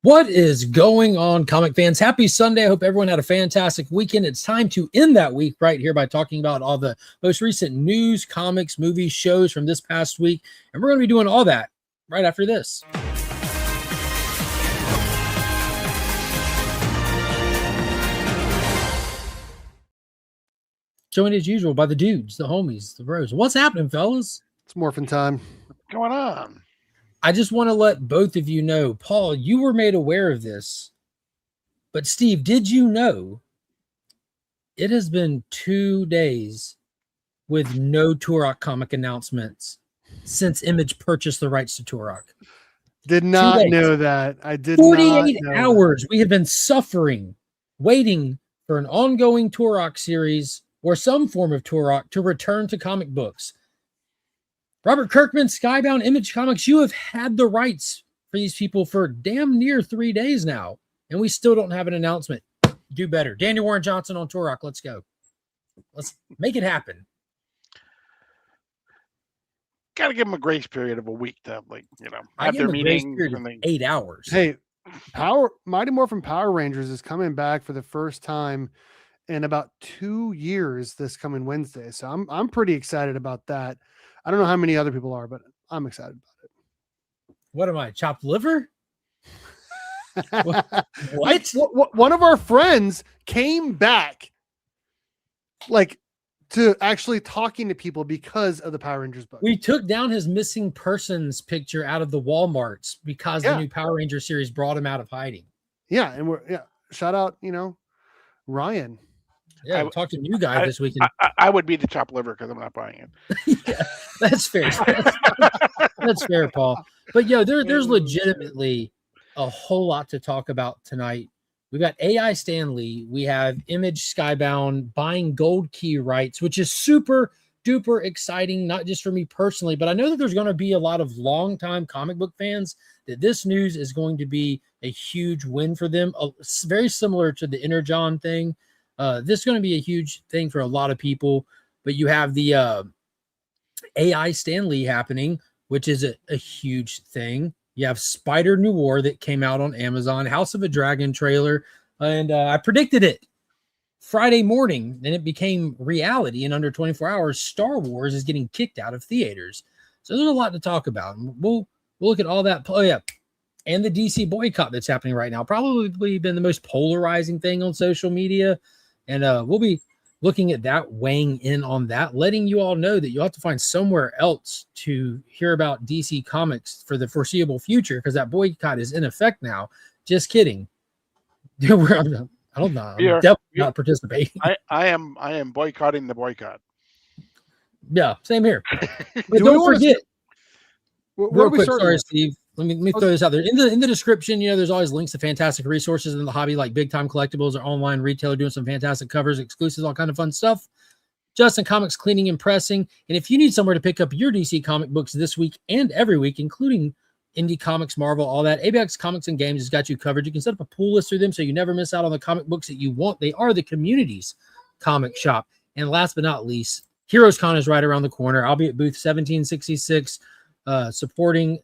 What is going on, comic fans? Happy Sunday. I hope everyone had a fantastic weekend. It's time to end that week right here by talking about all the most recent news, comics, movies, shows from this past week. And we're going to be doing all that right after this. Joined as usual by the dudes, the homies, the bros. What's happening, fellas? It's morphin' time. What's going on? I just want to let both of you know, Paul, you were made aware of this, but Steve, did you know it has been 2 days with no Turok comic announcements since Image purchased the rights to Turok? Did not know that. I did 48 not know hours. that. We have been suffering, waiting for an ongoing Turok series or some form of Turok to return to comic books. Robert Kirkman, Skybound, Image Comics, you have had the rights for these people for damn near 3 days now, and we still don't have an announcement. Do better. Daniel Warren Johnson on Turok. Let's go. Let's make it happen. Got to give them a grace period of a week to, I have give their them a grace meetings. period of 8 hours. Hey, Mighty Morphin Power Rangers is coming back for the first time in about 2 years this coming Wednesday. So I'm pretty excited about that. I don't know how many other people are, but I'm excited about it. What am I, chopped liver? What? What? One of our friends came back to actually talking to people because of the Power Rangers book. We took down his missing persons picture out of the Walmarts because the new Power Ranger series brought him out of hiding. Yeah, and shout out, Ryan. Yeah, I talked to a new guy this weekend. I would be the chopped liver because I'm not buying it. Yeah, that's fair. That's fair, Paul. But there's legitimately a whole lot to talk about tonight. We've got AI Stan Lee. We have Image Skybound buying Gold Key rights, which is super duper exciting, not just for me personally, but I know that there's going to be a lot of longtime comic book fans that this news is going to be a huge win for them. Very similar to the Energon thing. This is going to be a huge thing for a lot of people, but you have the AI Stan Lee happening, which is a huge thing. You have Spider Noir that came out on Amazon, House of a Dragon trailer, and I predicted it Friday morning, and it became reality in under 24 hours. Star Wars is getting kicked out of theaters. So there's a lot to talk about. We'll look at all that. Oh, yeah. And the DC boycott that's happening right now. Probably been the most polarizing thing on social media. And we'll be looking at that, weighing in on that, letting you all know that you'll have to find somewhere else to hear about DC Comics for the foreseeable future because that boycott is in effect now. Just kidding. I don't know. I'm definitely not participating. I am boycotting the boycott. Yeah, same here. But don't forget. Real quick, sorry, Steve. Let me throw this out there. In the description, there's always links to fantastic resources in the hobby, like Big Time Collectibles or online retailer doing some fantastic covers, exclusives, all kind of fun stuff. Justin Comics Cleaning and Pressing. And if you need somewhere to pick up your DC comic books this week and every week, including Indie Comics, Marvel, all that, ABX Comics and Games has got you covered. You can set up a pool list through them so you never miss out on the comic books that you want. They are the community's comic shop. And last but not least, Heroes Con is right around the corner. I'll be at booth 1766 supporting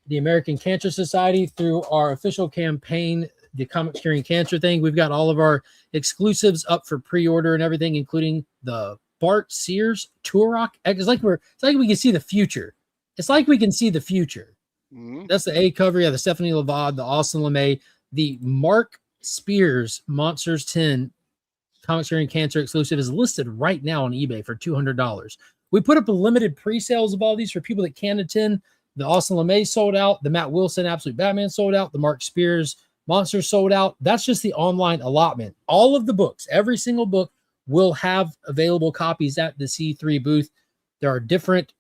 the American Cancer Society through our official campaign, the Comics Curing Cancer thing. We've got all of our exclusives up for pre-order and everything, including the Bart Sears Turok. It's like we can see the future. It's like we can see the future. Mm-hmm. That's the A cover. Yeah, the Stephanie Lavad, the Austin LeMay, the Mark Spears Monsters 10 Comics Curing Cancer exclusive is listed right now on eBay for $200. We put up a limited pre-sales of all these for people that can attend. The Austin LeMay sold out. The Matt Wilson Absolute Batman sold out. The Mark Spears Monsters sold out. That's just the online allotment. All of the books, every single book will have available copies at the C3 booth. There are different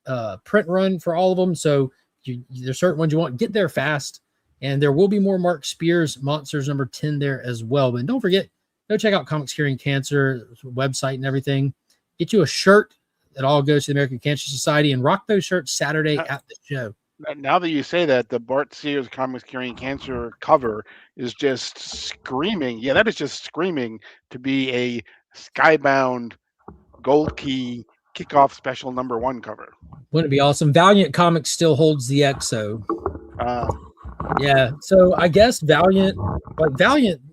print run for all of them. So there's certain ones you want. Get there fast. And there will be more Mark Spears Monsters number 10 there as well. But don't forget, go check out Comics Curing Cancer website and everything. Get you a shirt that all goes to the American Cancer Society and rock those shirts Saturday at the show. Now that you say that, the Bart Sears Comics Curing Cancer cover is just screaming. Yeah, that is just screaming to be a Skybound Gold Key kickoff special #1 cover. Wouldn't it be awesome? Valiant Comics still holds the XO. Yeah, so I guess Valiant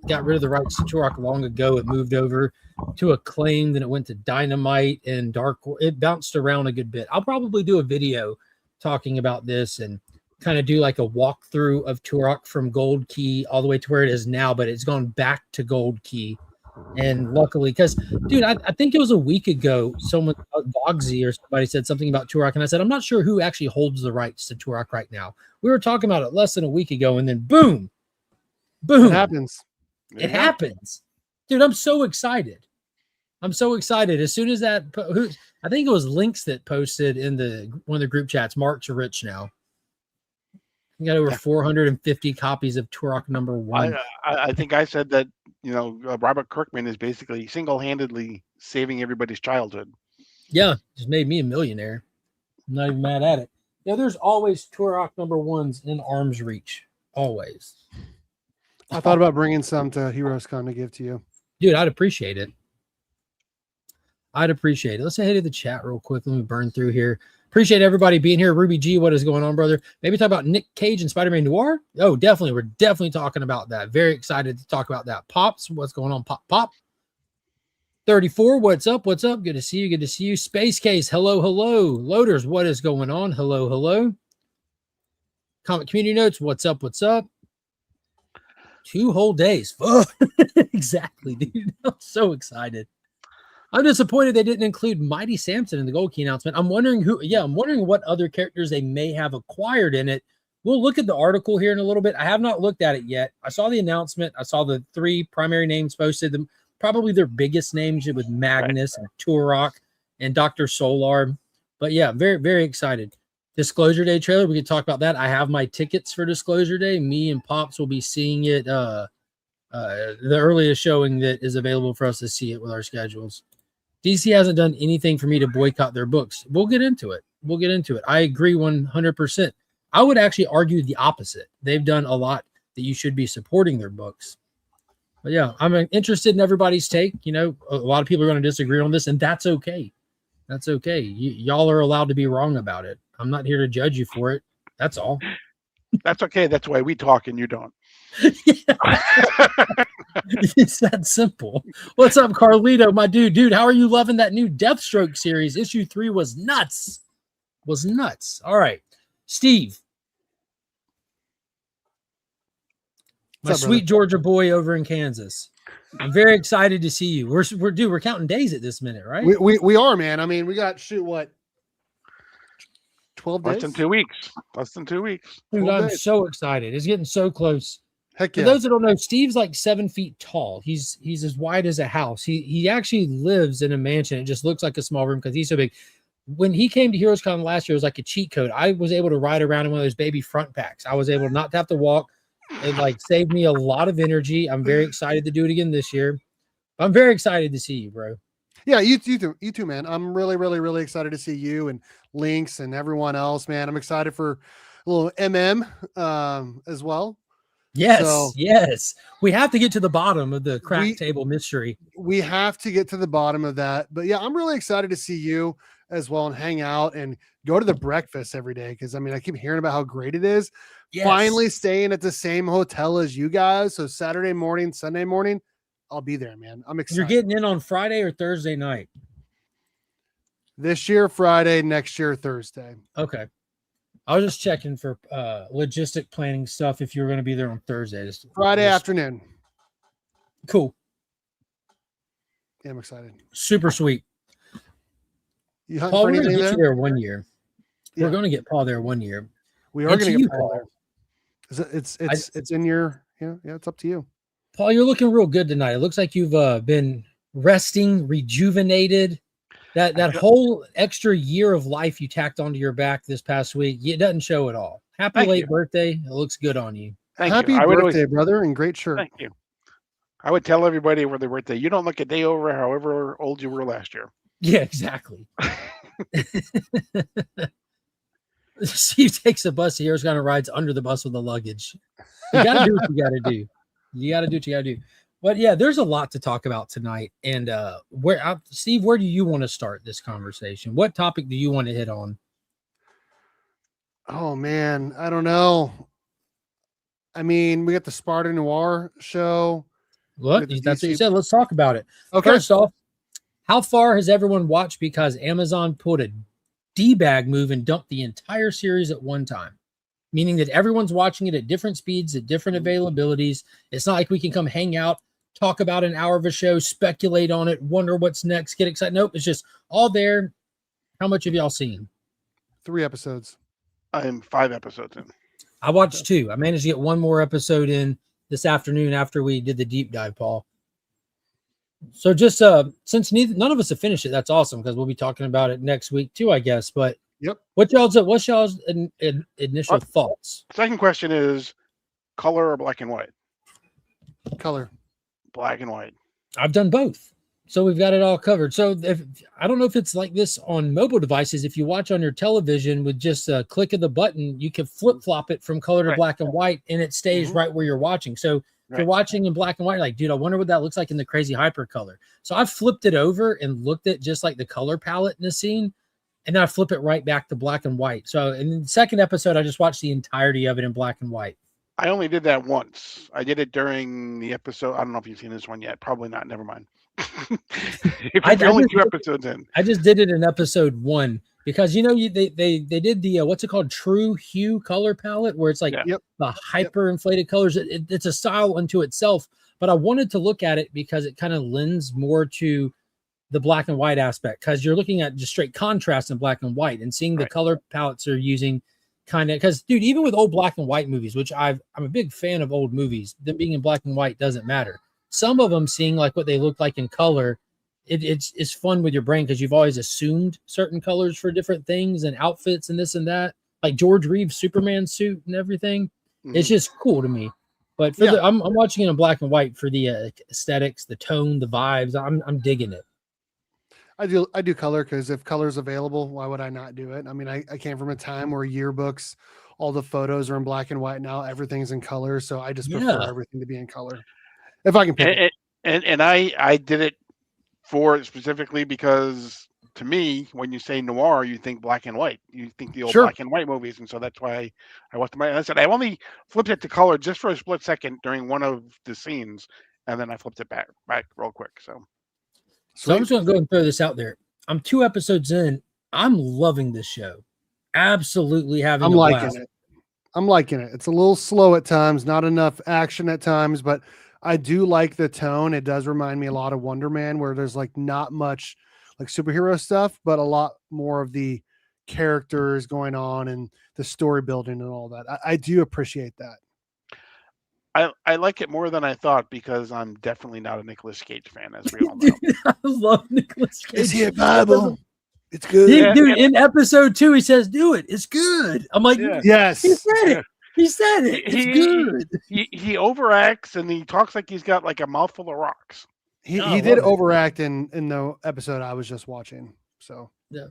got rid of the rights to Turok long ago. It moved over to Acclaim, then it went to Dynamite and Dark. It bounced around a good bit. I'll probably do a video talking about this and kind of do like a walkthrough of Turok from Gold Key all the way to where it is now, but it's gone back to Gold Key. And luckily, because dude, I think it was a week ago, someone Bogsy or somebody said something about Turok, and I said, I'm not sure who actually holds the rights to Turok right now. We were talking about it less than a week ago, and then boom, It happens. It happens. Dude, I'm so excited. I'm so excited. As soon as that, I think it was Links that posted in one of the group chats, Mark's rich now. We got over 450 copies of Turok #1. I think I said that, Robert Kirkman is basically single-handedly saving everybody's childhood. Yeah, just made me a millionaire. I'm not even mad at it. Yeah, there's always Turok #1s in arm's reach. Always. I thought about bringing some to Heroes Con to give to you. Dude, I'd appreciate it. Let's say hey to the chat real quick. Let me burn through here. Appreciate everybody being here. Ruby G, what is going on, brother? Maybe talk about Nick Cage and Spider-Man Noir. Oh, definitely. We're definitely talking about that. Very excited to talk about that. Pops, what's going on? Pop. 34, what's up? Good to see you. Space Case, hello. Loaders, what is going on? Hello. Comic Community Notes, what's up? 2 whole days. Exactly, dude. I'm so excited. I'm disappointed they didn't include Mighty Samson in the Gold Key announcement. I'm wondering what other characters they may have acquired in it. We'll look at the article here in a little bit. I have not looked at it yet. I saw the announcement. I saw the 3 primary names posted. Probably their biggest names with Magnus and Turok and Dr. Solar. But yeah, very, very excited. Disclosure Day trailer. We can talk about that. I have my tickets for Disclosure Day. Me and Pops will be seeing it. The earliest showing that is available for us to see it with our schedules. DC hasn't done anything for me to boycott their books. We'll get into it. I agree 100%. I would actually argue the opposite. They've done a lot that you should be supporting their books. But yeah, I'm interested in everybody's take. A lot of people are going to disagree on this, and that's okay. That's okay. Y'all are allowed to be wrong about it. I'm not here to judge you for it. That's all. That's okay. That's why we talk and you don't. It's that simple. What's up, Carlito, my dude? How are you loving that new Deathstroke series? Issue 3 was nuts. All right, Steve, my sweet Georgia boy over in Kansas. I'm very excited to see you. We're counting days at this minute, right? We are, man. I mean, we got 12 days? Less than 2 weeks. Dude, I'm so excited. It's getting so close. Heck yeah. For those that don't know, Steve's like 7 feet tall. He's as wide as a house. He actually lives in a mansion. It just looks like a small room because he's so big. When he came to HeroesCon last year, it was like a cheat code. I was able to ride around in one of those baby front packs. I was able not to have to walk. It saved me a lot of energy. I'm very excited to do it again this year. I'm very excited to see you, bro. Yeah, you too, man. I'm really, really, really excited to see you and Lynx and everyone else, man. I'm excited for a little as well. Yes. We have to get to the bottom of the crack table mystery. We have to get to the bottom of that. But yeah, I'm really excited to see you as well and hang out and go to the breakfast every day. Because I keep hearing about how great it is. Yes. Finally staying at the same hotel as you guys. So Saturday morning, Sunday morning, I'll be there, man. I'm excited. You're getting in on Friday or Thursday night? This year, Friday, next year, Thursday. Okay. I was just checking for logistic planning stuff if you're going to be there on Thursday. Friday afternoon. Cool. Yeah, I'm excited. Super sweet. You hunting Paul, for we're going anything to get there? you there one year. Yeah. We're going to get Paul there one year. We are going to get Paul there. It's in your, it's up to you. Paul, you're looking real good tonight. It looks like you've been resting, rejuvenated. That whole extra year of life you tacked onto your back this past week, it doesn't show at all. Happy late birthday. It looks good on you. Happy birthday, brother, and great shirt. Thank you. I would tell everybody over their birthday, you don't look a day over however old you were last year. Yeah, exactly. Steve takes a bus. Here's kind of rides under the bus with the luggage. You got to do what you got to do. You got to do what you got to do. But yeah, there's a lot to talk about tonight. And Steve, where do you want to start this conversation? What topic do you want to hit on? Oh man, I don't know. I mean, we got the Sparta Noir show. What? That's what you said. Let's talk about it. Okay. First off, how far has everyone watched? Because Amazon pulled a D-bag move and dumped the entire series at one time, meaning that everyone's watching it at different speeds, at different availabilities. It's not like we can come hang out, talk about an hour of a show, speculate on it, wonder what's next, get excited. Nope, it's just all there. How much have y'all seen? 3 episodes. I'm 5 episodes in. I watched 2. I managed to get 1 more episode in this afternoon after we did the deep dive, Paul. So just since none of us have finished it, that's awesome because we'll be talking about it next week too, I guess. But yep, what's y'all's initial thoughts? Second question is color or black and white? Color. Black and white. I've done both, so we've got it all covered. So I don't know if it's like this on mobile devices. If you watch on your television with just a click of the button, you can flip flop it from color to black and white, and it stays right where you're watching. So if you're watching in black and white, like, dude, I wonder what that looks like in the crazy hyper color. So I flipped it over and looked at just like the color palette in the scene, and then I flip it right back to black and white. So in the second episode, I just watched the entirety of it in black and white. I only did that once. I did it during the episode. I don't know if you've seen this one yet. Probably not. Never mind. Only 2 episodes in. I just did it in episode 1 because they did the what's it called, true hue color palette, where it's like the hyper inflated colors. It's a style unto itself, but I wanted to look at it because it kind of lends more to the black and white aspect, because you're looking at just straight contrast in black and white and seeing the color palettes they're using. Kind of, because dude, even with old black and white movies, which I'm a big fan of old movies, them being in black and white doesn't matter. Some of them seeing like what they look like in color, it's fun with your brain because you've always assumed certain colors for different things and outfits and this and that, like George Reeves' Superman suit and everything. It's just cool to me. But for I'm watching it in black and white for the aesthetics, the tone, the vibes. I'm digging it. I do color because if color's available, why would I not do it? I mean, I came from a time where yearbooks, all the photos are in black and white. Now everything's in color, so I just prefer everything to be in color if I can pick it. And I did it for specifically because to me, when you say noir, you think black and white. You think the old black and white movies, and so that's why I watched them. I said I only flipped it to color just for a split second during one of the scenes, and then I flipped it back real quick. So I'm just going to go and throw this out there. I'm 2 episodes in. I'm loving this show. Absolutely having. I'm liking it. I'm liking it. It's a little slow at times, not enough action at times, but I do like the tone. It does remind me a lot of Wonder Man, where there's like not much like superhero stuff, but a lot more of the characters going on and the story building and all that. I do appreciate that. I like it more than I thought because I'm definitely not a Nicolas Cage fan, as we all know. I love Nicolas Cage. Is he a Bible? It's good. Dude, in episode 2, he says, "Do it. It's good." I'm like, yes. He said it. He said it. It's good. He overacts and he talks like he's got like a mouthful of rocks. He did overact in the episode I was just watching. So yeah,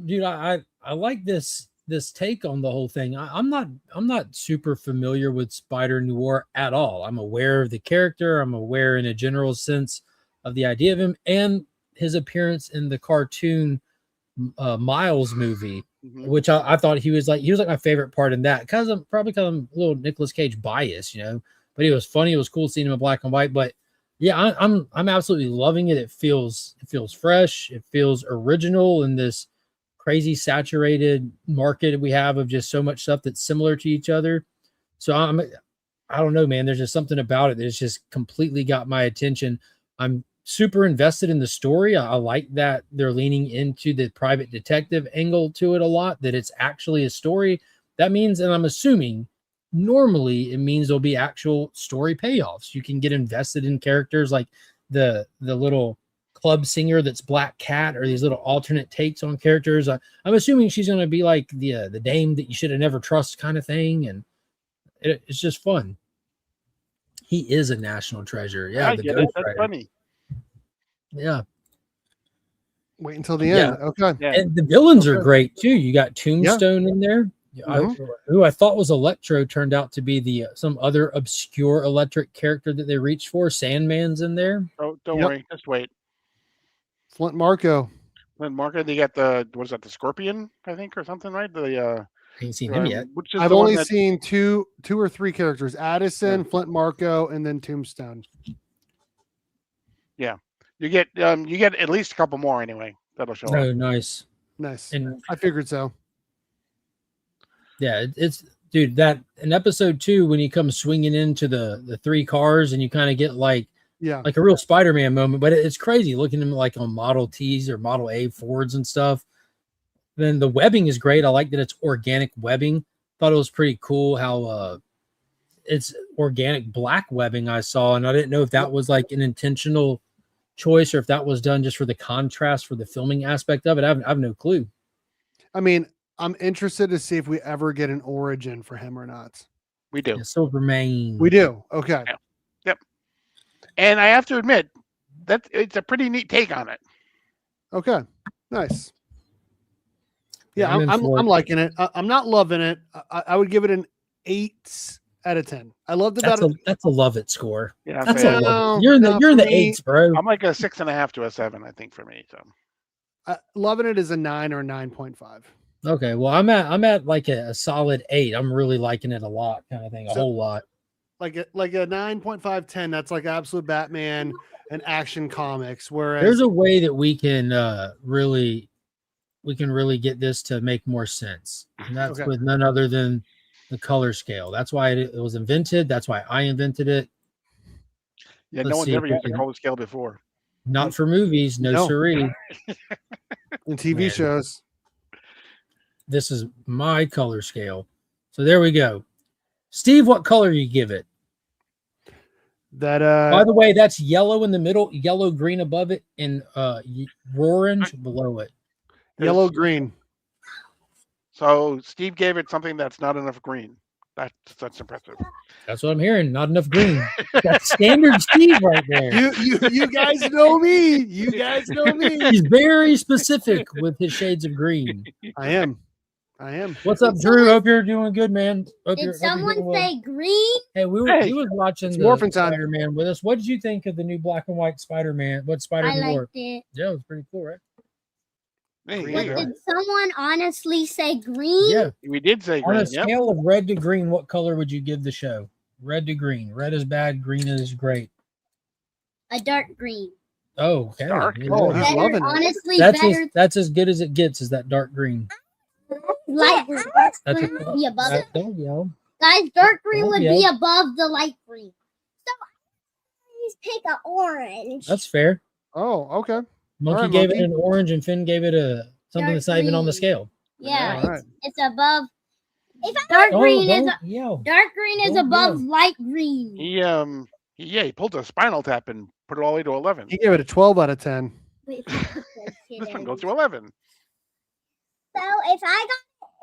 dude, I like this take on the whole thing. I'm not super familiar with Spider Noir at all. I'm aware of the character. I'm aware in a general sense of the idea of him and his appearance in the cartoon Miles movie, which I thought he was like my favorite part in that, because I'm a little Nicolas Cage biased, but he was funny. It was cool seeing him in black and white. But yeah, I'm absolutely loving it. It feels fresh. It feels original in this crazy saturated market we have of just so much stuff that's similar to each other. So I don't know, man. There's just something about it that's just completely got my attention. I'm super invested in the story. I like that they're leaning into the private detective angle to it a lot, that it's actually a story. That means, and I'm assuming normally it means there'll be actual story payoffs. You can get invested in characters like the little club singer that's Black Cat, or these little alternate takes on characters. I'm assuming she's going to be like the dame that you should have never trust kind of thing. And it's just fun. He is a national treasure. Yeah. That's funny. Yeah. Wait until the end. Okay. Yeah. And the villains are great too. You got Tombstone in there, who I thought was Electro, turned out to be some other obscure electric character that they reached for. Sandman's in there. Oh, don't worry. Just wait. Flint Marco. They got the Scorpion, I think, or something, right? I ain't seen him yet. I've only seen two or three characters: Addison, Flint Marco, and then Tombstone. Yeah, you get at least a couple more anyway. That'll show up. Oh, nice. And I figured so. Yeah, it's dude, that in episode 2 when he comes swinging into the 3 cars and you kind of get like a real Spider-Man moment, but it's crazy looking at him like on Model T's or Model A Fords and stuff. Then the webbing is great. I like that it's organic webbing. Thought it was pretty cool how it's organic black webbing I saw, and I didn't know if that was like an intentional choice or if that was done just for the contrast for the filming aspect of it. I have no clue. I mean, I'm interested to see if we ever get an origin for him or not. We do. Yeah, Silvermane. We do. Okay. Yeah. Yep. And I have to admit that it's a pretty neat take on it. Okay. Nice. Yeah, I'm liking it. I'm not loving it. I would give it an 8 out of 10. I loved it. That's a love it score. Yeah, that's a love it. You're in the 8s, bro. I'm like a 6.5 to a 7, I think, for me. So loving it is a 9 or 9.5. Okay, well, I'm at like a solid 8. I'm really liking it a lot, kind of thing, a whole lot. Like a 9.5, 10. That's like absolute Batman and Action Comics. Whereas there's a way that we can really get this to make more sense, and that's with none other than the color scale. That's why it was invented. That's why I invented it. Yeah, no one's ever used a color scale before. Not for movies, no siree. In TV shows. This is my color scale. So there we go. Steve, what color do you give it? That by the way, that's yellow in the middle, yellow green above it, and orange below it. Yellow green. So Steve gave it something that's not enough green. That's impressive. That's what I'm hearing. Not enough green. That's standard Steve right there. You guys know me. You guys know me. He's very specific with his shades of green. I am. What's up, Drew? Hope you're doing good, man. Did someone say green? Hey, he was watching the Morphin' Time Spider-Man with us. What did you think of the new black and white Spider-Man? What Spider-Man I liked it. Yeah, it was pretty cool, right? But did someone honestly say green? Yeah, we did say green. On a scale of red to green, what color would you give the show? Red to green. Red is bad. Green is great. A dark green. Oh, okay. Dark. Yeah. Oh, he's loving it. Honestly, that's as good as it gets. Is that dark green? Light green. That's Be above it. Don't yell. Guys, dark green would be above the light green. So please pick an orange. That's fair. Oh, okay. Monkey gave it an orange, and Finn gave it something that's not even on the scale. Yeah, it's above. Dark green is above light green. He pulled a Spinal Tap and put it all the way to 11. He gave it a 12 out of 10. Wait, this one goes to 11. So if I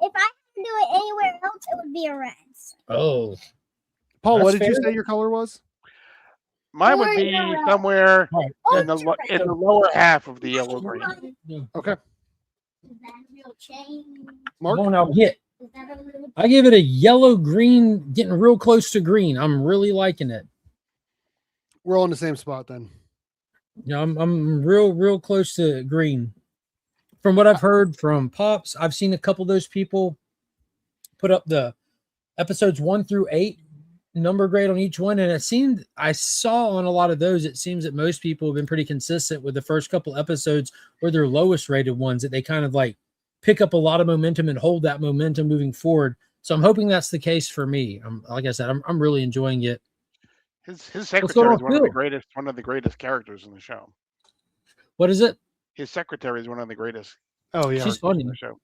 can do it anywhere else, it would be a red. Oh, Paul, what did you say your color was? Mine would be somewhere in the lower half of the yellow green. Okay. Is that a real change? Mark? Come on now, hit. I give it a yellow green, getting real close to green. I'm really liking it. We're all in the same spot then. Yeah, I'm real close to green. From what I've heard from Pops, I've seen a couple of those people put up the episodes 1 through 8 number grade on each one, and it seemed I saw on a lot of those, it seems that most people have been pretty consistent with the first couple episodes or their lowest rated ones, that they kind of like pick up a lot of momentum and hold that momentum moving forward. So I'm hoping that's the case for me. Like I said, I'm really enjoying it. His secretary is one of the greatest characters in the show. What is it? His secretary is one of the greatest. Oh yeah, she's funny. In the show.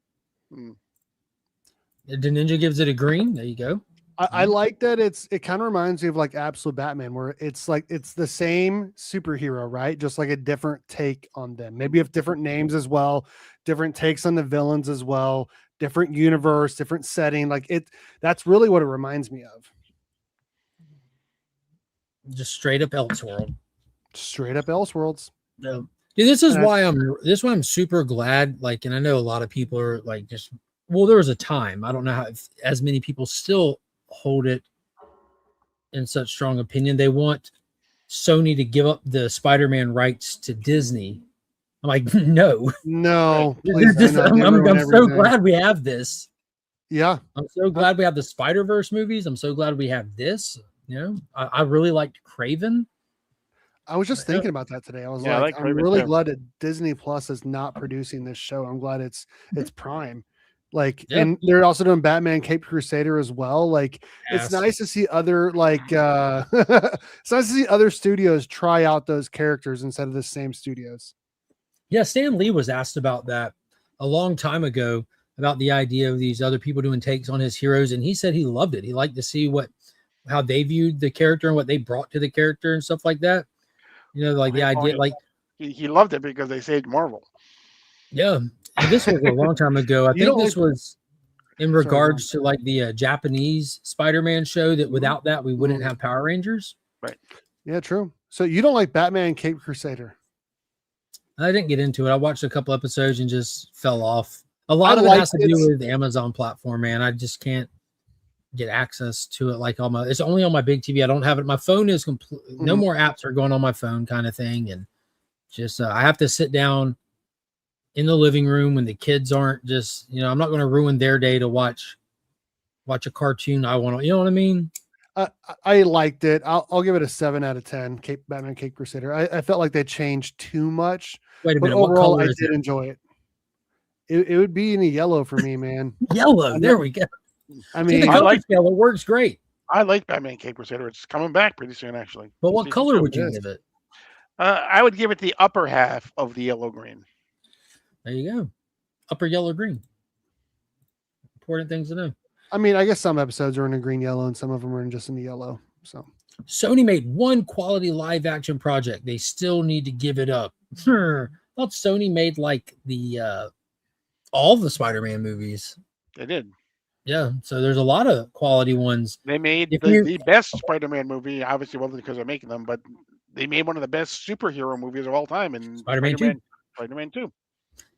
The Ninja gives it a green. There you go. I like that it kind of reminds me of like Absolute Batman, where it's like it's the same superhero, right? Just like a different take on them. Maybe have different names as well, different takes on the villains as well, different universe, different setting. Like that's really what it reminds me of. Just straight up Elseworld. Straight up Elseworlds. No. Dude, this is why I'm super glad. Like, and I know a lot of people are like, there was a time, I don't know how as many people still hold it in such strong opinion. They want Sony to give up the Spider-Man rights to Disney. I'm like, no, please, I'm so glad we have this. Yeah. I'm so glad we have the Spider-Verse movies. I'm so glad we have this. You know, I really liked Craven. I was just thinking about that today. I was I like, I'm Craven really too. glad that Disney Plus is not producing this show. I'm glad it's Prime. Like, Yeah. and they're also doing Batman Cape Crusader as well. Like, Yes. it's nice to see other it's nice to see other studios try out those characters instead of the same studios. Yeah, Stan Lee was asked about that a long time ago, about the idea of these other people doing takes on his heroes, and he said he loved it. He liked to see how they viewed the character and what they brought to the character and stuff like that. You know, like the idea, like he loved it because they saved Marvel. Yeah, and this was a long time ago. I think this was in regards to like the Japanese Spider-Man show, that without that we wouldn't have Power Rangers. Right. Yeah, true. So you don't like Batman Cape Crusader? I didn't get into it. I watched a couple episodes and just fell off. A lot of it has to do with the Amazon platform, man. I just can't get access to it like on it's only on my big TV. I don't have it. My phone is no more apps are going on my phone kind of thing. And just I have to sit down in the living room when the kids aren't just, you know, I'm not going to ruin their day to watch a cartoon I want to, you know what I mean? I liked it. I'll give it a 7 out of 10. Batman Cape Crusader. I felt like they changed too much. Wait a minute. Overall, what color I is did it? enjoy it. It would be in a yellow for me, man. Yellow. There we go. I mean, I like yellow. It works great. I like Batman Cape Crusader. It's coming back pretty soon, actually. But what color would you give it? I would give it the upper half of the yellow green. There you go. Upper yellow green. Important things to know. I mean, I guess some episodes are in a green yellow and some of them are just in the yellow. So Sony made one quality live action project. They still need to give it up. I thought Sony made like the all the Spider-Man movies. They did. Yeah, so there's a lot of quality ones. They made the best Spider-Man movie. Obviously, wasn't because they're making them, but they made one of the best superhero movies of all time in Spider-Man 2. Spider-Man 2.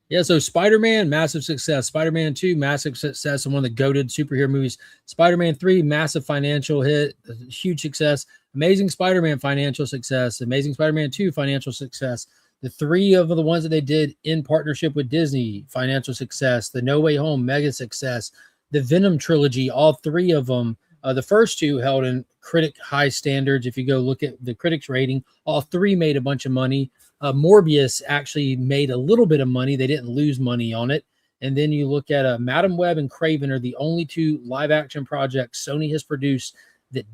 Yeah, so Spider-Man, massive success. Spider-Man 2, massive success, and one of the goated superhero movies. Spider-Man 3, massive financial hit, huge success. Amazing Spider-Man, financial success. Amazing Spider-Man 2, financial success. The three of the ones that they did in partnership with Disney, financial success. The No Way Home, mega success. The Venom trilogy, all three of them. The first two held in critic high standards. If you go look at the critics rating, all three made a bunch of money. Morbius actually made a little bit of money. They didn't lose money on it. And then you look at Madam Web and Craven are the only two live action projects Sony has produced that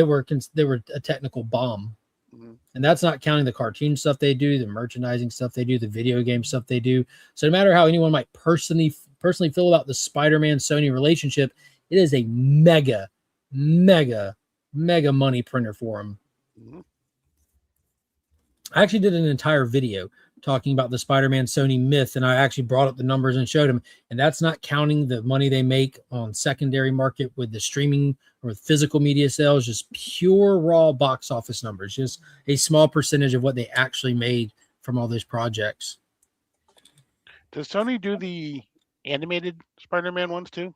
were a technical bomb. Mm-hmm. And that's not counting the cartoon stuff they do, the merchandising stuff they do, the video game stuff they do. So no matter how anyone might personally feel about the Spider-Man Sony relationship, it is a mega money printer for them. Mm-hmm. I actually did an entire video talking about the Spider-Man Sony myth, and I actually brought up the numbers and showed them. And that's not counting the money they make on secondary market with the streaming or physical media sales, just pure raw box office numbers, just a small percentage of what they actually made from all those projects. Does Sony do the animated Spider-Man ones too?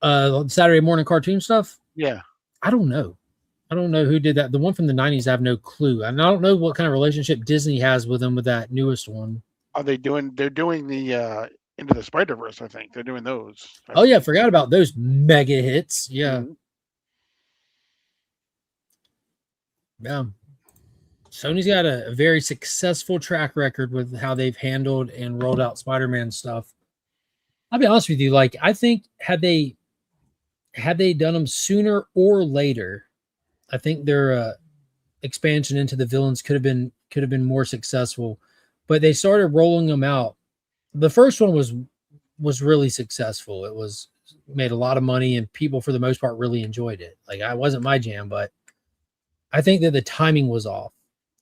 Saturday morning cartoon stuff? Yeah. I don't know. I don't know who did that. The one from the 90s, I have no clue. And I don't know what kind of relationship Disney has with them with that newest one. Are they doing? They're doing the Into the Spider-Verse, I think. They're doing those. Oh, yeah. Forgot about those mega hits. Yeah. Mm-hmm. Yeah. Sony's got a very successful track record with how they've handled and rolled out Spider-Man stuff. I'll be honest with you. Like, I think had they done them sooner or later, I think their expansion into the villains could have been more successful, but they started rolling them out. The first one was really successful. It made a lot of money, and people for the most part really enjoyed it. Like, I wasn't my jam, but I think that the timing was off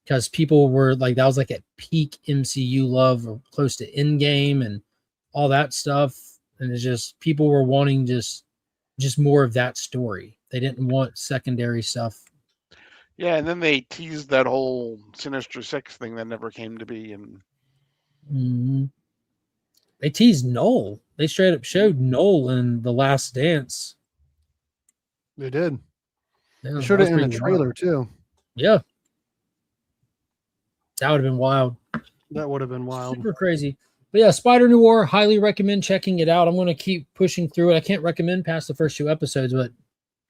because people were like, that was like at peak MCU love or close to Endgame and all that stuff, and it's just people were wanting just more of that story. They didn't want secondary stuff. Yeah, and then they teased that whole Sinister Six thing that never came to be. And mm-hmm. They teased Noel. They straight up showed Noel in The Last Dance. They did. Yeah, they showed it in the trailer too. Yeah. That would have been wild. That would have been wild. Super crazy. But yeah, Spider Noir, highly recommend checking it out. I'm going to keep pushing through it. I can't recommend past the first 2 episodes, but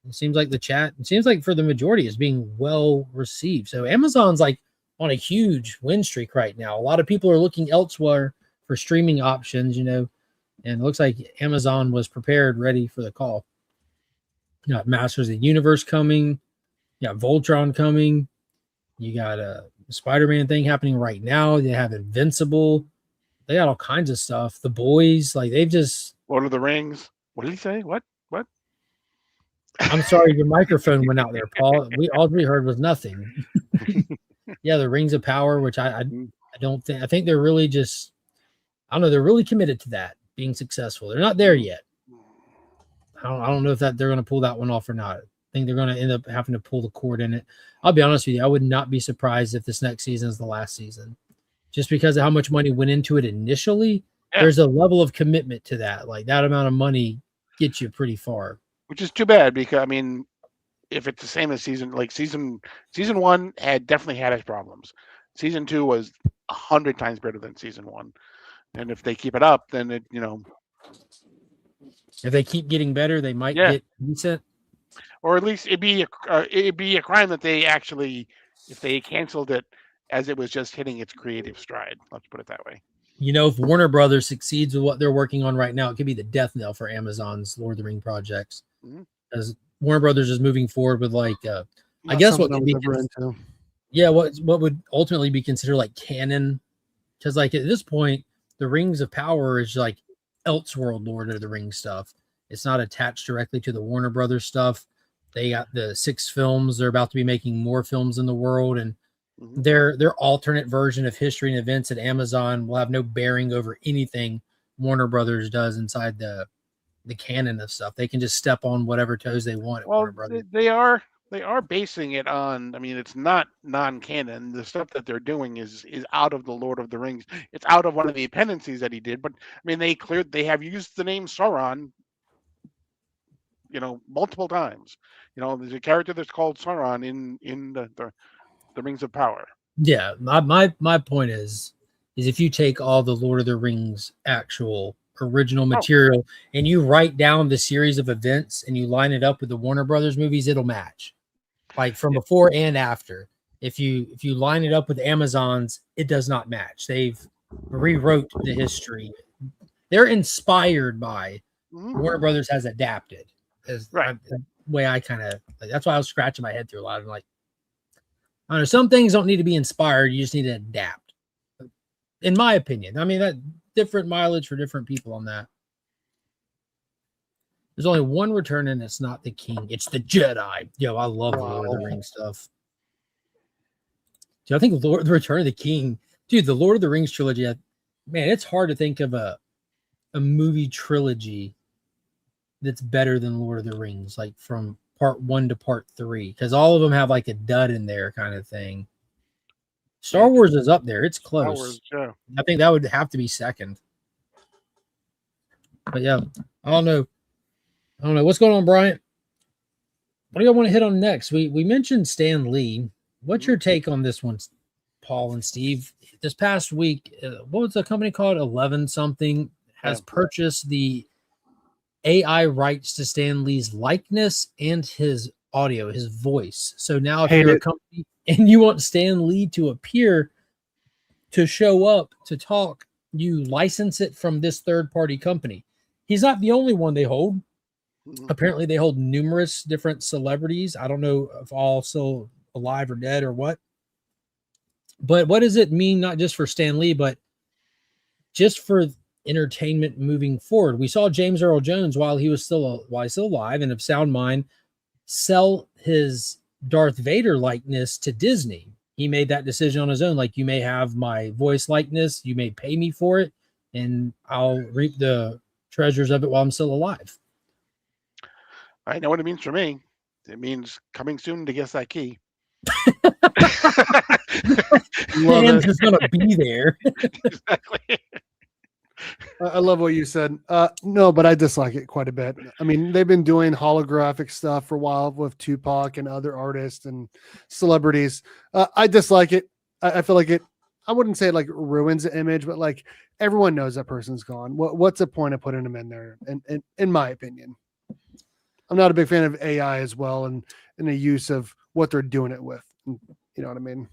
it seems like the chat, it seems like for the majority is being well received. So Amazon's like on a huge win streak right now. A lot of people are looking elsewhere for streaming options, and it looks like Amazon was prepared, ready for the call. You got Masters of the Universe coming. You got Voltron coming. You got a Spider-Man thing happening right now. They have Invincible. They got all kinds of stuff. The Boys, like they've just Lord of the Rings. What did he say? What? I'm sorry, your microphone went out there, Paul. All we heard was nothing. Yeah, the Rings of Power, which I don't think. I think they're really just. I don't know. They're really committed to that being successful. They're not there yet. I don't know if they're going to pull that one off or not. I think they're going to end up having to pull the cord in it. I'll be honest with you. I would not be surprised if this next season is the last season, just because of how much money went into it initially. Yeah. There's a level of commitment to that. Like that amount of money gets you pretty far. Which is too bad because if it's the same as season 1 definitely had its problems. Season 2 was 100 times better than season 1, and if they keep it up, then if they keep getting better, they might get decent. Or at least it'd be a crime that they actually, if they canceled it as it was just hitting its creative stride. Let's put it that way. If Warner Brothers succeeds with what they're working on right now, it could be the death knell for Amazon's Lord of the Rings projects. As Warner Brothers is moving forward with I guess what could be what would ultimately be considered like canon, because like at this point the Rings of Power is like Elseworld Lord of the Rings stuff. It's not attached directly to the Warner Brothers stuff. They got the 6 films. They're about to be making more films in the world, and their alternate version of history and events at Amazon will have no bearing over anything Warner Brothers does inside the canon of stuff. They can just step on whatever toes they want. Well, they are basing it on. I mean, it's not non-canon. The stuff that they're doing is out of the Lord of the Rings. It's out of one of the appendices that he did. But I mean, they have used the name Sauron, multiple times. There's a character that's called Sauron in the Rings of Power. Yeah, my point is if you take all the Lord of the Rings actual original material and you write down the series of events and you line it up with the Warner Brothers movies, it'll match, like from before and after. If you line it up with Amazon's, it does not match. They've rewrote the history. They're inspired by Warner Brothers has adapted. The way I kind of that's why I was scratching my head through a lot. I'm like, I don't know, some things don't need to be inspired. You just need to adapt, in my opinion. I mean, that different mileage for different people on that. There's only one return, and it's not the king. It's the Jedi. I love the Lord of the Rings stuff. Dude, I think the Return of the King, dude, the Lord of the Rings trilogy, man, it's hard to think of a movie trilogy that's better than Lord of the Rings, like from part 1 to part 3, because all of them have like a dud in there kind of thing. Star Wars is up there. It's close. I think that would have to be second. But yeah, I don't know. What's going on, Bryant? What do y'all want to hit on next? We mentioned Stan Lee. What's your take on this one, Paul and Steve? This past week, what was the company called? 11 something has purchased the AI rights to Stan Lee's likeness and his audio, his voice. So now if you're a company and you want Stan Lee to appear, to show up, to talk, you license it from this third-party company. He's not the only one they hold. Apparently they hold numerous different celebrities. I don't know if all still alive or dead or what. But what does it mean, not just for Stan Lee, but just for entertainment moving forward? We saw James Earl Jones while he's still alive and of sound mind sell his Darth Vader likeness to Disney. He made that decision on his own. Like, you may have my voice likeness, you may pay me for it, and I'll reap the treasures of it while I'm still alive. I know what it means for me. It means coming soon to Guess That Key. Man's just gonna be there. Exactly. I love what you said. No, but I dislike it quite a bit. I mean, they've been doing holographic stuff for a while with Tupac and other artists and celebrities. I dislike it. I feel like it. I wouldn't say it like ruins the image, but like everyone knows that person's gone. What's the point of putting them in there? And in my opinion, I'm not a big fan of AI as well, and the use of what they're doing it with. You know what I mean?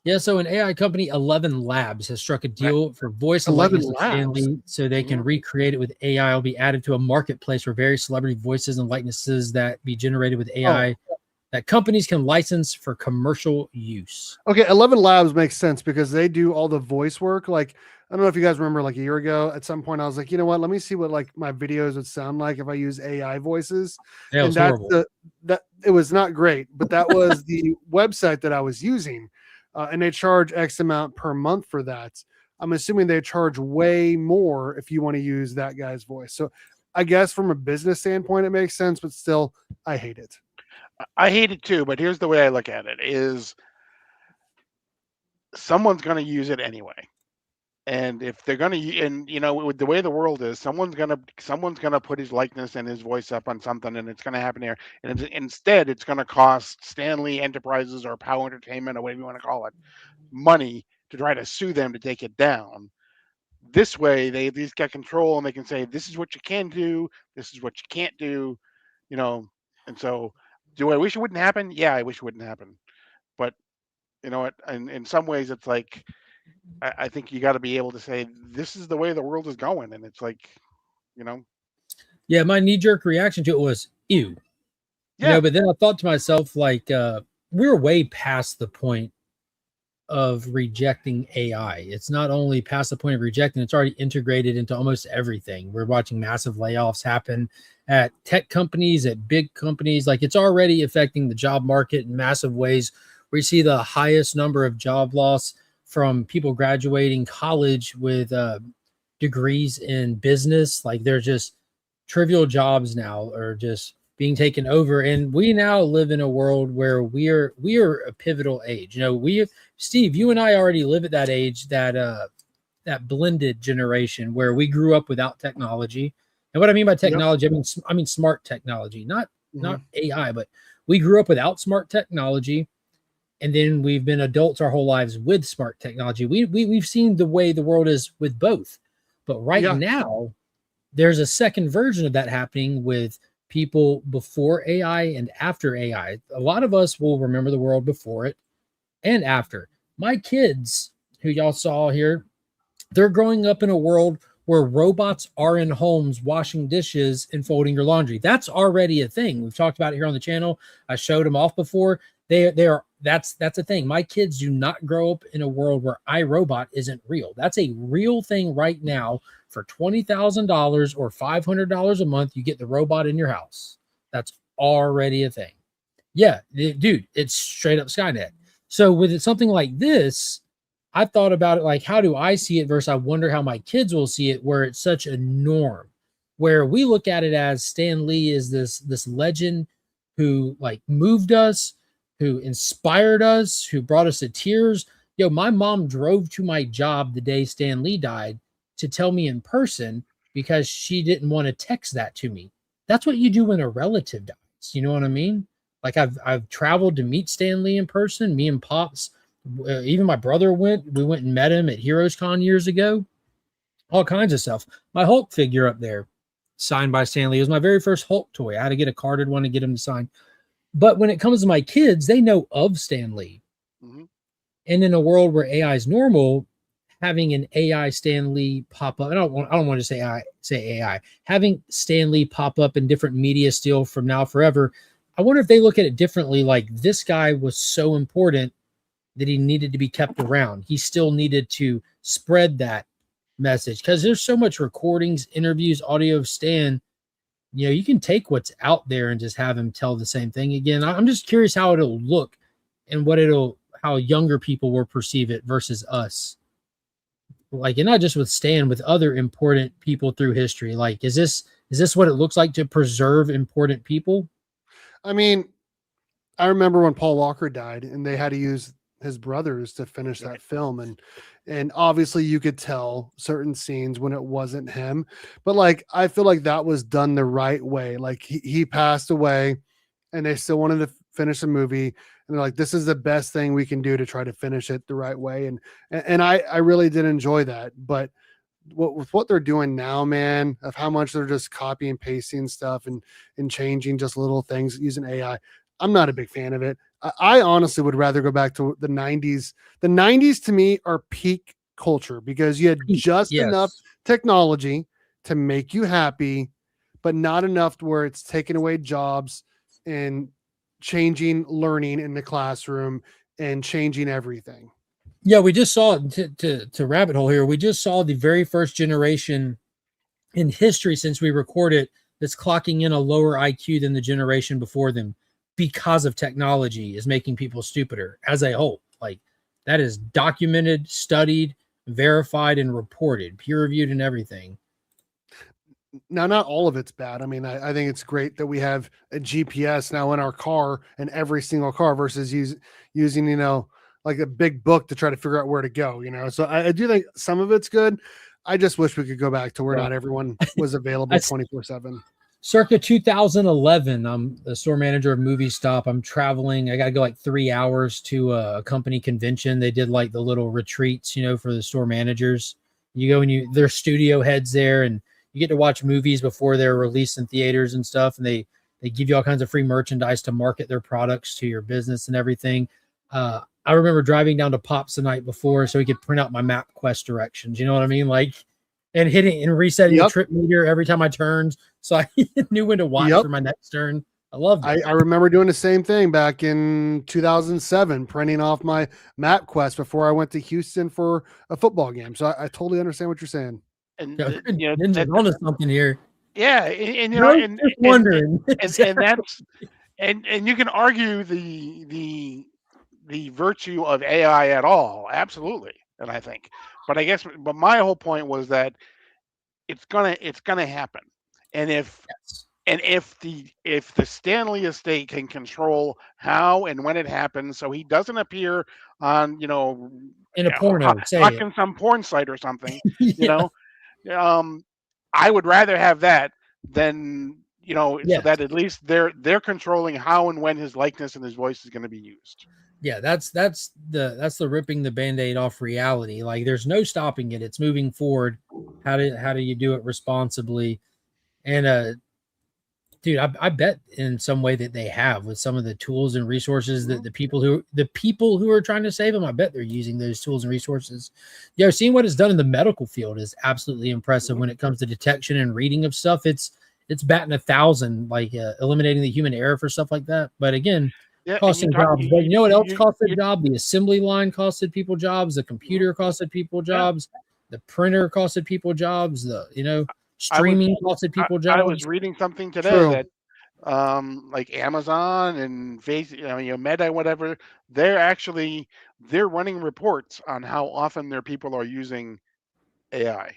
Yeah, so an AI company, 11 Labs, has struck a deal for voice and 11 likeness of Stan Labs? Lee so they can recreate it with AI. Will be added to a marketplace for various celebrity voices and likenesses that be generated with AI that companies can license for commercial use. Okay, 11 Labs makes sense because they do all the voice work. Like, I don't know if you guys remember, like a year ago, at some point, I was like, you know what? Let me see what like my videos would sound like if I use AI voices. That was horrible. That it was not great, but that was the website that I was using, and they charge X amount per month for that. I'm assuming they charge way more if you want to use that guy's voice. So, I guess from a business standpoint, it makes sense, but still, I hate it. I hate it too, but here's the way I look at it: is someone's going to use it anyway. And if they're going to, and you know, with the way the world is, someone's going to put his likeness and his voice up on something, and it's going to happen there. And instead, it's going to cost Stanley Enterprises or Power Entertainment or whatever you want to call it money to try to sue them to take it down. This way, they at least get control, and they can say, "This is what you can do. This is what you can't do." You know, and so, do I wish it wouldn't happen? Yeah, I wish it wouldn't happen. But you know what? In some ways, it's like I think you got to be able to say this is the way the world is going, and it's like, you know. Yeah, my knee-jerk reaction to it was ew. Yeah. You know, but then I thought to myself, like, we're way past the point of rejecting AI. It's not only past the point of rejecting, it's already integrated into almost everything. We're watching massive layoffs happen at tech companies, at big companies. Like, it's already affecting the job market in massive ways. We see the highest number of job loss from people graduating college with degrees in business. Like, they're just trivial jobs now are just being taken over, and we now live in a world where we are a pivotal age. You know, Steve, you and I already live at that age, that blended generation where we grew up without technology. And what I mean by technology, I mean smart technology, not AI, but we grew up without smart technology, and then we've been adults our whole lives with smart technology. We've seen the way the world is with both, but right now there's a second version of that happening with people before AI and after AI. A lot of us will remember the world before it and after. My kids, who y'all saw here, they're growing up in a world where robots are in homes washing dishes and folding your laundry. That's already a thing. We've talked about it here on the channel. I showed them off before. That's a thing. My kids do not grow up in a world where iRobot isn't real. That's a real thing right now. For $20,000 or $500 a month, you get the robot in your house. That's already a thing. Yeah, dude, it's straight up Skynet. So with something like this, I thought about it like, how do I see it versus I wonder how my kids will see it, where it's such a norm, where we look at it as Stan Lee is this legend who like moved us, who inspired us, who brought us to tears. Yo, my mom drove to my job the day Stan Lee died to tell me in person because she didn't want to text that to me. That's what you do when a relative dies. You know what I mean? Like I've traveled to meet Stan Lee in person. Me and Pops, even my brother went. We went and met him at Heroes Con years ago. All kinds of stuff. My Hulk figure up there, signed by Stan Lee. It was my very first Hulk toy. I had to get a carded one to get him to sign. But when it comes to my kids, they know of Stan Lee. Mm-hmm. And in a world where AI is normal, having an AI Stan Lee pop up, I don't want to say AI, having Stan Lee pop up in different media still from now forever, I wonder if they look at it differently. Like, this guy was so important that he needed to be kept around. He still needed to spread that message because there's so much recordings, interviews, audio of Stan. You know, you can take what's out there and just have him tell the same thing again. I'm just curious how it'll look and how younger people will perceive it versus us. Like, and not just with Stan, with other important people through history. Like, is this what it looks like to preserve important people? I mean, I remember when Paul Walker died and they had to use his brothers to finish that film. And obviously you could tell certain scenes when it wasn't him, but like, I feel like that was done the right way. Like he passed away and they still wanted to finish a movie, and they're like, this is the best thing we can do to try to finish it the right way. And I really did enjoy that. But with what they're doing now, man, of how much they're just copy and pasting stuff and changing just little things using AI, I'm not a big fan of it. I honestly would rather go back to the 90s. The 90s to me are peak culture because you had just enough technology to make you happy, but not enough to where it's taking away jobs and changing learning in the classroom and changing everything. Yeah, we just saw to rabbit hole here. We just saw the very first generation in history since we recorded that's clocking in a lower IQ than the generation before them because of technology is making people stupider as a whole. Like that is documented, studied, verified, and reported, peer reviewed, and everything. Now, not all of it's bad. I mean, I think it's great that we have a GPS now in our car, in every single car, versus using, you know, like a big book to try to figure out where to go, you know? So I do think some of it's good. I just wish we could go back to where not everyone was available 24/7. Circa 2011, I'm the store manager of Movie Stop. I'm traveling. I got to go like 3 hours to a company convention. They did like the little retreats, you know, for the store managers. You go and there's studio heads there, and you get to watch movies before they're released in theaters and stuff. And they give you all kinds of free merchandise to market their products to your business and everything. I remember driving down to Pops the night before so he could print out my MapQuest directions. You know what I mean? Like, and hitting and resetting the trip meter every time I turned. So I knew when to watch for my next turn. I loved it. I remember doing the same thing back in 2007, printing off my MapQuest before I went to Houston for a football game. So I totally understand what you're saying. And you know, Ninja's onto something here. Yeah, and you know, and wondering, and that's and you can argue the virtue of AI at all, absolutely, and I think, but I guess, but my whole point was that it's gonna happen, and if the Stanley estate can control how and when it happens, so he doesn't appear on, you know, in a porno, on some porn site or something, you know. I would rather have that than, you know, so that at least they're controlling how and when his likeness and his voice is going to be used. Yeah, that's the ripping the Band-Aid off reality. Like there's no stopping it. It's moving forward. How do you do it responsibly? And dude, I bet in some way that they have with some of the tools and resources that the people who are trying to save them, I bet they're using those tools and resources. You know, seeing what it's done in the medical field is absolutely impressive when it comes to detection and reading of stuff. It's batting 1,000, like eliminating the human error for stuff like that. But again, costing jobs. But you know what else costed job? The assembly line costed people jobs. The computer costed people jobs. The printer costed people jobs. The, you know, streaming costed people jobs. I was reading something today that like Amazon and Facebook, you know, Meta, whatever, they're running reports on how often their people are using AI.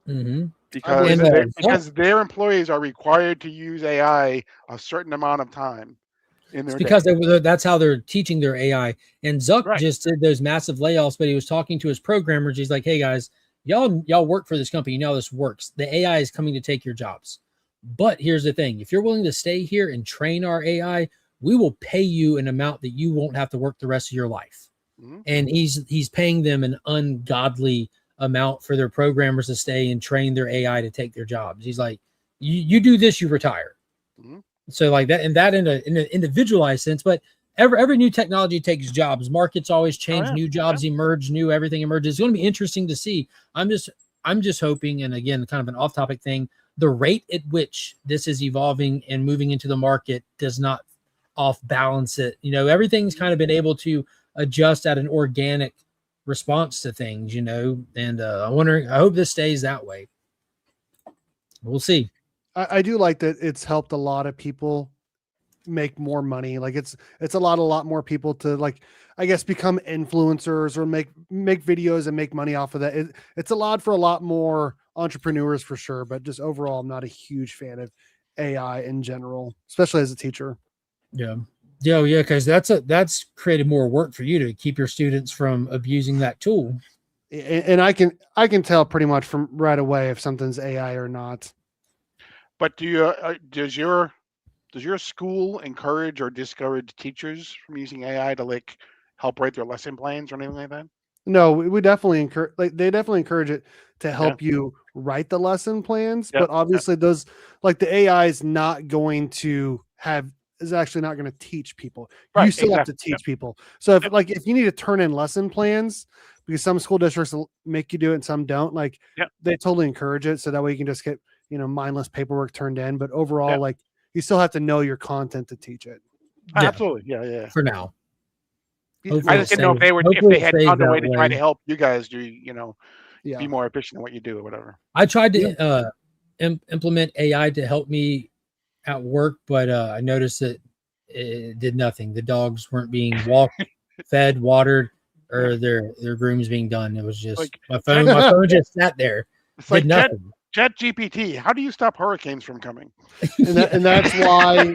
Mm-hmm. Because their employees are required to use AI a certain amount of time in their day. That's how they're teaching their AI. And Zuck just did those massive layoffs, but he was talking to his programmers. He's like, hey guys, y'all work for this company. You know how this works. The AI is coming to take your jobs. But here's the thing. If you're willing to stay here and train our AI, we will pay you an amount that you won't have to work the rest of your life. Mm-hmm. And he's paying them an ungodly amount for their programmers to stay and train their AI to take their jobs. He's like, you do this, you retire. Mm-hmm. So like that, and that in an individualized sense, but every new technology takes jobs. Markets always change, new jobs emerge, everything emerges. It's going to be interesting to see. I'm just hoping, and again, kind of an off-topic thing, the rate at which this is evolving and moving into the market does not off balance it. You know, everything's kind of been able to adjust at an organic response to things, you know, and I hope this stays that way. We'll see. I do like that it's helped a lot of people make more money. Like it's a lot more people to, like, I guess, become influencers or make videos and make money off of that. It's a lot for a lot more entrepreneurs for sure, but just overall, I'm not a huge fan of AI in general, especially as a teacher. Yeah. Because that's created more work for you to keep your students from abusing that tool. And I can tell pretty much from right away if something's AI or not. But does your does your school encourage or discourage teachers from using AI to like help write their lesson plans or anything like that? No, we definitely encourage, like they definitely encourage it to help you write the lesson plans. But obviously those, like the AI is not going to is actually not going to teach people. You still have to teach people. So if you need to turn in lesson plans, because some school districts will make you do it and some don't, like they totally encourage it. So that way you can just get, mindless paperwork turned in. But overall, like you still have to know your content to teach it. Absolutely. Yeah. For now. I just didn't know if they had found a way to try to help you guys do, be more efficient in what you do or whatever. I tried to implement AI to help me at work, but I noticed that it did nothing. The dogs weren't being walked, fed, watered, or their grooms being done. It was just like, my phone just sat there. It's like nothing. Chat GPT, how do you stop hurricanes from coming? And that's why.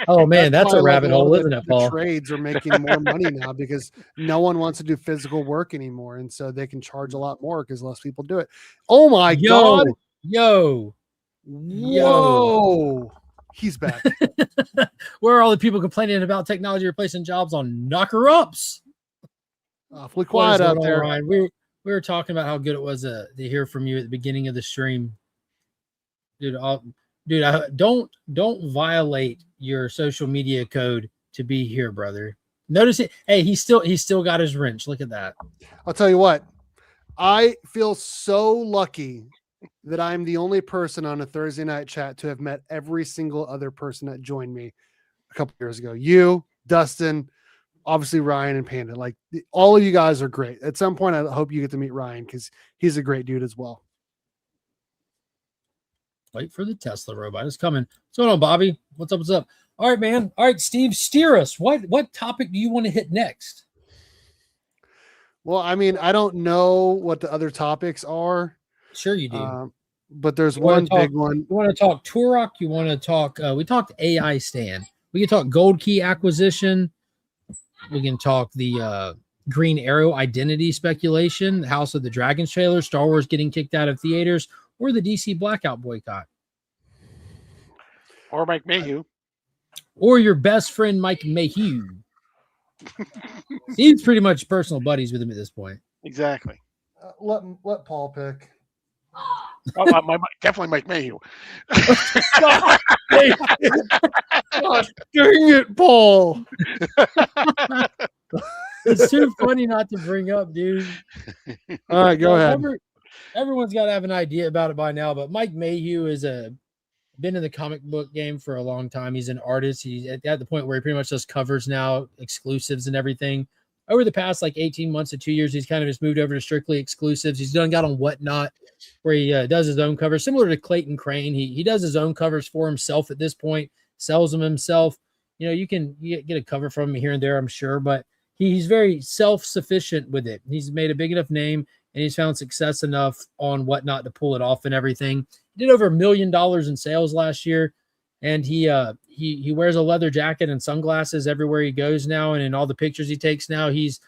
Oh man, that's a rabbit hole, isn't it, Paul? The trades are making more money now because no one wants to do physical work anymore, and so they can charge a lot more because less people do it. Oh my God! Whoa! He's back. Where are all the people complaining about technology replacing jobs on knocker-ups? Awfully quiet out there. Ryan? We were talking about how good it was to hear from you at the beginning of the stream. Dude, don't violate your social media code to be here, brother. Notice it. Hey, he's still got his wrench. Look at that. I'll tell you what. I feel so lucky that I'm the only person on a Thursday night chat to have met every single other person that joined me a couple years ago. You, Dustin, obviously Ryan and Panda. Like all of you guys are great. At some point, I hope you get to meet Ryan because he's a great dude as well. Wait for the Tesla robot. It's coming. What's going on, Bobby? What's up? What's up? All right, man. All right, Steve, steer us. What topic do you want to hit next? Well, I mean, I don't know what the other topics are. Sure you do. But there's one big one. You want to talk Turok? You want to talk, we talked AI stand. We can talk gold key acquisition. We can talk the Green Arrow identity speculation, the House of the Dragons trailer, Star Wars getting kicked out of theaters, or the DC blackout boycott. Or Mike Mayhew. Or your best friend, Mike Mayhew. He's pretty much personal buddies with him at this point. Exactly. Let Paul pick. Definitely Mike Mayhew. God dang it, Paul. It's too funny not to bring up, dude. All right, go ahead. Everyone's got to have an idea about it by now, but Mike Mayhew is been in the comic book game for a long time. He's an artist. He's at the point where he pretty much does covers now, exclusives and everything. Over the past 18 months to 2 years, he's kind of just moved over to strictly exclusives. He's got on Whatnot, where he does his own covers, similar to Clayton Crane. He does his own covers for himself at this point, sells them himself. You can get a cover from him here and there, I'm sure, but he's very self-sufficient with it. He's made a big enough name, and he's found success enough on Whatnot to pull it off and everything. He did over $1 million in sales last year, and he wears a leather jacket and sunglasses everywhere he goes now, and in all the pictures he takes now, he's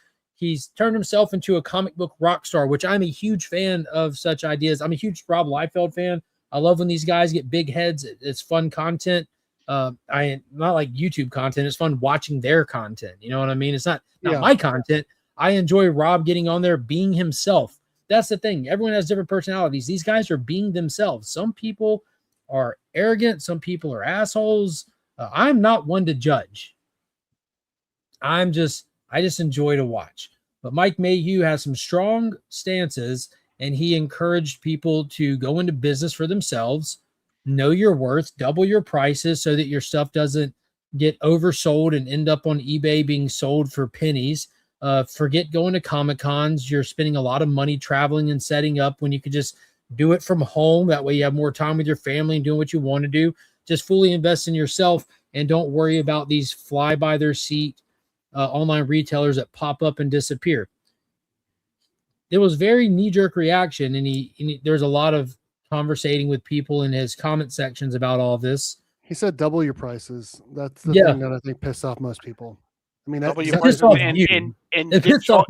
turned himself into a comic book rock star, which I'm a huge fan of such ideas. I'm a huge Rob Liefeld fan. I love when these guys get big heads. It's fun content. I not like YouTube content. It's fun watching their content. You know what I mean? It's not my content. I enjoy Rob getting on there, being himself. That's the thing. Everyone has different personalities. These guys are being themselves. Some people are arrogant. Some people are assholes. I'm not one to judge. I just enjoy to watch. But Mike Mayhew has some strong stances, and he encouraged people to go into business for themselves, know your worth, double your prices so that your stuff doesn't get oversold and end up on eBay being sold for pennies. Forget going to Comic-Cons. You're spending a lot of money traveling and setting up when you could just do it from home. That way you have more time with your family and doing what you want to do. Just fully invest in yourself and don't worry about these fly by their seat online retailers that pop up and disappear. It was very knee-jerk reaction, and there's a lot of conversating with people in his comment sections about all this. He said double your prices. That's the thing that I think pissed off most people. I mean, double your prices and ditch all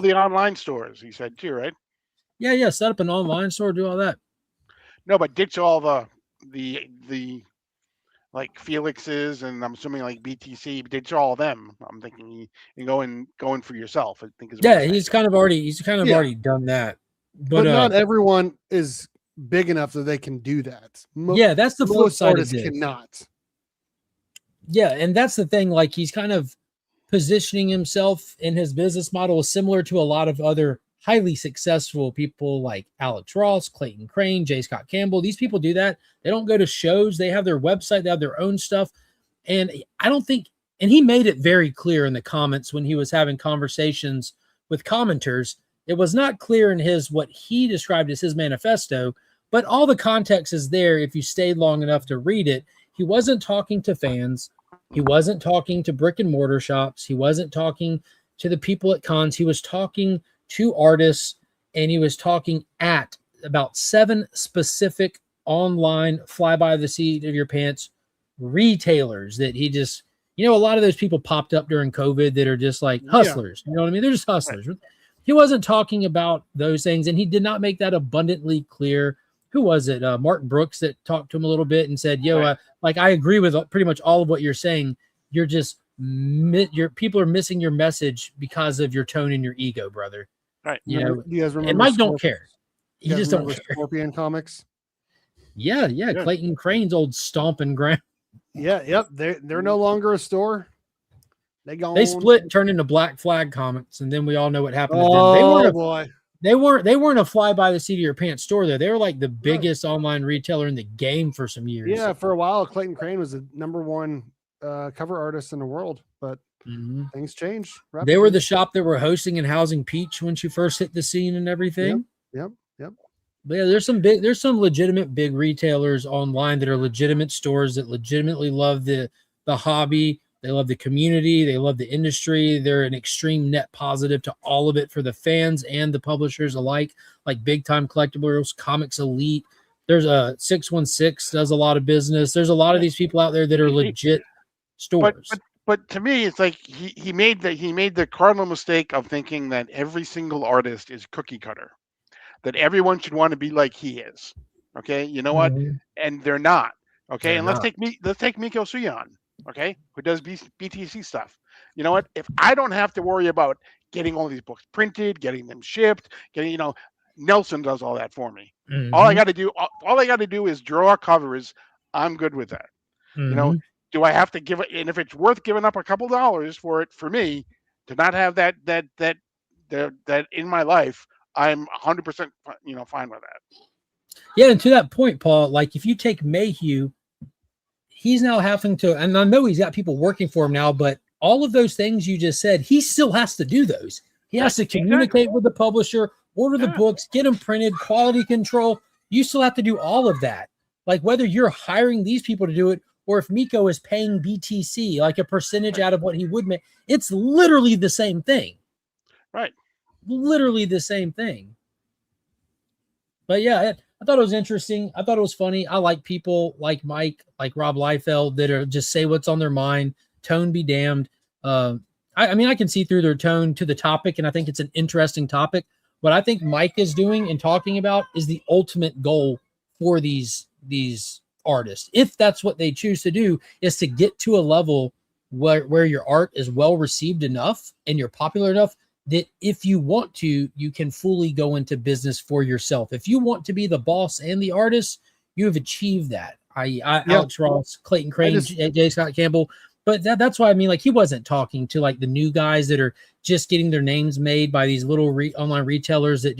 the online stores, he said too, right? Yeah. Set up an online store, do all that. No, but ditch all the like Felix's, and I'm assuming like BTC. It's all of them. I'm thinking you going for yourself. I think is what he's kind of already done that. But not everyone is big enough that they can do that. That's the flip side of this. Cannot. Yeah, and that's the thing. Like he's kind of positioning himself in his business model similar to a lot of other highly successful people like Alex Ross, Clayton Crane, J. Scott Campbell. These people do that. They don't go to shows. They have their website. They have their own stuff. And I don't think, and he made it very clear in the comments when he was having conversations with commenters. It was not clear in what he described as his manifesto, but all the context is there if you stayed long enough to read it. He wasn't talking to fans. He wasn't talking to brick and mortar shops. He wasn't talking to the people at cons. He was talking to artists, and he was talking at about 7 specific online fly by the seat of your pants retailers that he just, a lot of those people popped up during COVID that are just like hustlers. You know what I mean? They're just hustlers. Right. He wasn't talking about those things, and he did not make that abundantly clear. Who was it? Mark Brooks that talked to him a little bit and said, I agree with pretty much all of what you're saying. You're just, your people are missing your message because of your tone and your ego, brother. Right. Do you guys remember? And Mike don't care. He just don't care. Scorpion comics. Yeah. Clayton Crane's old stomping ground. Yeah. Yep. They're no longer a store. They split and turned into Black Flag Comics, and then we all know what happened to them. They weren't a fly by the seat of your pants store though. They were like the biggest online retailer in the game for some years. Yeah, for a while, Clayton Crane was the #1 cover artist in the world, but things changed. They were the shop that were hosting and housing Peach when she first hit the scene and everything. Yep. But yeah, there's some legitimate big retailers online that are legitimate stores that legitimately love the hobby. They love the community. They love the industry. They're an extreme net positive to all of it for the fans and the publishers alike, like Big Time Collectibles, Comics Elite. There's a 616 does a lot of business. There's a lot of these people out there that are legit stores. But to me, it's like he made the cardinal mistake of thinking that every single artist is cookie cutter, that everyone should want to be like he is. Okay, you know what? And they're not. Okay, let's take Miko Suyan. Okay, who does BTC stuff. You know what? If I don't have to worry about getting all these books printed, getting them shipped, Nelson does all that for me. All I got to do is draw covers. I'm good with that. Do I have to give it? And if it's worth giving up a couple dollars for it, for me to not have that in my life, I'm 100% fine with that. Yeah, and to that point, Paul, like if you take Mayhew, he's now having to, and I know he's got people working for him now, but all of those things you just said, he still has to do those. He has to communicate with the publisher, order the books, get them printed, quality control. You still have to do all of that. Like whether you're hiring these people to do it or if Miko is paying BTC, like a percentage out of what he would make, it's literally the same thing. Right. Literally the same thing. But yeah, I thought it was interesting. I thought it was funny. I like people like Mike, like Rob Liefeld that are just say what's on their mind. Tone be damned. I mean, I can see through their tone to the topic, and I think it's an interesting topic. What I think Mike is doing and talking about is the ultimate goal for these artists, if that's what they choose to do, is to get to a level where your art is well received enough and you're popular enough that if you want to, you can fully go into business for yourself. If you want to be the boss and the artist, you have achieved that. Alex Ross, Clayton Crane, J. Scott Campbell. But that's why I mean, like, he wasn't talking to like the new guys that are just getting their names made by these little online retailers that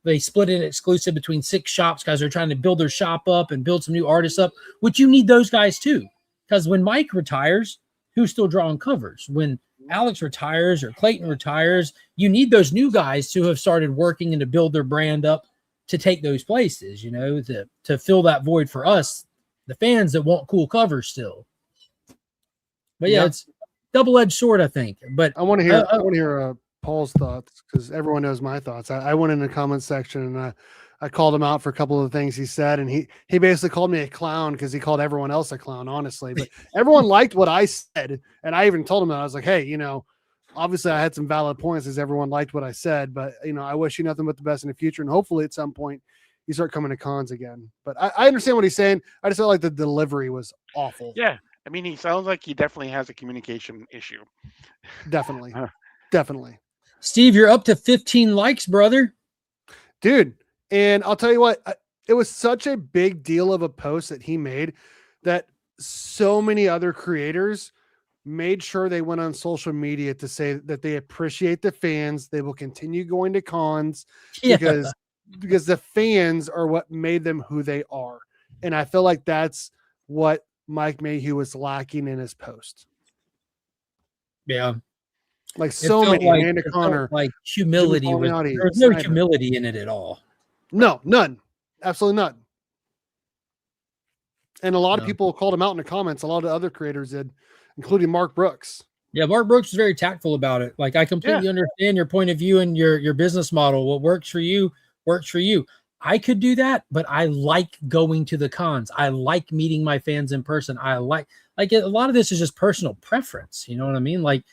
they split an exclusive between 6 shops. Guys are trying to build their shop up and build some new artists up, which you need those guys too. Because when Mike retires, who's still drawing covers? When Alex retires or Clayton retires, you need those new guys to have started working and to build their brand up to take those places, to fill that void for us, the fans that want cool covers still. But yeah, it's double-edged sword, I think. But I want to hear Paul's thoughts, because everyone knows my thoughts. I went in the comments section and I called him out for a couple of the things he said, and he basically called me a clown because he called everyone else a clown, honestly. But everyone liked what I said, and I even told him that. I was like, hey, obviously I had some valid points as everyone liked what I said, but I wish you nothing but the best in the future, and hopefully at some point you start coming to cons again. But I understand what he's saying. I just felt like the delivery was awful. Yeah. I mean, he sounds like he definitely has a communication issue. Definitely. Definitely. Steve, you're up to 15 likes, brother. Dude. And I'll tell you what, it was such a big deal of a post that he made that so many other creators made sure they went on social media to say that they appreciate the fans. They will continue going to cons because the fans are what made them who they are. And I feel like that's what Mike Mayhew was lacking in his post. Yeah. Like so many, like, Amanda Connor, like humility. There was no humility in it at all. No, none. Absolutely none. And a lot of people called him out in the comments. A lot of other creators did, including Mark Brooks. Yeah, Mark Brooks was very tactful about it. Like, I completely understand your point of view and your business model. What works for you works for you. I could do that, but I like going to the cons. I like meeting my fans in person. I like a lot of this is just personal preference. You know what I mean? Like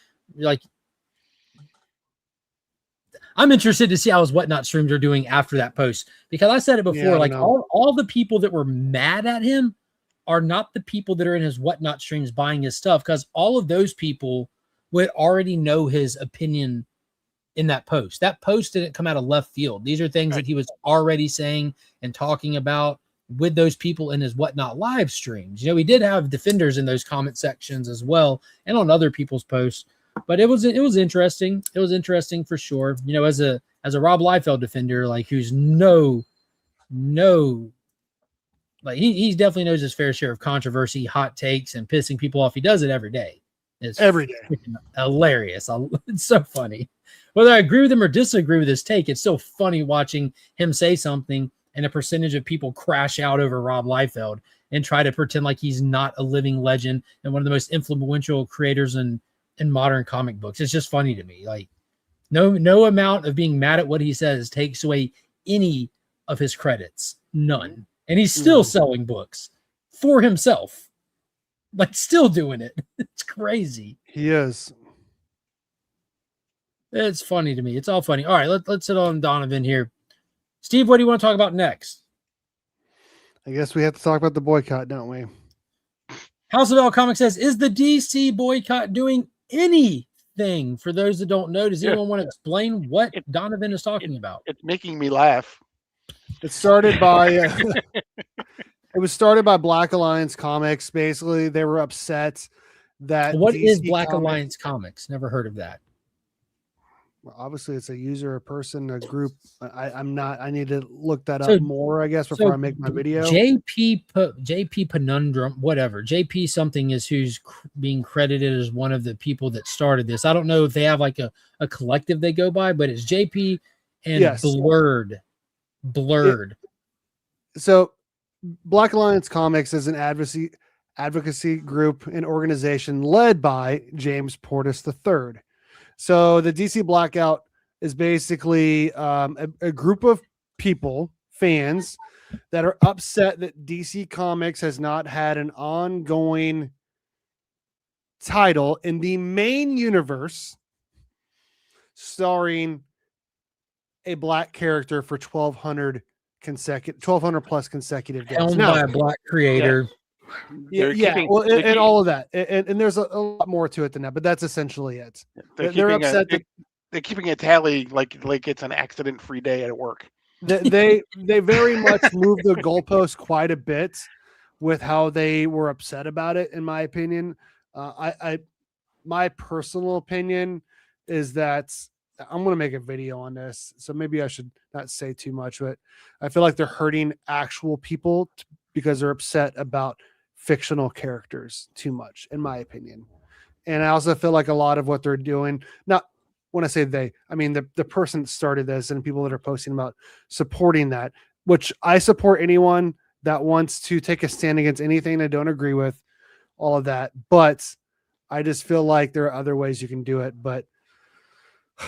I'm interested to see how his Whatnot streams are doing after that post, because I said it before, like all the people that were mad at him are not the people that are in his Whatnot streams buying his stuff, because all of those people would already know his opinion in that post. That post didn't come out of left field. These are things that he was already saying and talking about with those people in his Whatnot live streams. You know, he did have defenders in those comment sections as well and on other people's posts. But it was interesting. It was interesting for sure. You know, as a Rob Liefeld defender, like who's like he definitely knows his fair share of controversy, hot takes, and pissing people off. He does it every day. It's every day. Hilarious. It's so funny. Whether I agree with him or disagree with his take, it's so funny watching him say something and a percentage of people crash out over Rob Liefeld and try to pretend like he's not a living legend and one of the most influential creators in modern comic books. It's just funny to me. Like no amount of being mad at what he says takes away any of his credits. None. And he's still selling books for himself. Like still doing it. It's crazy. He is. It's funny to me. It's all funny. All right, let's hit on Donovan here. Steve, what do you want to talk about next? I guess we have to talk about the boycott, don't we? House of L Comics says, is the DC boycott doing anything? For those that don't know, does anyone want to explain what Donovan is talking about? It's making me laugh. It started by it was started by Black Alliance Comics. Basically, they were upset that what DC is Black Alliance Comics? Never heard of that. Well, obviously, it's a user, a person, a group. I need to look that up more, I guess, before I make my video. JP Penundrum, whatever. JP something is who's being credited as one of the people that started this. I don't know if they have like a collective they go by, but it's JP and Blurred. So Black Alliance Comics is an advocacy group and organization led by James Portis III. So the DC Blackout is basically a group of people, fans, that are upset that DC Comics has not had an ongoing title in the main universe starring a black character for 1,200 plus consecutive days. Owned by a black creator. And all of that, and there's a lot more to it than that, but that's essentially it. They're upset they're keeping a tally like it's an accident-free day at work. They very much moved the goalpost quite a bit with how they were upset about it. In my opinion, my personal opinion is that I'm going to make a video on this, so maybe I should not say too much, but I feel like they're hurting actual people because they're upset about fictional characters too much, in my opinion. And I also feel like a lot of what they're doing, not when I say they, I mean the person that started this and people that are posting about supporting that, which I support anyone that wants to take a stand against anything I don't agree with, all of that. But I just feel like there are other ways you can do it. But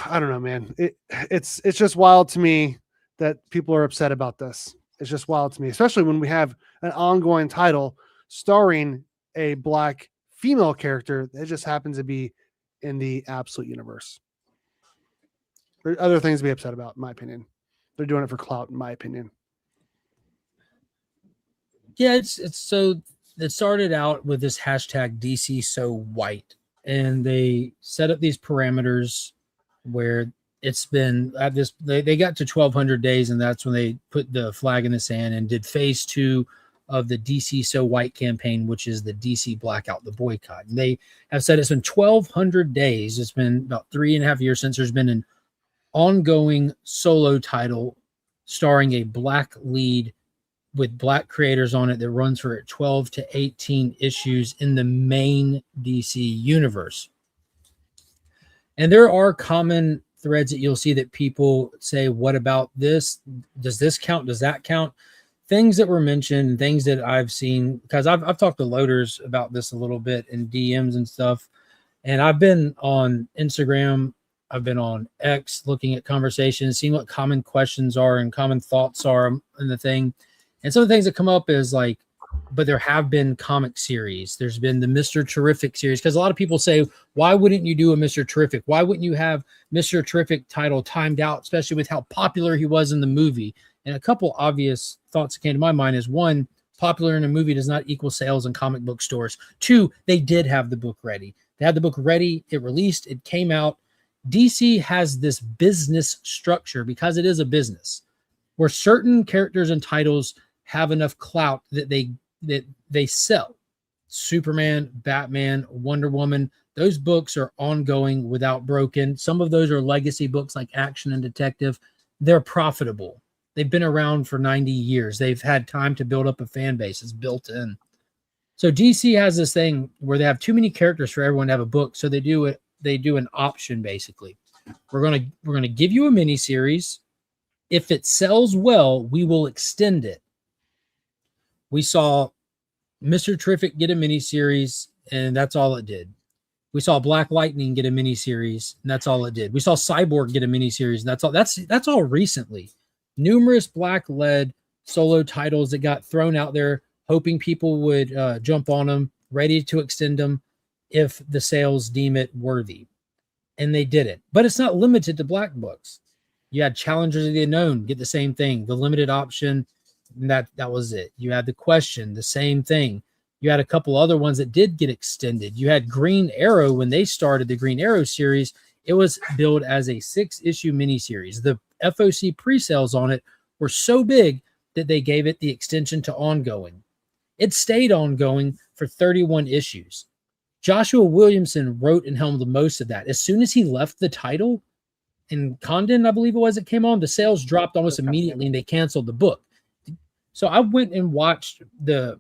I don't know, man. It's just wild to me that people are upset about this. It's just wild to me, especially when we have an ongoing title starring a black female character that just happens to be in the Absolute universe. There are other things to be upset about, in my opinion. They're doing it for clout, in my opinion. Yeah, it's so it started out with this hashtag DC so white, and they set up these parameters where it's been at this they got to 1,200 days, and that's when they put the flag in the sand and did phase 2 of the DC so white campaign, which is the DC blackout, the boycott. And they have said it's been 1,200 days. It's been about 3.5 years since there's been an ongoing solo title starring a black lead with black creators on it that runs for 12 to 18 issues in the main DC universe. And there are common threads that you'll see that people say, what about this? Does this count? Does that count? Things that were mentioned, things that I've seen, because I've talked to loaders about this a little bit in DMs and stuff. And I've been on Instagram, I've been on X looking at conversations, seeing what common questions are and common thoughts are in the thing. And some of the things that come up is like, but there have been comic series. There's been the Mr. Terrific series, because a lot of people say, why wouldn't you do a Mr. Terrific? Why wouldn't you have Mr. Terrific title timed out, especially with how popular he was in the movie? And a couple obvious thoughts that came to my mind is, one, popular in a movie does not equal sales in comic book stores. Two, they did have the book ready. They had the book ready. It released. It came out. DC has this business structure, because it is a business, where certain characters and titles have enough clout that they sell. Superman, Batman, Wonder Woman, those books are ongoing without broken. Some of those are legacy books like Action and Detective. They're profitable. They've been around for 90 years. They've had time to build up a fan base. It's built in. So DC has this thing where they have too many characters for everyone to have a book. So they do an option, basically. We're gonna give you a mini series. If it sells well, we will extend it. We saw Mr. Terrific get a mini series, and that's all it did. We saw Black Lightning get a mini series, and that's all it did. We saw Cyborg get a mini series, and that's all. That's all recently. Numerous black-led solo titles that got thrown out there, hoping people would jump on them, ready to extend them if the sales deem it worthy. And they didn't. But it's not limited to black books. You had Challengers of the Unknown get the same thing, the limited option, and that was it. You had The Question, the same thing. You had a couple other ones that did get extended. You had Green Arrow. When they started the Green Arrow series, it was billed as a 6-issue miniseries. The FOC pre-sales on it were so big that they gave it the extension to ongoing. It stayed ongoing for 31 issues. Joshua Williamson wrote and helmed the most of that. As soon as he left the title, in Condon, I believe it was, it came on, the sales dropped almost immediately and they canceled the book. So I went and watched the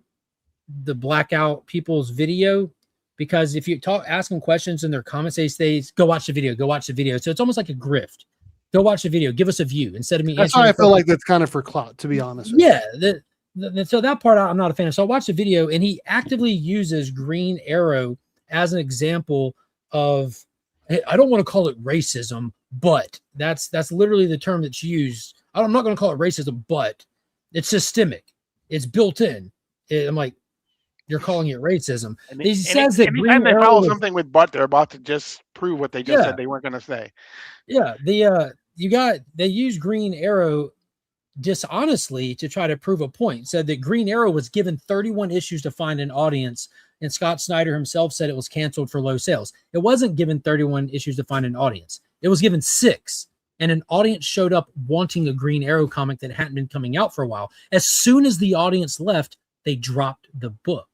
blackout people's video, because if you ask them questions in their comments, they say, go watch the video. So it's almost like a grift. Go watch the video. Give us a view instead of me. That's why I feel like that's kind of for clout, to be honest. Yeah. So that part I'm not a fan of. So I watched the video, and he actively uses Green Arrow as an example of, I don't want to call it racism, but that's literally the term that's used. I'm not going to call it racism, but it's systemic. It's built in. I'm like, you're calling it racism. He says that anytime they follow something with "but," they're about to just prove what they just said they weren't going to say. Yeah, they use Green Arrow dishonestly to try to prove a point. Said that Green Arrow was given 31 issues to find an audience, and Scott Snyder himself said it was canceled for low sales. It wasn't given 31 issues to find an audience. It was given 6. And an audience showed up wanting a Green Arrow comic that hadn't been coming out for a while. As soon as the audience left, they dropped the book.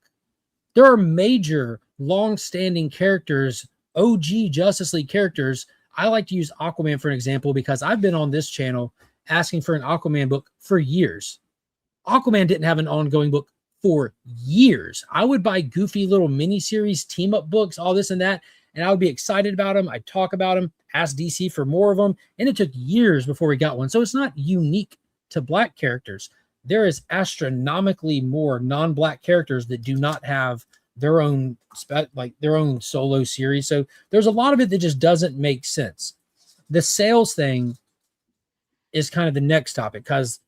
There are major, long-standing characters, OG Justice League characters. I like to use Aquaman for an example, because I've been on this channel asking for an Aquaman book for years. Aquaman didn't have an ongoing book for years. I would buy goofy little miniseries, team-up books, all this and that, and I would be excited about them. I'd talk about them, ask DC for more of them, and it took years before we got one. So it's not unique to black characters. There is astronomically more non-black characters that do not have their own solo series. So there's a lot of it that just doesn't make sense. The sales thing is kind of the next topic, because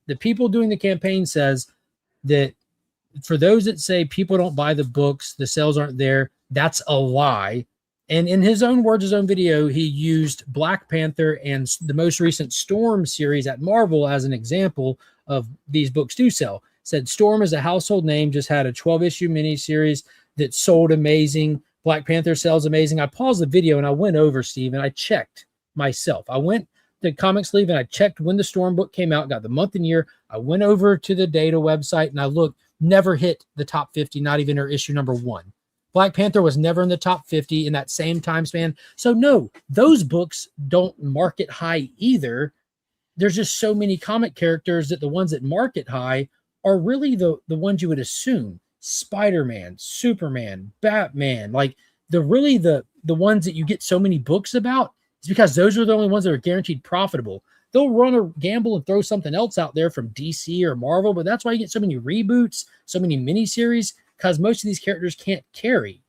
the people doing the campaign says that for those that say people don't buy the books, the sales aren't there, that's a lie. And in his own words, his own video, he used Black Panther and the most recent Storm series at Marvel as an example of these books do sell. said Storm is a household name, just had a 12-issue miniseries that sold amazing. Black Panther sells amazing. I paused the video and I went over, Steve, and I checked myself. I went to Comic Sleeve and I checked when the Storm book came out, got the month and year. I went over to the data website and I looked, never hit the top 50, not even her issue number 1. Black Panther was never in the top 50 in that same time span. So no, those books don't market high either. There's just so many comic characters that the ones that market high are really the ones you would assume. Spider-Man, Superman, Batman, like the ones that you get so many books about is because those are the only ones that are guaranteed profitable. They'll run a gamble and throw something else out there from DC or Marvel, but that's why you get so many reboots, so many miniseries, because most of these characters can't carry.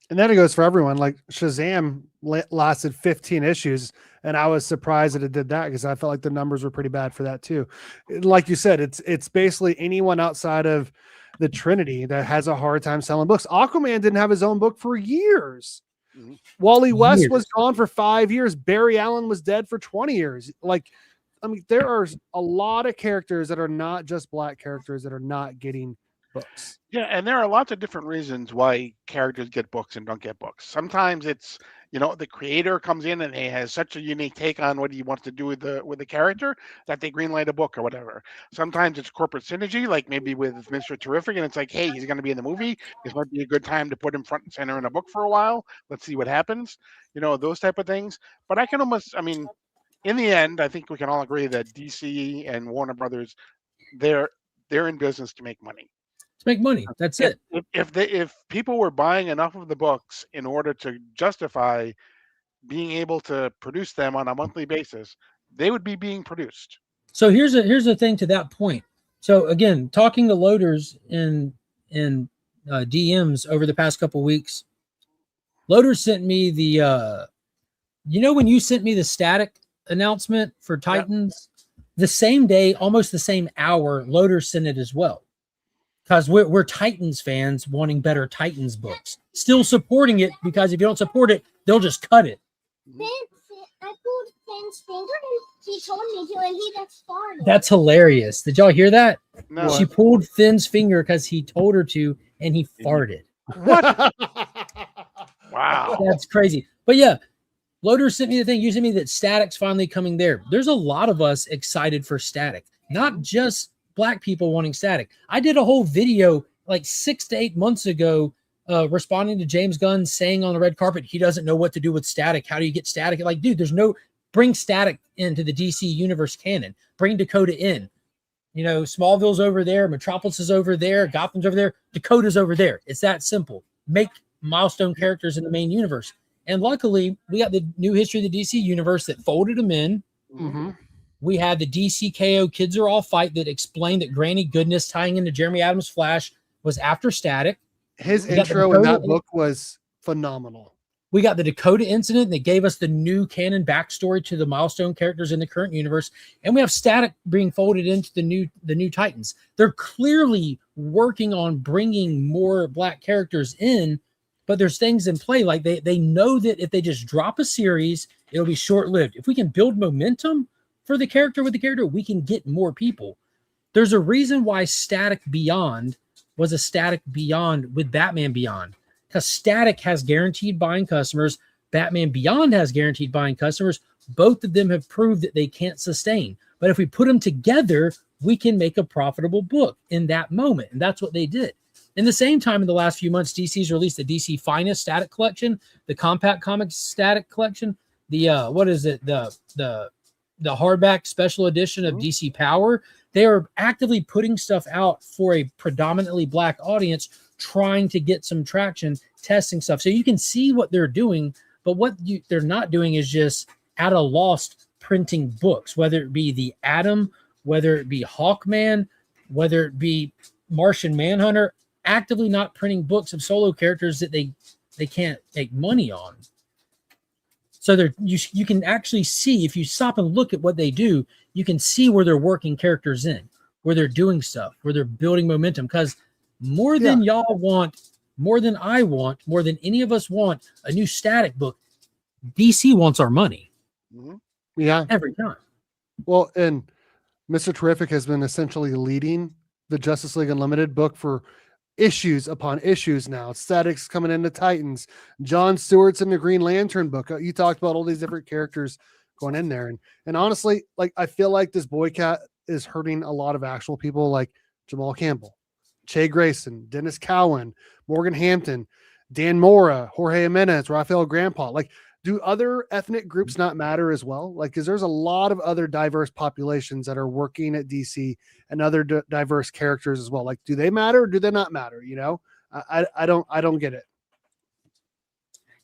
And then it goes for everyone. Like Shazam lasted 15 issues, and I was surprised that it did that because I felt like the numbers were pretty bad for that too. Like you said, it's basically anyone outside of the Trinity that has a hard time selling books. Aquaman didn't have his own book for years. Mm-hmm. Wally West was gone for 5 years. Barry Allen was dead for 20 years. Like, I mean, there are a lot of characters that are not just black characters that are not getting books. Yeah, and there are lots of different reasons why characters get books and don't get books. Sometimes it's, the creator comes in and he has such a unique take on what he wants to do with the character that they greenlight a book or whatever. Sometimes it's corporate synergy, like maybe with Mr. Terrific, and it's like, hey, he's going to be in the movie. This might be a good time to put him front and center in a book for a while. Let's see what happens. Those type of things. But in the end, I think we can all agree that DC and Warner Brothers, they're in business to make money. Make money. That's it. If people were buying enough of the books in order to justify being able to produce them on a monthly basis, they would be being produced. So here's the thing to that point. So again, talking to loaders in DMs over the past couple of weeks, Loaders sent me the when you sent me the static announcement for Titans, the same day, almost the same hour, Loaders sent it as well. Because we're Titans fans wanting better Titans books. Still supporting it, because if you don't support it, they'll just cut it. I pulled Finn's finger and he told me to, and he just farted. That's hilarious. Did y'all hear that? No. She pulled Finn's finger because he told her to, and he farted. What? Wow. That's crazy. But yeah, Loader sent me the thing. You sent me that Static's finally coming there. There's a lot of us excited for Static. Not just black people wanting Static. I did a whole video like 6 to 8 months ago responding to James Gunn saying on the red carpet he doesn't know what to do with Static. How do you get Static? Like, dude, bring Static into the DC universe canon. Bring Dakota in. Smallville's over there, Metropolis is over there, Gotham's over there, Dakota's over there. It's that simple. Make milestone characters in the main universe. And luckily, we got the new history of the DC universe that folded them in. Mm-hmm. We had the DC KO Kids Are All Fight that explained that Granny Goodness tying into Jeremy Adams' Flash was after Static. His intro in that book was phenomenal. We got the Dakota incident that gave us the new canon backstory to the milestone characters in the current universe. And we have Static being folded into the new Titans. They're clearly working on bringing more black characters in, but there's things in play. Like they know that if they just drop a series, it'll be short-lived. If we can build momentum for the character with the character, we can get more people. There's a reason why Static Beyond was a Static Beyond with Batman Beyond, because Static has guaranteed buying customers. Batman Beyond has guaranteed buying customers. Both of them have proved that they can't sustain. But if we put them together, we can make a profitable book in that moment. And that's what they did. In the same time, in the last few months, DC's released the DC Finest Static Collection, the Compact Comics Static Collection, the hardback special edition of DC Power. They are actively putting stuff out for a predominantly black audience, trying to get some traction, testing stuff. So you can see what they're doing, but what they're not doing is just at a loss printing books, whether it be the Atom, whether it be Hawkman, whether it be Martian Manhunter, actively not printing books of solo characters that they can't make money on. So you can actually see, if you stop and look at what they do, you can see where they're working characters in, where they're doing stuff, where they're building momentum. Because more than y'all want, more than I want, more than any of us want a new Static book, DC wants our money. Yeah. Every time. Well, and Mr. Terrific has been essentially leading the Justice League Unlimited book for issues upon issues now. Static's coming into Titans. John Stewart's in the Green Lantern book. You talked about all these different characters going in there. And honestly, like, I feel like this boycott is hurting a lot of actual people like Jamal Campbell, Che Grayson, Dennis Cowan, Morgan Hampton, Dan Mora, Jorge Jimenez, Rafael Grandpa. Like, do other ethnic groups not matter as well? Like, because there's a lot of other diverse populations that are working at DC and other diverse characters as well. Like, do they matter or do they not matter? You know, I don't get it.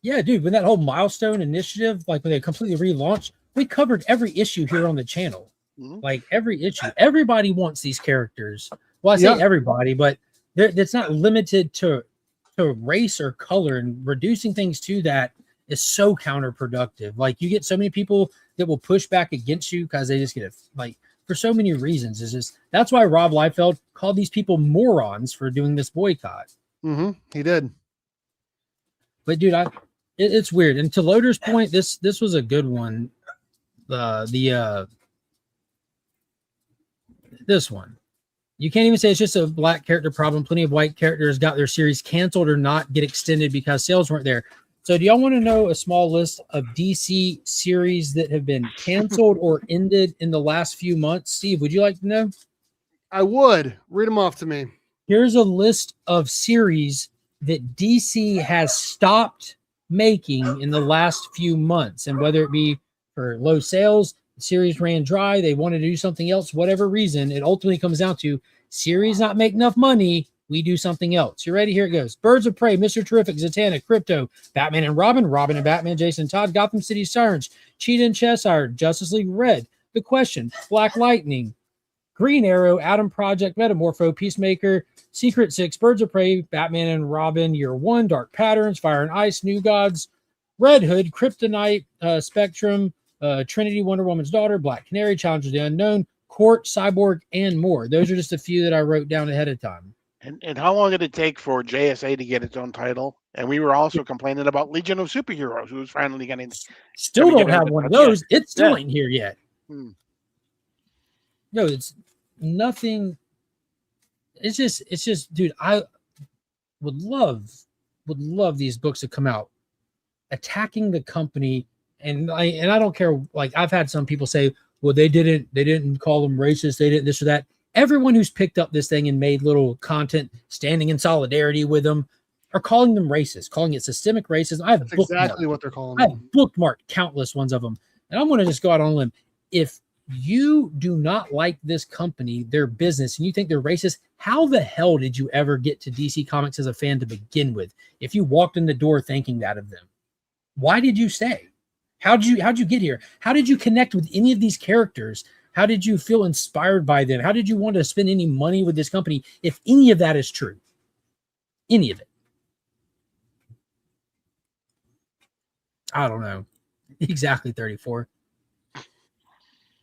Yeah, dude, when that whole Milestone initiative, like when they completely relaunched, we covered every issue here on the channel. Like every issue, everybody wants these characters. Well, I say everybody, but it's not limited to race or color, and reducing things to that is so counterproductive. Like, you get so many people that will push back against you because they just get it, like, for so many reasons. It's just, that's why Rob Liefeld called these people morons for doing this boycott. He did. But dude, it's weird. And to Loader's point, this was a good one. This one, you can't even say it's just a black character problem. Plenty of white characters got their series canceled or not get extended because sales weren't there. So do y'all want to know a small list of DC series that have been canceled or ended in the last few months? Steve, would you like to know? I would. Read them off to me. Here's a list of series that DC has stopped making in the last few months. And whether it be for low sales, the series ran dry, they wanted to do something else, whatever reason, it ultimately comes down to series not make enough money, we do something else. You ready? Here it goes. Birds of Prey, Mr. Terrific, Zatanna, Crypto, Batman and Robin, Robin and Batman, Jason Todd, Gotham City Sirens, Cheetah and Cheshire, Justice League Red, The Question, Black Lightning, Green Arrow, Atom Project, Metamorpho, Peacemaker, Secret Six, Birds of Prey, Batman and Robin, Year One, Dark Patterns, Fire and Ice, New Gods, Red Hood, Kryptonite, Spectrum, Trinity, Wonder Woman's Daughter, Black Canary, Challenge of the Unknown, Court, Cyborg, and more. Those are just a few that I wrote down ahead of time. And how long did it take for JSA to get its own title? And we were also complaining about Legion of Superheroes, who's finally getting. Still don't have one of those. It still ain't here yet. No, it's nothing. It's just, dude, I would love these books to come out attacking the company. And I don't care. Like, I've had some people say, well, they didn't call them racist. They didn't this or that. Everyone who's picked up this thing and made little content standing in solidarity with them are calling them racist, calling it systemic racism. That's exactly what they're calling them. I've bookmarked countless ones of them. And I'm going to just go out on a limb. If you do not like this company, their business, and you think they're racist, how the hell did you ever get to DC Comics as a fan to begin with? If you walked in the door thinking that of them, why did you stay? How'd you get here? How did you connect with any of these characters? How did you feel inspired by them? How did you want to spend any money with this company if any of that is true? Any of it. I don't know. Exactly 34.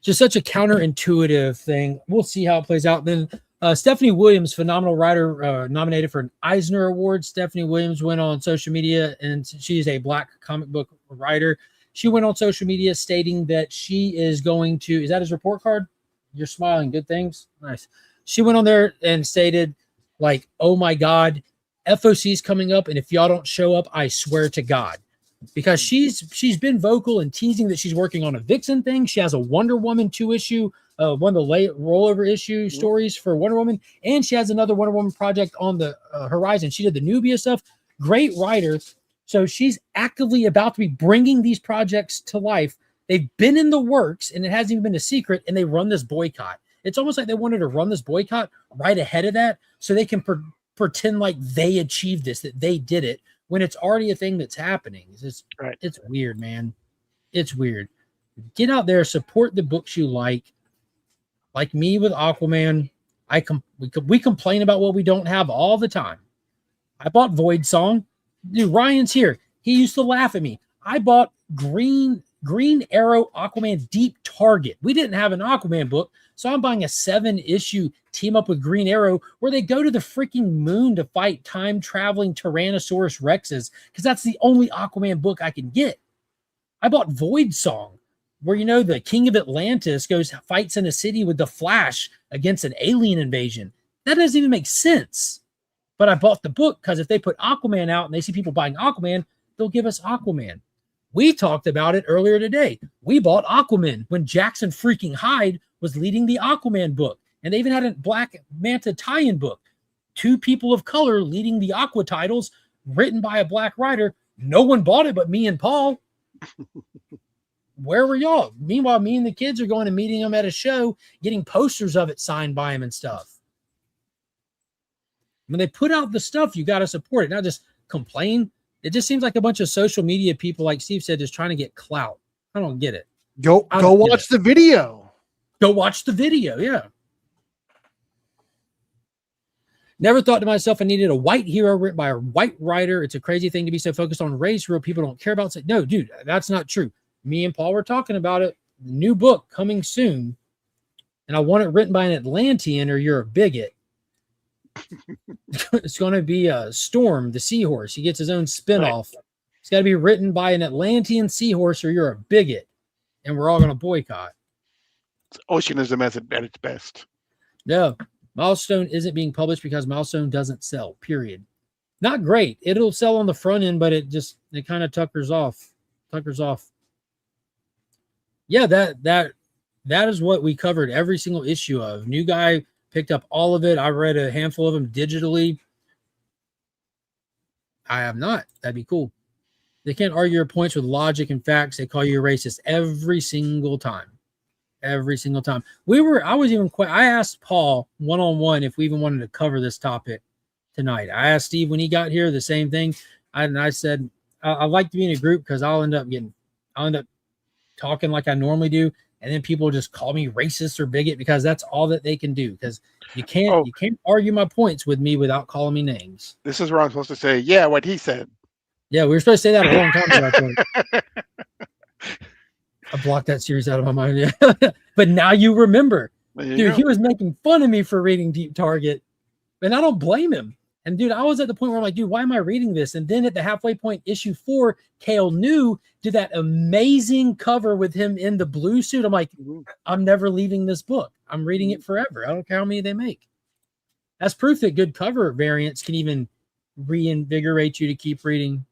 Just such a counterintuitive thing. We'll see how it plays out. Then Stephanie Williams, phenomenal writer, nominated for an Eisner Award. Stephanie Williams went on social media, and she's a black comic book writer. She went on social media stating that she is going to, is that his report card? You're smiling. Good things. Nice. She went on there and stated, like, oh my God, FOC is coming up. And if y'all don't show up, I swear to God, because she's been vocal and teasing that she's working on a Vixen thing. She has a Wonder Woman 2 issue, one of the late rollover issue stories for Wonder Woman. And she has another Wonder Woman project on the horizon. She did the Nubia stuff. Great writer. So she's actively about to be bringing these projects to life. They've been in the works, and it hasn't even been a secret, and they run this boycott. It's almost like they wanted to run this boycott right ahead of that so they can pretend like they achieved this, that they did it, when it's already a thing that's happening. It's weird, man. It's weird. Get out there, support the books you like. Like me with Aquaman, we complain about what we don't have all the time. I bought Void Song. Dude, Ryan's here. He used to laugh at me. I bought Green Arrow Aquaman Deep Target. We didn't have an Aquaman book, so I'm buying a 7-issue team up with Green Arrow where they go to the freaking moon to fight time-traveling Tyrannosaurus Rexes, because that's the only Aquaman book I can get. I bought Void Song. where, you know, the king of Atlantis fights in a city with the Flash against an alien invasion. That doesn't even make sense. But I bought the book because if they put Aquaman out and they see people buying Aquaman, they'll give us Aquaman. We talked about it earlier today. We bought Aquaman when Jackson freaking Hyde was leading the Aquaman book. And they even had a Black Manta tie-in book. 2 people of color leading the Aqua titles, written by a black writer. No one bought it but me and Paul. Where were y'all? Meanwhile, me and the kids are going and meeting them at a show, getting posters of it signed by him and stuff. When they put out the stuff, you got to support it, not just complain. It just seems like a bunch of social media people, like Steve said, just trying to get clout. I don't get it. Go watch the video. Go watch the video, yeah. Never thought to myself I needed a white hero written by a white writer. It's a crazy thing to be so focused on race, real people don't care about. It's like, no, dude, that's not true. Me and Paul were talking about it. New book coming soon. And I want it written by an Atlantean or you're a bigot. It's going to be Storm, the seahorse. He gets his own spinoff. Right. It's got to be written by an Atlantean seahorse or you're a bigot. And we're all going to boycott. It's oceanism at its best. No. Milestone isn't being published because Milestone doesn't sell, period. Not great. It'll sell on the front end, but it kind of tuckers off. Yeah, that is what we covered every single issue of. New Guy picked up all of it. I read a handful of them digitally. I have not. That'd be cool. They can't argue your points with logic and facts. They call you a racist every single time. Every single time. I asked Paul one-on-one if we even wanted to cover this topic tonight. I asked Steve when he got here the same thing. I said, I like to be in a group because I'll end up talking like I normally do. And then people just call me racist or bigot because that's all that they can do. Because you can't argue my points with me without calling me names. This is where I'm supposed to say, yeah, what he said. Yeah, we were supposed to say that a long time ago. I blocked that series out of my mind. Yeah. But now you remember. Dude, he was making fun of me for reading Deep Target. And I don't blame him. And dude, I was at the point where I'm like, dude, why am I reading this? And then at the halfway point, issue 4, Cale New did that amazing cover with him in the blue suit. I'm like, I'm never leaving this book. I'm reading it forever. I don't care how many they make. That's proof that good cover variants can even reinvigorate you to keep reading.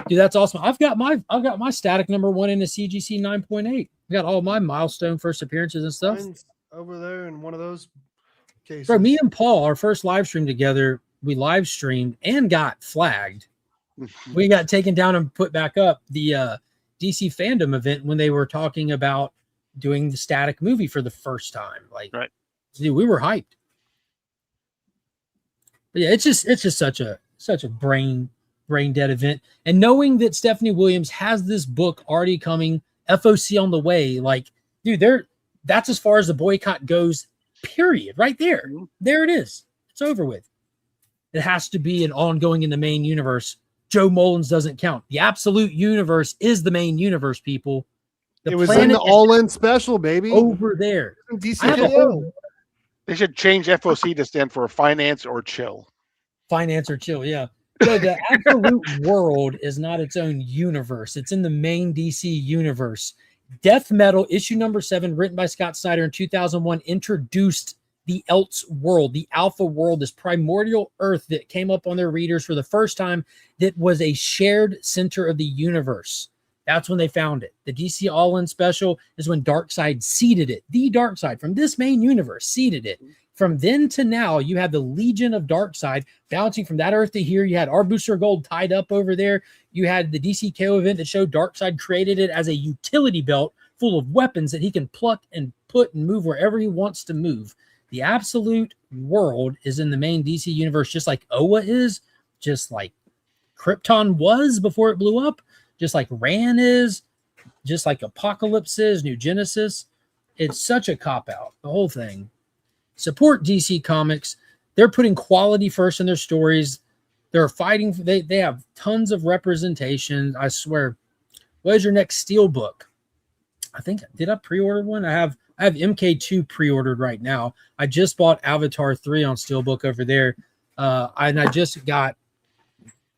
Dude, that's awesome. I've got my static number 1 in the CGC 9.8. I got all my milestone first appearances and stuff. Mine's over there in one of those cases. Bro, me and Paul, our first live stream together, we live streamed and got flagged. We got taken down and put back up the DC Fandom event when they were talking about doing the static movie for the first time. Like, right. Dude, we were hyped. But yeah, it's just such a brain dead event. And knowing that Stephanie Williams has this book already coming, FOC on the way, like, dude, that's as far as the boycott goes, period. Right there. There it is. It's over with. It has to be an ongoing in the main universe. Joe Mullins doesn't count. The absolute universe is the main universe, people. It was in the all-in special, baby. Over there. They should change FOC to stand for finance or chill. Finance or chill, yeah. So the absolute world is not its own universe. It's in the main DC universe. Death Metal, issue number 7, written by Scott Snyder in 2001, introduced the Else world, the Alpha world, this primordial Earth that came up on their readers for the first time that was a shared center of the universe. That's when they found it. The DC All-In special is when Darkseid seeded it. The Darkseid from this main universe seeded it. From then to now, you have the Legion of Darkseid bouncing from that Earth to here. You had Arbooster Gold tied up over there. You had the DCKO event that showed Darkseid created it as a utility belt full of weapons that he can pluck and put and move wherever he wants to move. The absolute world is in the main DC universe, just like Oa is, just like Krypton was before it blew up, just like Ran is, just like Apocalypse is, New Genesis. It's such a cop-out, the whole thing. Support DC Comics. They're putting quality first in their stories. They're fighting. They have tons of representation. I swear. What is your next Steel book? I think, did I pre-order one? I have MK2 pre-ordered right now. I just bought Avatar 3 on Steelbook over there. And I just got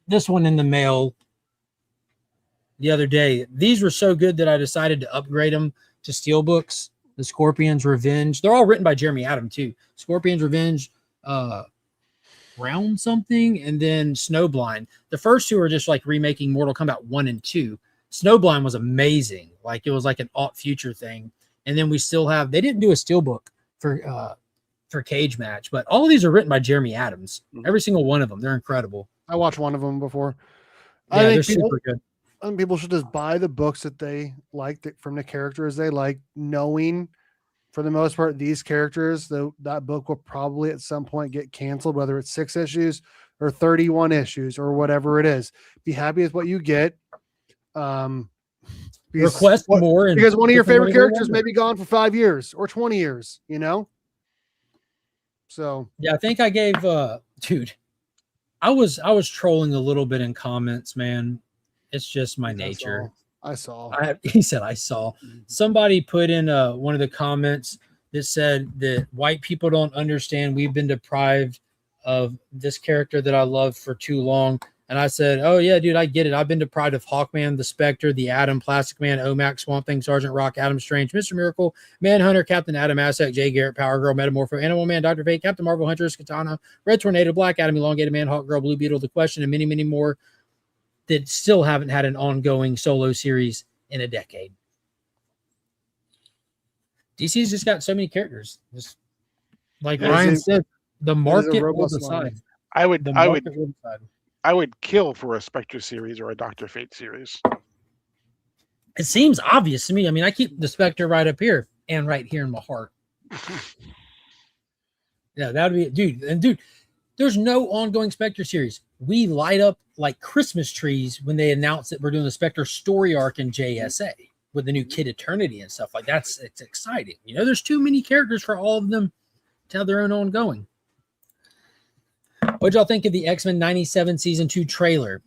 this one in the mail. the other day. These were so good that I decided to upgrade them to Steelbooks. The Scorpion's Revenge. They're all written by Jeremy Adam too. Scorpion's Revenge, Round something, and then Snowblind. The first two are just like remaking Mortal Kombat 1 and 2. Snowblind was amazing. Like it was like an alt future thing. And then we still have, they didn't do a Steelbook for Cage Match, but all of these are written by Jeremy Adams. Every single one of them. They're incredible. I watched one of them before. Yeah, they're super good. I think people should just buy the books that they like from the characters they like, knowing for the most part, these characters, that book will probably at some point get canceled, whether it's 6 issues or 31 issues or whatever it is. Be happy with what you get. Request more. Because one of your favorite characters may be gone for 5 years or 20 years, you know? So yeah, I think I gave dude, I was trolling a little bit in comments, man. It's just my nature. I saw. He said I saw. Somebody put in one of the comments that said that white people don't understand. We've been deprived of this character that I love for too long. And I said, oh, yeah, dude, I get it. I've been deprived of Hawkman, the Spectre, the Atom, Plastic Man, OMAC, Swamp Thing, Sergeant Rock, Adam Strange, Mr. Miracle, Manhunter, Captain Atom, Aztec, Jay Garrett, Power Girl, Metamorpho, Animal Man, Dr. Fate, Captain Marvel, Huntress, Katana, Red Tornado, Black Adam, Elongated Man, Hawk Girl, Blue Beetle, The Question, and many, many more that still haven't had an ongoing solo series in a decade. DC's just got so many characters. Just like Ryan said, the market will decide. I would kill for a Spectre series or a Dr. Fate series. It seems obvious to me. I mean, I keep the Spectre right up here and right here in my heart. Yeah, that would be, dude, there's no ongoing Spectre series. We light up like Christmas trees when they announce that we're doing the Spectre story arc in JSA with the new Kid Eternity and stuff like that. It's exciting. You know, there's too many characters for all of them to have their own ongoing. What'd y'all think of the X-Men 97 season 2 trailer?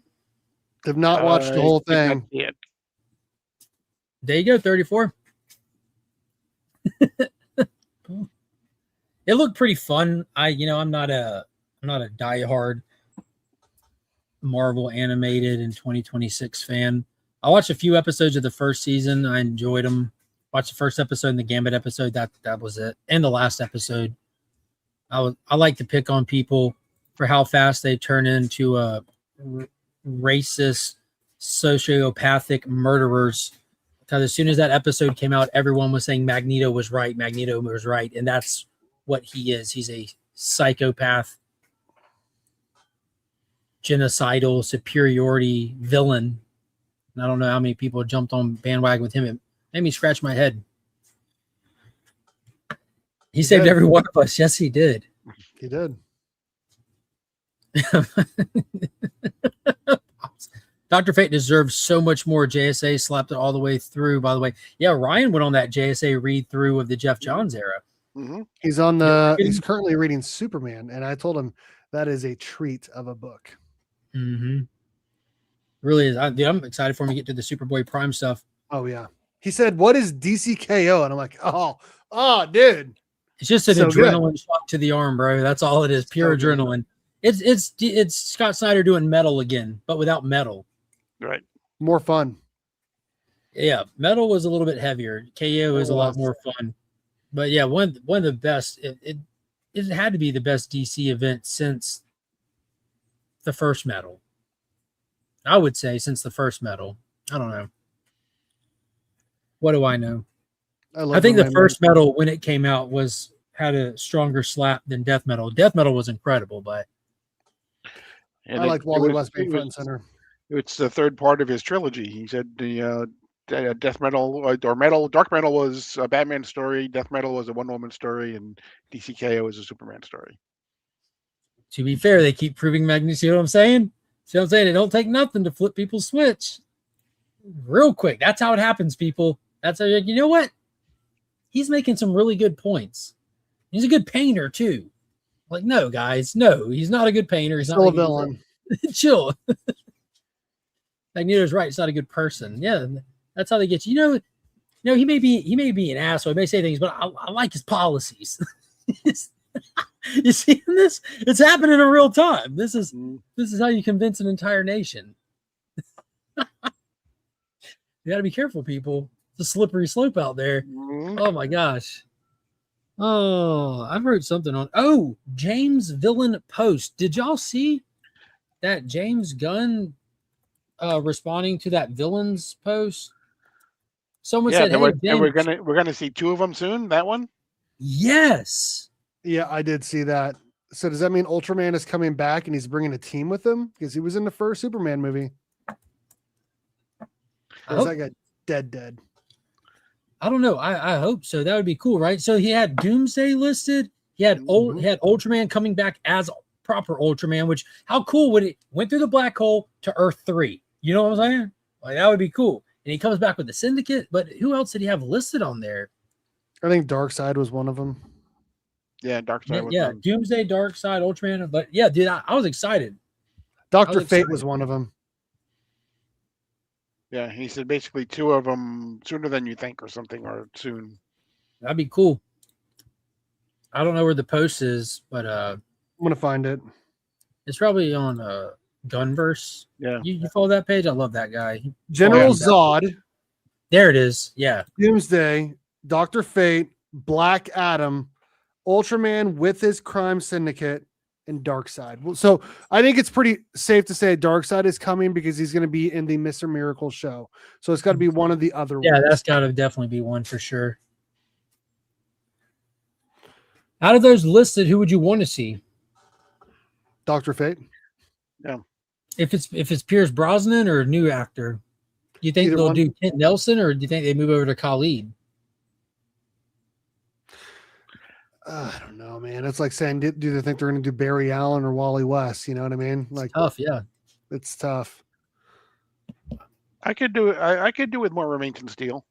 Have not watched the whole thing. There you go, 34. It looked pretty fun. I'm not a diehard Marvel animated in 2026 fan. I watched a few episodes of the first season. I enjoyed them. Watched the first episode and the Gambit episode. That was it. And the last episode. I like to pick on people for how fast they turn into racist, sociopathic murderers. Because as soon as that episode came out, everyone was saying Magneto was right. Magneto was right. And that's what he is. He's a psychopath, genocidal, superiority villain. And I don't know how many people jumped on bandwagon with him. It made me scratch my head. He saved every one of us. Yes, he did. He did. Dr. Fate deserves so much more. JSA slapped it all the way through, by the way. Yeah, Ryan went on that JSA read through of the Jeff Johns era. Mm-hmm. He's currently reading Superman, and I told him that is a treat of a book. Mm-hmm. Really is. I'm excited for him to get to the Superboy Prime stuff. Oh yeah. He said, "What is DCKO?" And I'm like, "Oh, dude." It's just an adrenaline shot to the arm, bro. That's all it is. Pure adrenaline. It's Scott Snyder doing metal again, but without metal. Right. More fun. Yeah, metal was a little bit heavier. KO is a lot more fun. But yeah, one of the best. It had to be the best DC event since the first metal. I would say since the first metal. I don't know. What do I know? I think the first metal when it came out had a stronger slap than death metal. Death metal was incredible, but I like Wally West being front and center. It's the third part of his trilogy. He said the death metal or dark metal was a Batman story, death metal was a Wonder Woman story, and DCKO is a Superman story. To be fair, they keep proving Magneto. See what I'm saying? See what I'm saying? It don't take nothing to flip people's switch. Real quick. That's how it happens, people. That's how you know what? He's making some really good points. He's a good painter, too. Like, no, guys. No, he's not a good painter. He's not a villain. Chill. Magneto's right. He's not a good person. Yeah, that's how they get you. You know, he may be an asshole. He may say things, but I like his policies. You see this? It's happening in real time. This is how you convince an entire nation. You got to be careful, people. It's a slippery slope out there. Mhm. Oh my gosh. Oh, I wrote something on. Oh, James Villain post. Did y'all see that James Gunn responding to that Villains post? Someone said, "Hey, and we're James." gonna see 2 of them soon. That one. Yes. Yeah, I did see that. So does that mean Ultraman is coming back and he's bringing a team with him? Because he was in the first Superman movie. Or is that guy dead? I don't know. I hope so. That would be cool, right? So he had Doomsday listed. He had he had Ultraman coming back as proper Ultraman, which how cool would it went through the black hole to Earth 3? You know what I'm saying? Like that would be cool. And he comes back with the Syndicate, but who else did he have listed on there? I think Darkseid was one of them. Yeah, Darkseid was one. Doomsday, Darkseid, Ultraman. But yeah, dude, I was excited. Dr. Fate was one of them. Yeah, he said basically 2 of them sooner than you think or something, or soon. That'd be cool. I don't know where the post is, but I'm gonna find it. It's probably on Gunverse. Yeah. You follow that page? I love that guy. General Zod. There it is. Yeah. Doomsday, Dr. Fate, Black Adam, Ultraman with his crime syndicate, and Darkseid. So I think it's pretty safe to say Darkseid is coming because he's going to be in the Mr. Miracle show. So it's got to be one of the other ones. Yeah, that's got to definitely be one for sure. Out of those listed, who would you want to see? Dr. Fate. Yeah. If it's Pierce Brosnan or a new actor, do you think Either they'll one. do Kent Nelson or do you think they move over to Khalid? I don't know, man. It's like saying, do they think they're going to do Barry Allen or Wally West? You know what I mean? Like It's tough, yeah. It's tough. I could do it. I could do with more Remington Steel.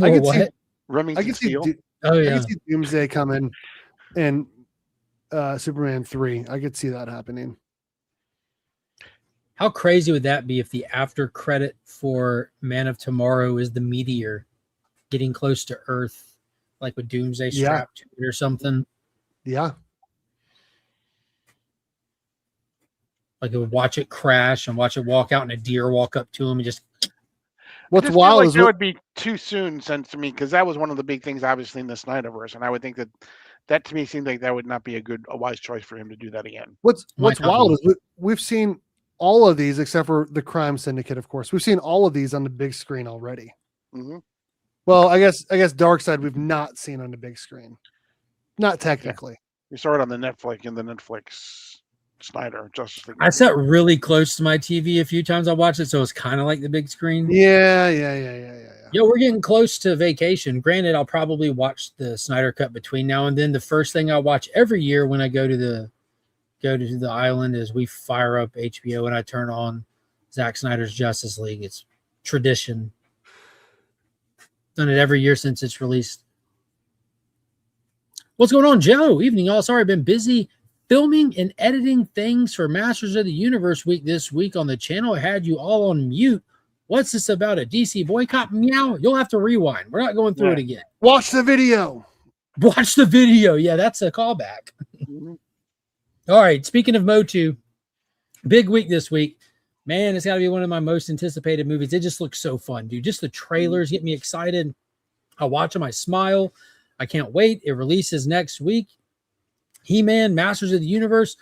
I could see Remington Steel. I could see Doomsday coming and Superman 3. I could see that happening. How crazy would that be if the after credit for Man of Tomorrow is the meteor getting close to Earth, like with Doomsday strapped to it or something? Yeah. Like it would watch it crash and watch it walk out and a deer walk up to him and just. What's wild is that would be too soon, since to me, because that was one of the big things obviously in the Snyderverse, and I would think that to me seems like that would not be a wise choice for him to do that again. What's wild is we've seen all of these except for the Crime Syndicate, of course. We've seen all of these on the big screen already. Mm-hmm. Well, I guess Darkseid we've not seen on the big screen. Not technically. Yeah. We saw it on the Netflix Snyder Justice League. I sat really close to my TV a few times I watched it, so it's kind of like the big screen. Yeah. Yo, we're getting close to vacation. Granted, I'll probably watch the Snyder Cut between now and then. The first thing I watch every year when I go to the island is we fire up HBO and I turn on Zack Snyder's Justice League. It's tradition. Done it every year since it's released. What's going on, Joe? Evening, y'all. Sorry, I've been busy filming and editing things for Masters of the Universe week this week on the channel. I had you all on mute. What's this about a DC boycott? Meow. You'll have to rewind. We're not going through it again. Watch the video. Watch the video. Yeah, that's a callback. All right. Speaking of Motu, big week this week. Man, it's got to be one of my most anticipated movies. It just looks so fun, dude. Just the trailers get me excited. I watch them. I smile. I can't wait. It releases next week. He-Man, Masters of the Universe.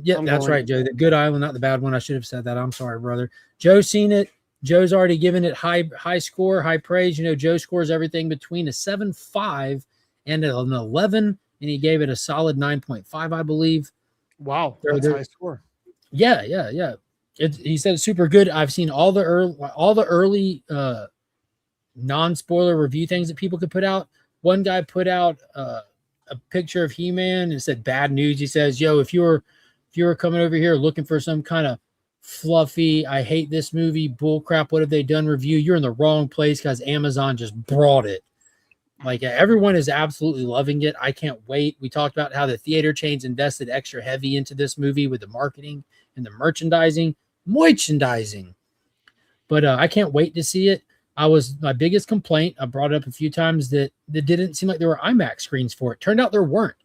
Yeah, that's right, Joe. The good island, not the bad one. I should have said that. I'm sorry, brother. Joe's seen it. Joe's already given it high score, high praise. You know, Joe scores everything between a 7.5 and an 11, and he gave it a solid 9.5, I believe. Wow, that's a high score. Yeah. He said it's super good. I've seen all the early non-spoiler review things that people could put out. One guy put out a picture of He-Man and said bad news. He says, yo, if you were coming over here looking for some kind of fluffy, I hate this movie, bullcrap, what have they done review, you're in the wrong place because Amazon just brought it. Like everyone is absolutely loving it. I can't wait. We talked about how the theater chains invested extra heavy into this movie with the marketing and the merchandising. But I can't wait to see it. My biggest complaint, I brought it up a few times, that didn't seem like there were IMAX screens for it. Turned out there weren't.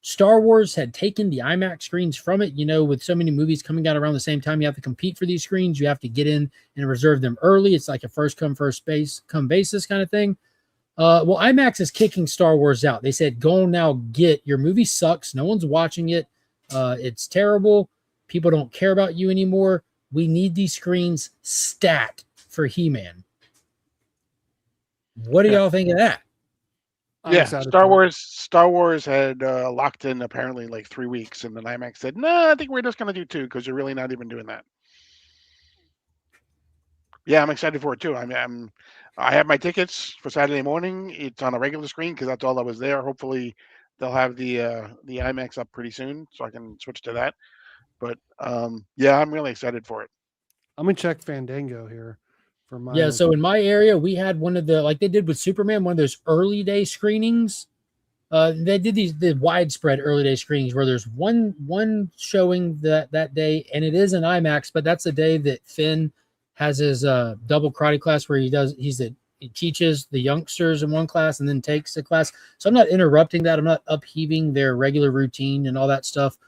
Star Wars had taken the IMAX screens from it. With so many movies coming out around the same time, you have to compete for these screens. You have to get in and reserve them early. It's like a first come, first come basis kind of thing. Well, IMAX is kicking Star Wars out. They said, go now get your movie sucks. No one's watching it. It's terrible. People don't care about you anymore. We need these screens stat for He-Man. What do y'all think of that? Star Wars had locked in apparently like 3 weeks, and then IMAX said, "No, I think we're just going to do 2 because you're really not even doing that." Yeah, I'm excited for it too. I have my tickets for Saturday morning. It's on a regular screen because that's all that was there. Hopefully, they'll have the IMAX up pretty soon, so I can switch to that. But yeah, I'm really excited for it. I'm gonna check Fandango here. So in my area, we had one of the, like they did with Superman, one of those early day screenings. They did the widespread early day screenings where there's one showing that day, and it is an IMAX, but that's the day that Finn has his double karate class where he teaches the youngsters in one class and then takes the class. So I'm not interrupting that. I'm not upheaving their regular routine and all that stuff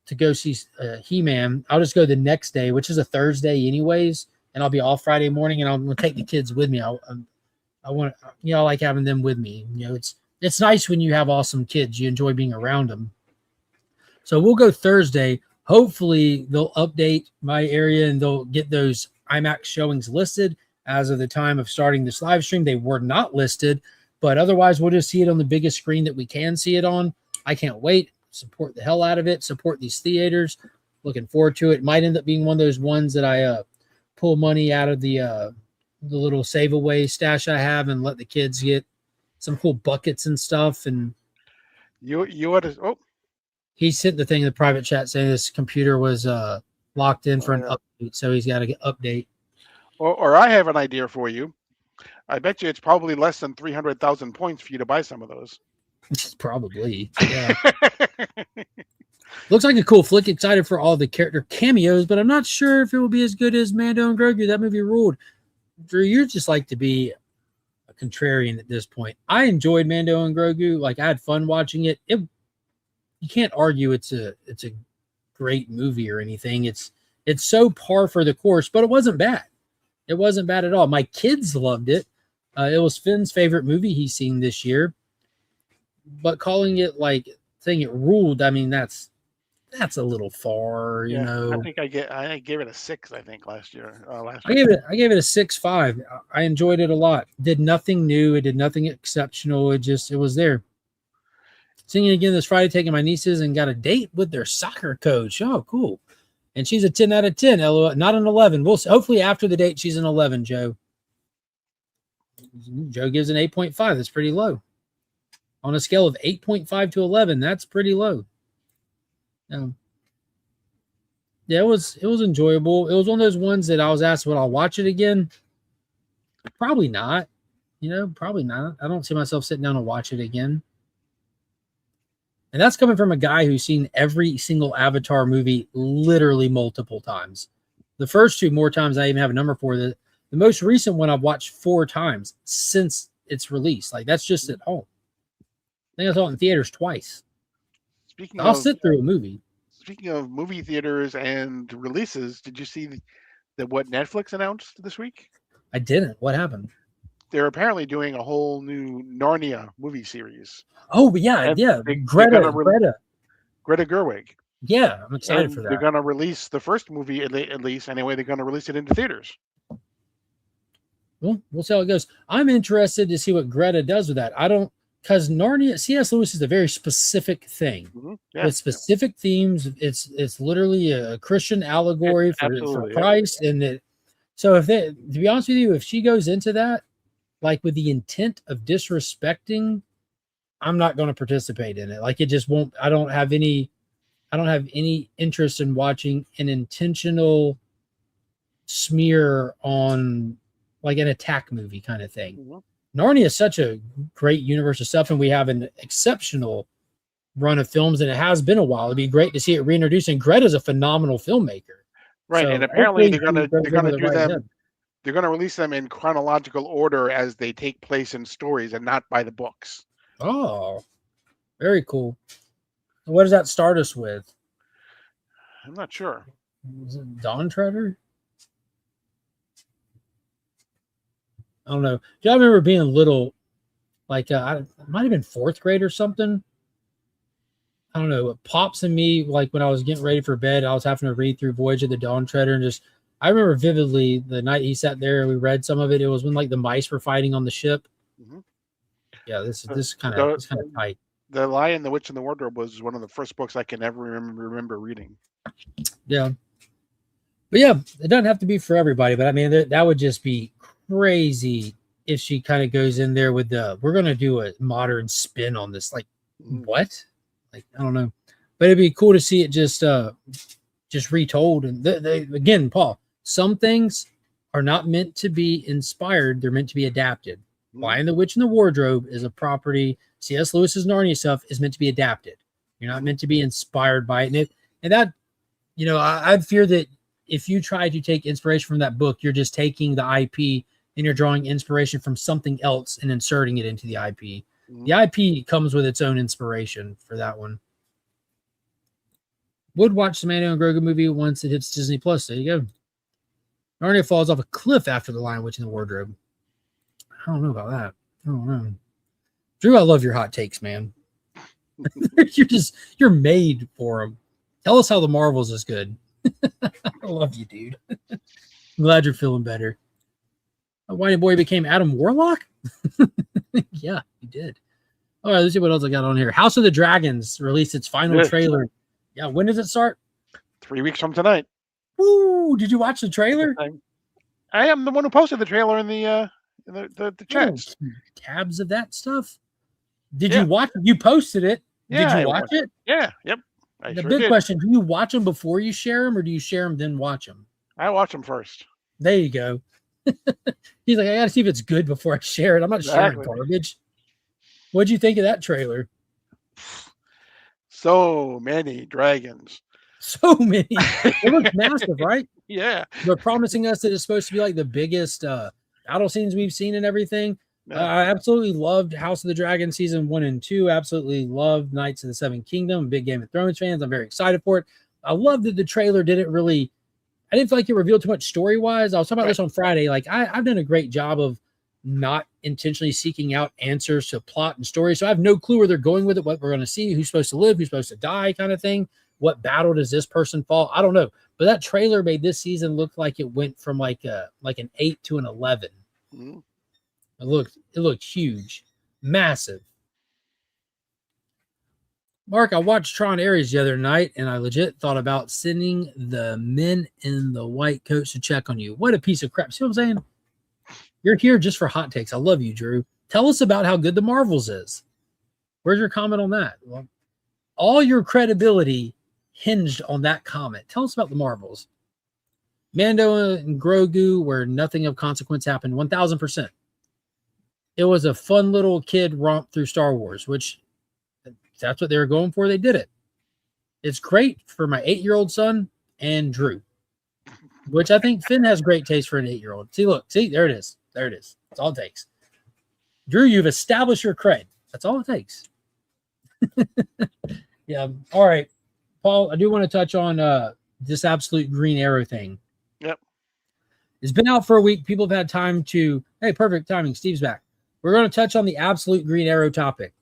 to go see He-Man. I'll just go the next day, which is a Thursday anyways. And I'll be off Friday morning, and I'm going to take the kids with me. I want, I like having them with me. It's nice when you have awesome kids. You enjoy being around them. So we'll go Thursday. Hopefully they'll update my area and they'll get those IMAX showings listed. As of the time of starting this live stream, they were not listed, but otherwise we'll just see it on the biggest screen that we can see it on. I can't wait. Support the hell out of it. Support these theaters. Looking forward to it. Might end up being one of those ones that I pull money out of the little save away stash I have and let the kids get some cool buckets and stuff. And you ought to, he sent the thing in the private chat saying this computer was locked in for an update, so he's got to update. Or I have an idea for you. I bet you it's probably less than 300,000 points for you to buy some of those. Probably, yeah. Looks like a cool flick. Excited for all the character cameos, but I'm not sure if it will be as good as Mando and Grogu. That movie ruled. Drew, you just like to be a contrarian at this point. I enjoyed Mando and Grogu. Like, I had fun watching it. You can't argue it's a great movie or anything. It's so par for the course, but it wasn't bad. It wasn't bad at all. My kids loved it. It was Finn's favorite movie he's seen this year. But calling it saying it ruled, I mean, that's a little far, you know. I think I gave it a 6. I think last year. I gave it a 6.5. I enjoyed it a lot. Did nothing new. It did nothing exceptional. It was there. Singing again this Friday, taking my nieces and got a date with their soccer coach. Oh, cool. And she's a 10 out of 10. Not an 11. We'll hopefully after the date she's an 11. Joe gives an 8.5. That's pretty low. On a scale of 8.5 to 11, that's pretty low. Yeah, it was enjoyable. It was one of those ones that I was asked, would I watch it again? Probably not. Probably not. I don't see myself sitting down and watch it again. And that's coming from a guy who's seen every single Avatar movie literally multiple times. The first 2 more times I even have a number for. The most recent one I've watched 4 times since its release. Like, that's just at home. I think I saw it in theaters twice. I'll sit through a movie. Speaking of movie theaters and releases, did you see what Netflix announced this week? I didn't. What happened? They're apparently doing a whole new Narnia movie series. Oh, yeah. Greta Gerwig. Yeah, I'm excited for that. They're going to release the first movie, at least anyway. They're going to release it into theaters. Well, we'll see how it goes. I'm interested to see what Greta does with that. Because Narnia, C.S. Lewis is a very specific thing with specific themes. It's literally a Christian allegory for Christ. And so to be honest with you, if she goes into that, like with the intent of disrespecting, I'm not going to participate in it. Like, it just won't, I don't have any interest in watching an intentional smear on like an attack movie kind of thing. Mm-hmm. Narnia is such a great universe of stuff, and we have an exceptional run of films, and it has been a while. It'd be great to see it reintroduced. And Greta's a phenomenal filmaker, right? So and apparently they're going to do them. They're going to release them in chronological order as they take place in stories, and not by the books. Oh, very cool. What does that start us with? I'm not sure. Is it Dawn Treader? I don't know. Do y'all remember being little, like it might have been 4th grade or something? I don't know. It pops in me like when I was getting ready for bed, I was having to read through Voyage of the Dawn Treader, and just I remember vividly the night he sat there and we read some of it. It was when like the mice were fighting on the ship. Mm-hmm. Yeah, this kind of tight. The Lion, the Witch, and the Wardrobe was one of the first books I can ever remember reading. Yeah. But yeah, it doesn't have to be for everybody. But I mean, that would just be crazy if she kind of goes in there with we're going to do a modern spin on this. Like, what? Like, I don't know. But it'd be cool to see it just retold. And again, Paul, some things are not meant to be inspired. They're meant to be adapted. Lion, the Witch, and the Wardrobe is a property. C.S. Lewis's Narnia stuff is meant to be adapted. You're not meant to be inspired by it. And that, I'd fear that if you try to take inspiration from that book, you're just taking the IP and you're drawing inspiration from something else and inserting it into the IP. The IP comes with its own inspiration for that one. Would watch the Mando and Grogu movie once it hits Disney Plus. There you go. Narnia falls off a cliff after the Lion, Witch, and the Wardrobe. I don't know about that. I don't know. Drew, I love your hot takes, man. You're made for them. Tell us how the Marvels is good. I love you, dude. I'm glad you're feeling better. Whitey Boy became Adam Warlock? Yeah, he did. All right, let's see what else I got on here. House of the Dragons released its final trailer. Yeah, when does it start? 3 weeks from tonight. Ooh, did you watch the trailer? I am the one who posted the trailer in the chats. Tabs of that stuff. Did you watch it? You posted it. Yeah, did you watch it? Yeah, yep. The big question, do you watch them before you share them, or do you share them then watch them? I watch them first. There you go. He's like, I gotta see if it's good before I share it. I'm not sharing garbage. What'd you think of that trailer? So many dragons. So many. It looks massive, right? Yeah. They're promising us that it's supposed to be like the biggest battle scenes we've seen and everything. I absolutely loved House of the Dragon season 1 and 2. Absolutely loved Knights of the Seven Kingdom. Big Game of Thrones fans. I'm very excited for it. I love that the trailer didn't I didn't feel like it revealed too much story-wise. I was talking about this on Friday. Like I've done a great job of not intentionally seeking out answers to plot and story. So I have no clue where they're going with it, what we're going to see, who's supposed to live, who's supposed to die kind of thing. What battle does this person fall? I don't know. But that trailer made this season look like it went from like an 8 to an 11. Mm-hmm. It looked huge, massive. Mark, I watched Tron Ares the other night, and I legit thought about sending the men in the white coats to check on you. What a piece of crap. See what I'm saying? You're here just for hot takes. I love you, Drew. Tell us about how good the Marvels is. Where's your comment on that? Well, all your credibility hinged on that comment. Tell us about the Marvels. Mando and Grogu, where nothing of consequence happened, 1,000%. It was a fun little kid romp through Star Wars, which that's what they were going for. They did it. It's great for my 8-year-old son and Drew, which I think Finn has great taste for an 8-year-old. See, there it is. There it is. That's all it takes. Drew, you've established your cred. That's all it takes. Yeah. All right. Paul, I do want to touch on this absolute Green Arrow thing. Yep. It's been out for a week. People have had time to, hey, perfect timing. Steve's back. We're going to touch on the absolute Green Arrow topic.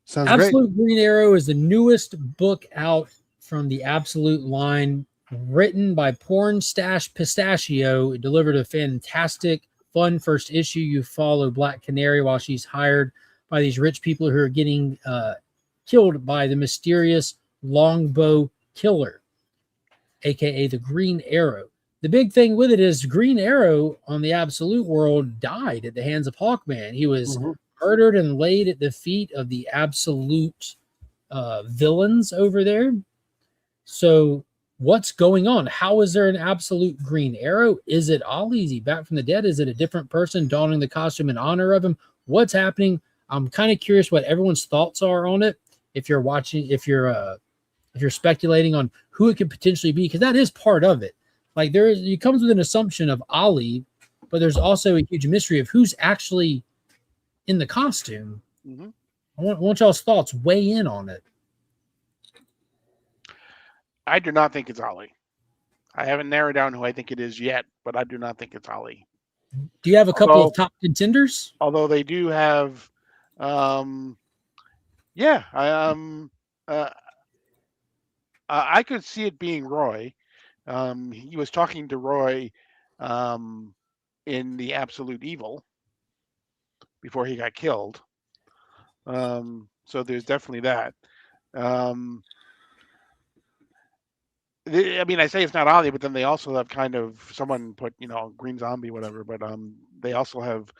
Sounds Absolute great. Green Arrow is the newest book out from the Absolute line, written by Porn Stash Pistachio. It delivered a fantastic, fun first issue. You follow Black Canary while she's hired by these rich people who are getting killed by the mysterious Longbow Killer, aka the Green Arrow. The big thing with it is Green Arrow on the Absolute world died at the hands of Hawkman. He was murdered and laid at the feet of the Absolute villains over there. So what's going on? How is there an Absolute Green Arrow? Is it Ollie? Is he back from the dead? Is it a different person donning the costume in honor of him? What's happening? I'm kind of curious what everyone's thoughts are on it. If you're watching, if you're speculating on who it could potentially be, because that is part of it. Like it comes with an assumption of Ollie, but there's also a huge mystery of who's actually in the costume. I want y'all's thoughts. Weigh in on it. I do not think it's Ollie. I haven't narrowed down who I think it is yet, but I do not think it's Ollie. Do you have a couple of top contenders? Although they do have, I could see it being Roy. He was talking to Roy in the Absolute Evil before he got killed. So there's definitely that. I say it's not Ollie, but then they also have kind of someone put, Green Zombie, whatever. But they also have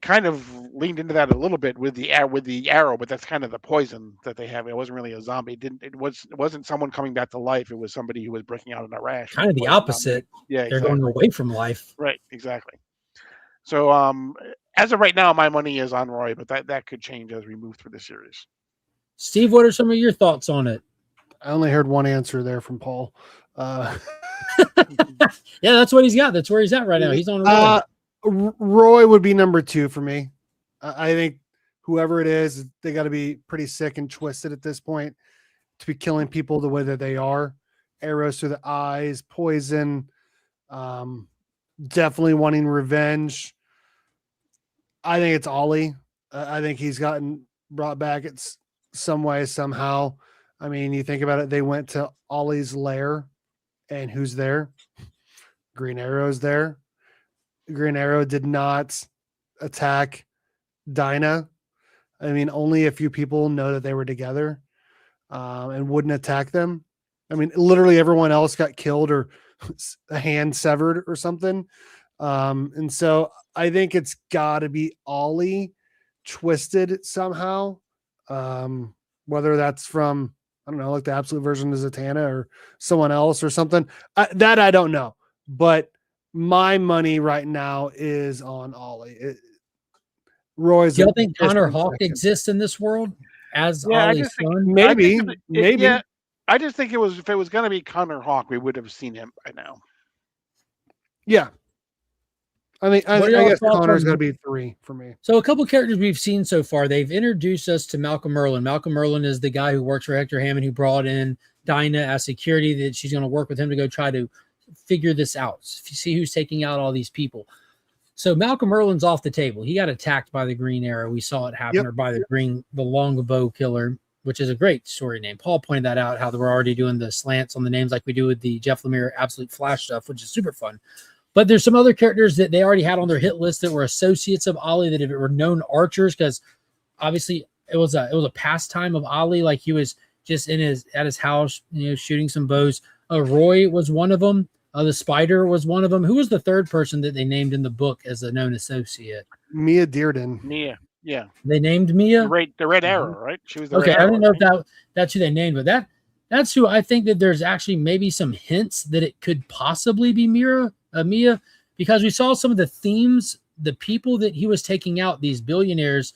kind of leaned into that a little bit with the arrow, but that's kind of the poison that they have. It wasn't really a zombie. It wasn't someone coming back to life. It was somebody who was breaking out in a rash. Kind of the opposite. Yeah, they're going away from life. Right, exactly. So as of right now, my money is on Roy, but that could change as we move through the series. Steve, what are some of your thoughts on it? I only heard one answer there from Paul. Yeah, that's what he's got. That's where he's at right now. He's on Roy. Roy would be number 2 for me. I think whoever it is, they got to be pretty sick and twisted at this point to be killing people the way that they are. Arrows through the eyes, poison, definitely wanting revenge. I think it's Ollie. I think he's gotten brought back at some way, somehow. I mean, you think about it, they went to Ollie's lair, and who's there? Green Arrow's there. Green Arrow did not attack Dinah. I mean, only a few people know that they were together and wouldn't attack them. I mean, literally everyone else got killed or a hand severed or something. And so I think it's got to be Ollie twisted somehow. Whether that's from, I don't know, like the absolute version of Zatanna or someone else or something. That I don't know. But my money right now is on Ollie. Roy's. Do you think Connor Hawk exists in this world as Ollie's son? Maybe. Yeah, I just think if it was going to be Connor Hawk, we would have seen him by now. Yeah. I guess Connor's got to be 3 for me. So a couple characters we've seen so far, they've introduced us to Malcolm Merlin. Malcolm Merlin is the guy who works for Hector Hammond, who brought in Dinah as security, that she's going to work with him to go try to figure this out, see who's taking out all these people. So Malcolm Merlin's off the table. He got attacked by the Green Arrow. We saw it happen, or by the Longbow Killer, which is a great story name. Paul pointed that out, how we're already doing the slants on the names like we do with the Jeff Lemire Absolute Flash stuff, which is super fun. But there's some other characters that they already had on their hit list that were associates of Ollie, that were known archers, because obviously it was a pastime of Ollie. Like he was just at his house, shooting some bows. Roy was one of them. The Spider was one of them. Who was the third person that they named in the book as a known associate? Mia Dearden. Mia, yeah. They named Mia? The Red Arrow, right? She was the Red Arrow. I didn't know if that's who they named, but that's who I think that there's actually maybe some hints that it could possibly be Mia, because we saw some of the themes, the people that he was taking out, these billionaires,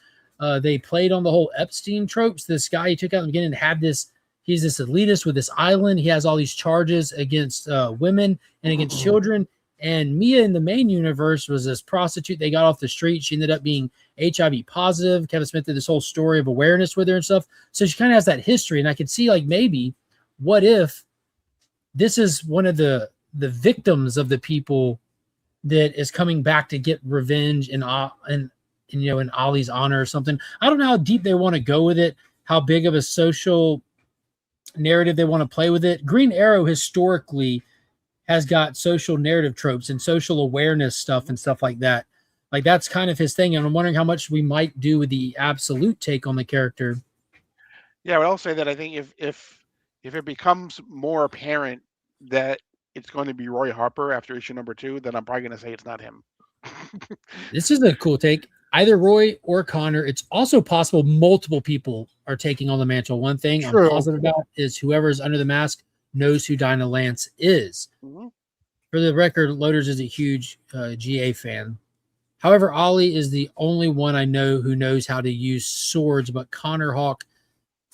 they played on the whole Epstein tropes. This guy he took out in the beginning had this. He's this elitist with this island. He has all these charges against women and against children. And Mia in the main universe was this prostitute they got off the street. She ended up being HIV positive. Kevin Smith did this whole story of awareness with her and stuff. So she kind of has that history. And I could see, like, maybe what if this is one of the victims of the people that is coming back to get revenge in Ollie's honor or something. I don't know how deep they want to go with it, how big of a social narrative they want to play with it. Green Arrow historically has got social narrative tropes and social awareness stuff and stuff like that. Like that's kind of his thing. And I'm wondering how much we might do with the absolute take on the character. Yeah, I would also say that I think if it becomes more apparent that it's going to be Roy Harper after issue number 2, then I'm probably going to say it's not him. This is a cool take. Either Roy or Connor. It's also possible multiple people are taking on the mantle. One thing I'm positive about is whoever is under the mask knows who Dinah Lance is. Mm-hmm. For the record, Loaders is a huge GA fan. However, Ollie is the only one I know who knows how to use swords, but Connor Hawk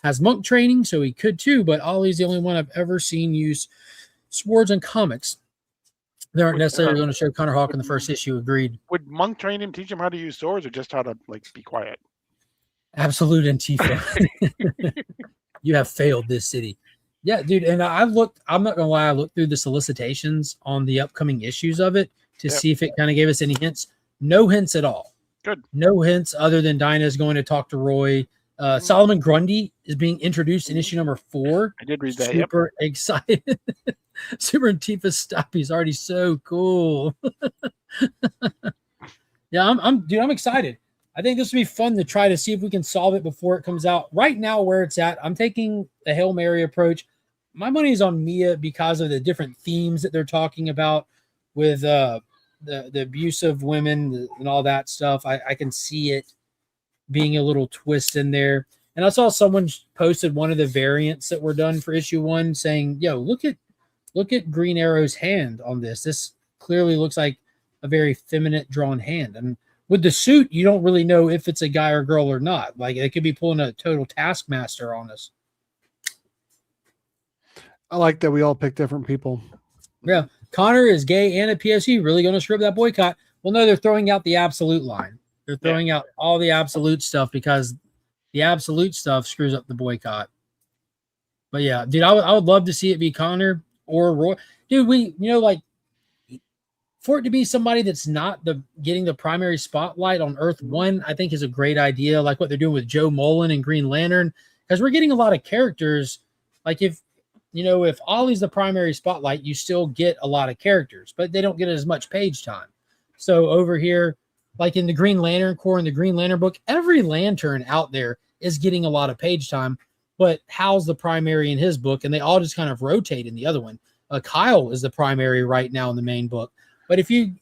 has monk training, so he could too, but Ollie's the only one I've ever seen use swords in comics. They aren't necessarily going to show Connor Hawk in the first issue. Agreed. Would monk train him, teach him how to use swords, or just how to be quiet? Absolute Antifa. You have failed this city. Yeah, dude. And I'm not gonna lie, I looked through the solicitations on the upcoming issues of it to see if it kind of gave us any hints. No hints at all. Good. No hints other than Dinah's going to talk to Roy. Solomon Grundy is being introduced in issue number 4. I did read that. Super excited. Super Antifa stuff. He's already so cool. Yeah, I'm excited. I think this would be fun to try to see if we can solve it before it comes out. Right now, where it's at, I'm taking the Hail Mary approach. My money is on Mia because of the different themes that they're talking about with the abuse of women and all that stuff. I can see it being a little twist in there. And I saw someone posted one of the variants that were done for issue 1 saying, yo, look at Green Arrow's hand on this. This clearly looks like a very feminine drawn hand. And with the suit, you don't really know if it's a guy or girl or not. Like, they could be pulling a total Taskmaster on us. I like that we all pick different people. Yeah. Connor is gay and a PSU. Really going to screw up that boycott? Well, no, they're throwing out the absolute line. They're throwing out all the absolute stuff because the absolute stuff screws up the boycott. But yeah, dude, I would love to see it be Connor or Roy. Dude, for it to be somebody that's not getting the primary spotlight on Earth 1, I think is a great idea. Like what they're doing with Joe Mullen and Green Lantern, because we're getting a lot of characters. Like if Ollie's the primary spotlight, you still get a lot of characters, but they don't get as much page time. So over here, like in the Green Lantern Corps and the Green Lantern book, every Lantern out there is getting a lot of page time, but Hal's the primary in his book, and they all just kind of rotate in the other one. Kyle is the primary right now in the main book. But if you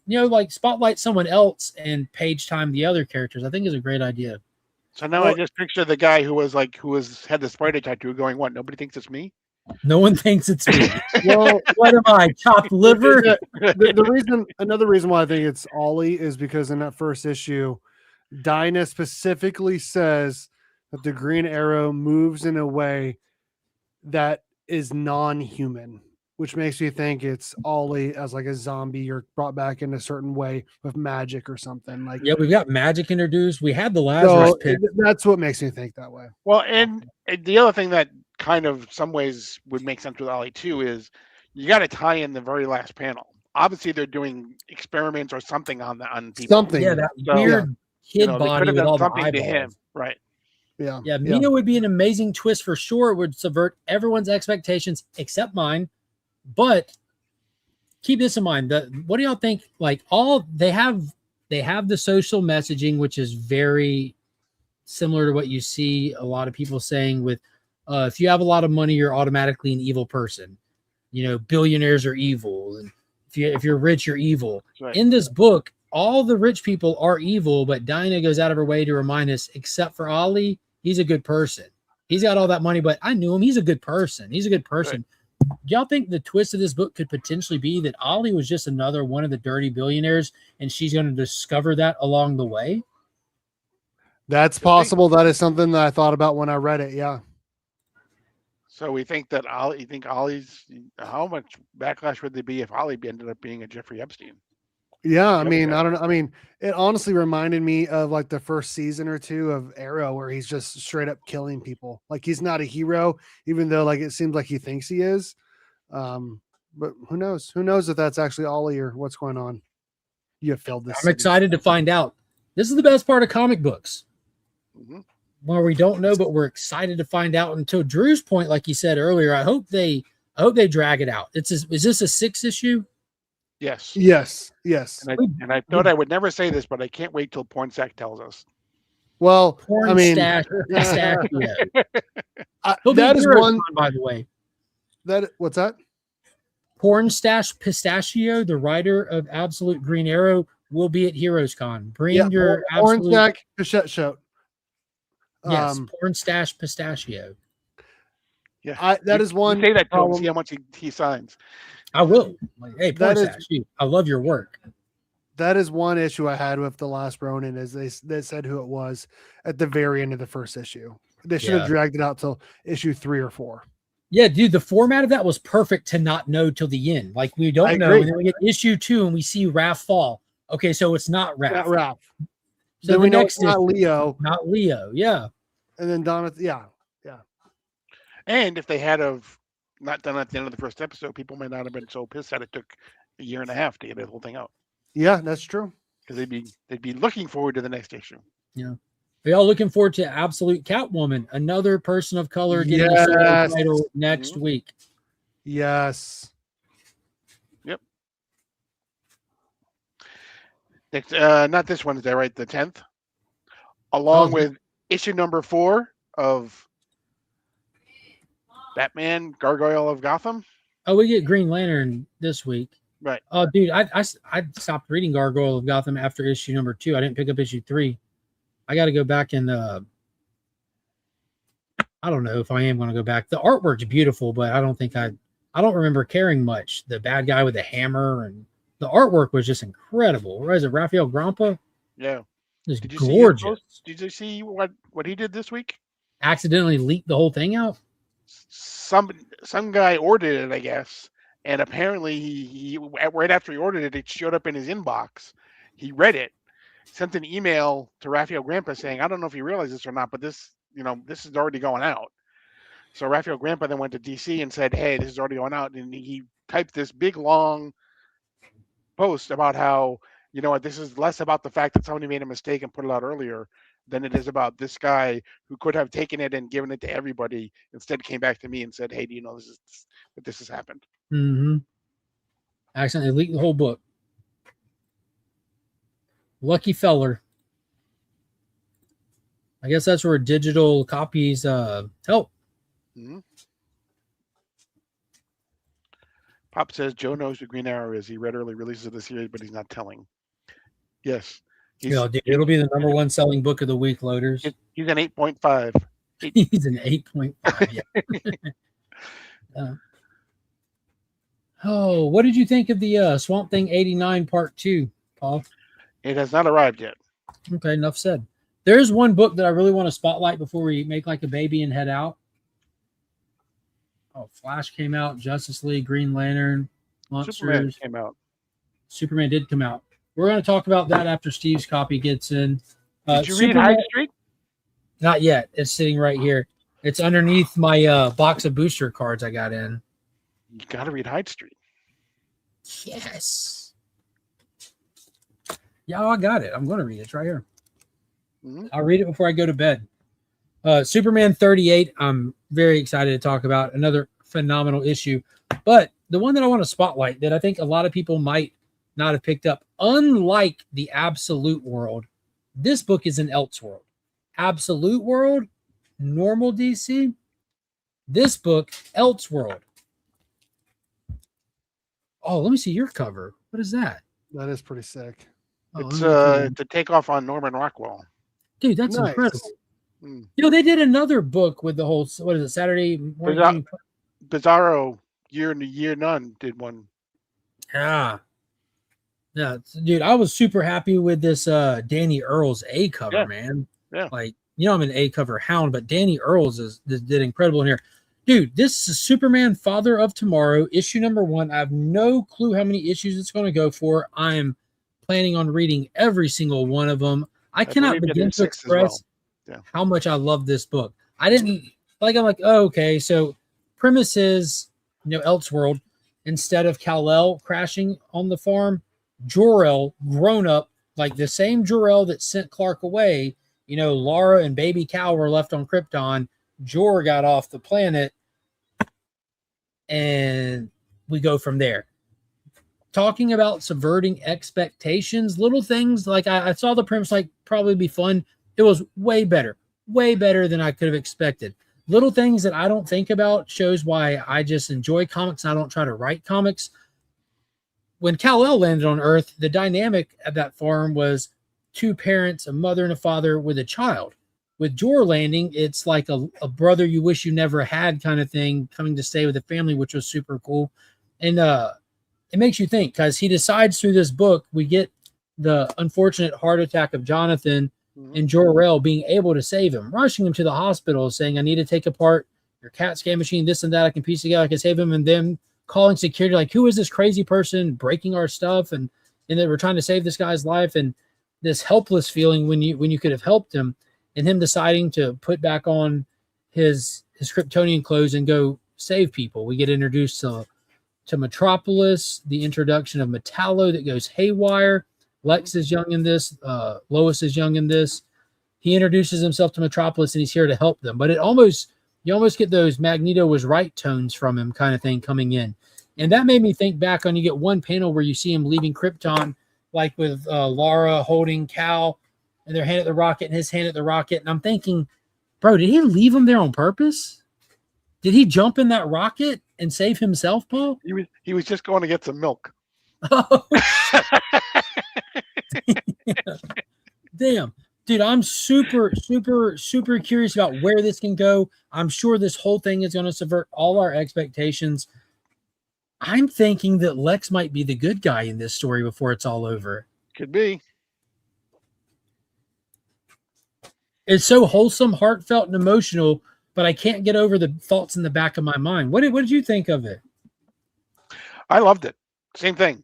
spotlight someone else and page time the other characters, I think is a great idea. So now I just picture the guy who had the spider tattoo going, what? Nobody thinks it's me? No one thinks it's me. Well, what am I? Chopped liver? Another reason why I think it's Ollie is because in that first issue, Dinah specifically says that the Green Arrow moves in a way that is non-human, which makes me think it's Ollie as like a zombie or brought back in a certain way with magic or something. Like, yeah, we've got magic introduced. We had the Lazarus pit. That's what makes me think that way. Well, and the other thing that kind of some ways would make sense with Ollie too is you got to tie in the very last panel. Obviously, they're doing experiments or something on people. Something, yeah, that weird kid body with all the eyeballs. To him, right? Yeah. Mina would be an amazing twist for sure. It would subvert everyone's expectations except mine. But keep this in mind. What do y'all think? Like they have the social messaging, which is very similar to what you see a lot of people saying with, if you have a lot of money, you're automatically an evil person. Billionaires are evil, and if you're rich, you're evil. Right. In this book, all the rich people are evil, but Dinah goes out of her way to remind us, except for Ollie, he's a good person. He's got all that money, but I knew him. He's a good person. He's a good person. Right. Do y'all think the twist of this book could potentially be that Ollie was just another one of the dirty billionaires, and she's going to discover that along the way? That's possible. That is something that I thought about when I read it. Yeah. So we think that Ollie's, how much backlash would there be if Ollie ended up being a Jeffrey Epstein? Yeah, I mean, I don't know. I mean, it honestly reminded me of like the first season or 2 of Arrow, where he's just straight up killing people. Like he's not a hero, even though like it seems like he thinks he is. But who knows? Who knows if that's actually Ollie or what's going on? You have failed this. I'm excited to find out. This is the best part of comic books. Mm-hmm. Where we don't know, but we're excited to find out. Until Drew's point, like you said earlier, I hope they drag it out. Is this a 6 issue? Yes. And I thought I would never say this, but I can't wait till Pornsack tells us. Well, I mean, that is one, by the way. What's that? Pornstash Pistachio, the writer of Absolute Green Arrow, will be at Heroes Con. Bring your Pornstack Pistachio. Yes, Pornstash Pistachio. Yeah, that is one. You say that to him, see how much he signs. I will. Hey, Pornstash, I love your work. That is one issue I had with The Last Ronin, is they said who it was at the very end of the first issue. They should have dragged it out till issue 3 or 4. Yeah, dude, the format of that was perfect to not know till the end. Like we don't know, and then we get issue 2 and we see Raph fall. Okay, so it's not Raph. Not Raph. So then we know it's not Leo. Not Leo, yeah. And then Donna, yeah. And if they had not done it at the end of the first episode, people might not have been so pissed that it took a year and a half to get the whole thing out. Yeah, that's true. Because they'd be looking forward to the next issue. Yeah. Are y'all looking forward to Absolute Catwoman, another person of color getting a solo title next week? Yes. Yep. Next, not this Wednesday, right? The 10th, along with issue number 4 of Batman: Gargoyle of Gotham. Oh, we get Green Lantern this week. Right. Oh, dude, I stopped reading Gargoyle of Gotham after issue number 2. I didn't pick up issue 3. I got to go back and I don't know if I am going to go back. The artwork's beautiful, but I don't remember caring much. The bad guy with the hammer and the artwork was just incredible. What is it, Raphael Grampa? Yeah. It's gorgeous. Did you see what he did this week? Accidentally leaked the whole thing out? Some guy ordered it, I guess. And apparently he right after he ordered it, it showed up in his inbox. He read it, sent an email to Raphael Grampa saying, I don't know if you realize this or not, but this is already going out. So Raphael Grampa then went to DC and said, hey, this is already going out. And he typed this big, long post about how, this is less about the fact that somebody made a mistake and put it out earlier than it is about this guy who could have taken it and given it to everybody. Instead came back to me and said, hey, do you know this has happened? Mm-hmm. Accidentally leaked the whole book. Lucky feller. I guess that's where digital copies help. Mm-hmm. Pop says Joe knows who Green Arrow is. He read early releases of the series, but he's not telling. Yes. Dude, it'll be the number 1 selling book of the week, Loaders. He's an 8.5. He's an 8.5. Yeah. Oh, what did you think of the Swamp Thing 89 Part 2, Paul? It has not arrived yet. Okay, enough said. There's one book that I really want to spotlight before we make like a baby and head out. Oh, Flash came out, Justice League, Green Lantern, Monsters. Superman came out. Superman did come out. We're going to talk about that after Steve's copy gets in. Did you read Hyde Street? Not yet. It's sitting right here. It's underneath my box of booster cards I got in. You got to read Hyde Street. Yes. Yeah, I got it. I'm going to read it. It's right here. Mm-hmm. I'll read it before I go to bed. Superman 38, I'm very excited to talk about. Another phenomenal issue. But the one that I want to spotlight that I think a lot of people might not have picked up, unlike the Absolute World, this book is an Elseworld. Absolute World, normal DC. This book, Elseworld. Oh, let me see your cover. What is that? That is pretty sick. It's to take off on Norman Rockwell. Dude, that's nice. Incredible. They did another book with the whole, what is it, Saturday morning? Bizarro Year None did one. Yeah, dude, I was super happy with this Danny Earls A cover, man. Yeah. Like, I'm an A cover hound, but Danny Earls did incredible in here. Dude, this is Superman Father of Tomorrow, issue number 1. I have no clue how many issues it's going to go for. I am planning on reading every single one of them. I cannot begin to express how much I love this book. I'm like, oh, okay, so premise is, Elseworld, instead of Kal-El crashing on the farm, Jor-El, grown up, like the same Jor-El that sent Clark away, Lara and baby Kal were left on Krypton. Jor got off the planet, and we go from there. Talking about subverting expectations, little things like I saw the premise like probably be fun. It was way better than I could have expected. Little things that I don't think about shows why I just enjoy comics and I don't try to write comics. When Kal-El landed on Earth, the dynamic at that farm was 2 parents, a mother and a father with a child. With Jor landing, it's like a brother you wish you never had kind of thing coming to stay with the family, which was super cool. And it makes you think, because he decides through this book, we get the unfortunate heart attack of Jonathan and Jor-El being able to save him, rushing him to the hospital, saying, I need to take apart your CAT scan machine, this and that. I can piece together, I can save him. And then calling security, like, who is this crazy person breaking our stuff? And then we're trying to save this guy's life. And this helpless feeling when you could have helped him. and him deciding to put back on his Kryptonian clothes and go save people. We get introduced to Metropolis, the introduction of Metallo that goes haywire. Lex is young in this. Lois is young in this. He introduces himself to Metropolis and he's here to help them. But you almost get those Magneto was right tones from him kind of thing coming in. And that made me think back on, you get one panel where you see him leaving Krypton, like with Lara holding Cal and their hand at the rocket and his hand at the rocket. And I'm thinking, bro, did he leave him there on purpose? Did he jump in that rocket and save himself, Paul? He was just going to get some milk. Oh, damn. Dude, I'm super, super, super curious about where this can go. I'm sure this whole thing is going to subvert all our expectations. I'm thinking that Lex might be the good guy in this story before it's all over. Could be. It's so wholesome, heartfelt, and emotional, but I can't get over the thoughts in the back of my mind. What did you think of it? I loved it. Same thing.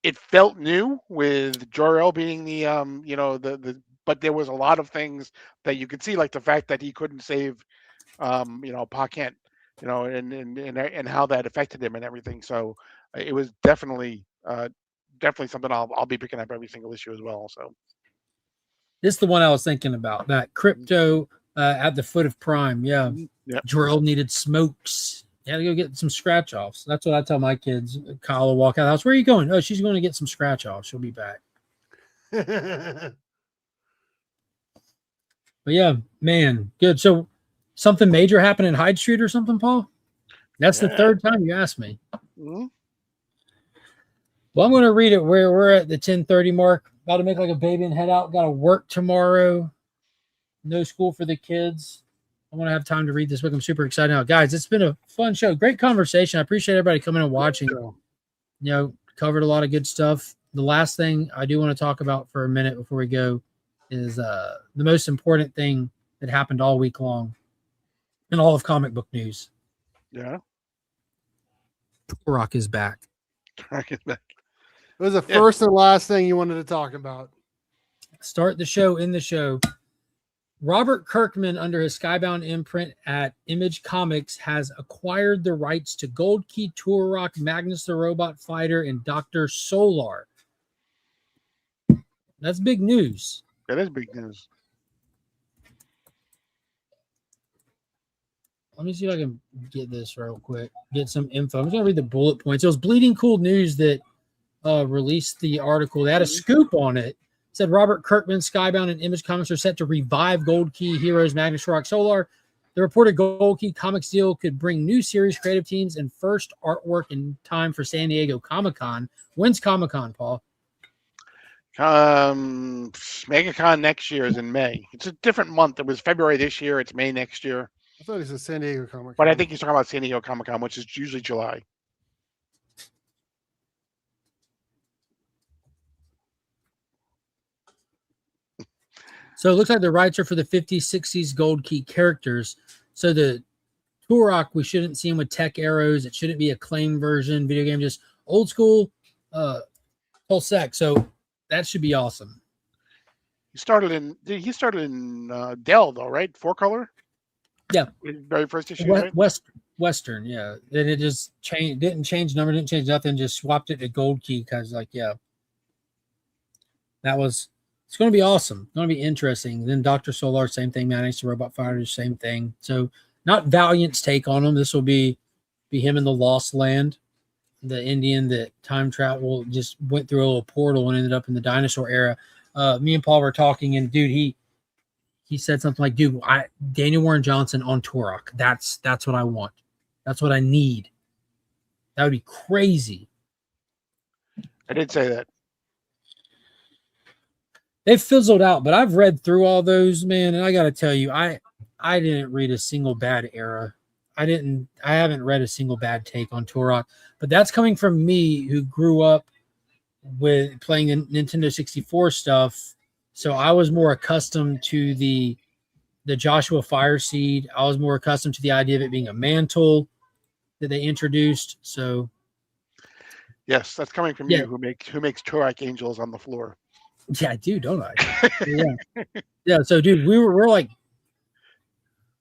It felt new with Jor-El being the but there was a lot of things that you could see, like the fact that he couldn't save Pa Kent, and how that affected him and everything. So it was definitely something I'll be picking up every single issue as well. So this is the one I was thinking about, that Crypto at the foot of Prime. Yeah. Yep. Jor-El needed smokes. You had to go get some scratch offs. That's what I tell my kids. Kyle will walk out of the house. Where are you going? Oh, she's going to get some scratch offs. She'll be back. But yeah, man, good. So something major happened in Hyde Street or something, Paul? That's the third time you asked me. Mm-hmm. Well, I'm going to read it where we're at the 10:30 mark. About to make like a baby and head out. Got to work tomorrow. No school for the kids. I want to have time to read this book. I'm super excited now. Guys, it's been a fun show. Great conversation. I appreciate everybody coming and watching. Covered a lot of good stuff. The last thing I do want to talk about for a minute before we go is the most important thing that happened all week long in all of comic book news. Yeah. Turok is back. Turok is back. It was the first and last thing you wanted to talk about. Start the show in the show. Robert Kirkman, under his Skybound imprint at Image Comics, has acquired the rights to Gold Key, Turok, Magnus the Robot Fighter, and Dr. Solar. That's big news. That is big news. Let me see if I can get this real quick. Get some info. I'm just going to read the bullet points. It was Bleeding Cool News that released the article. They had a scoop on it. Said Robert Kirkman, Skybound, and Image Comics are set to revive Gold Key Heroes, Magnus, Turok, Solar. The reported Gold Key Comics deal could bring new series, creative teams, and first artwork in time for San Diego Comic-Con. When's Comic-Con, Paul? MegaCon next year is in May. It's a different month. It was February this year. It's May next year. I thought he said San Diego Comic-Con. But I think he's talking about San Diego Comic-Con, which is usually July. So it looks like the rights are for the 50s, 60s Gold Key characters. So the Turok, we shouldn't see him with tech arrows. It shouldn't be a claim version video game, just old school whole sec. So that should be awesome. He started in Dell though, right? 4-color? Yeah. Very first issue, right? Western, yeah. Then it just didn't change number, didn't change nothing, just swapped it to Gold Key because it's going to be awesome. It's going to be interesting. Then Dr. Solar, same thing. Magnus the Robot Fighter, same thing. So not Valiant's take on him. This will be him in the Lost Land, the Indian that time travel just went through a little portal and ended up in the dinosaur era. Me and Paul were talking, and dude, he said something like, "Dude, Daniel Warren Johnson on Turok. That's what I want. That's what I need. That would be crazy." I did say that. They've fizzled out, but I've read through all those, man, and I got to tell you, I didn't read a single bad era. I haven't read a single bad take on Turok, but that's coming from me who grew up with playing the Nintendo 64 stuff. So I was more accustomed to the Joshua Fireseed. I was more accustomed to the idea of it being a mantle that they introduced. So yes, that's coming from you who makes Turok angels on the floor. Yeah, I do, don't I? Yeah. So, dude, we're like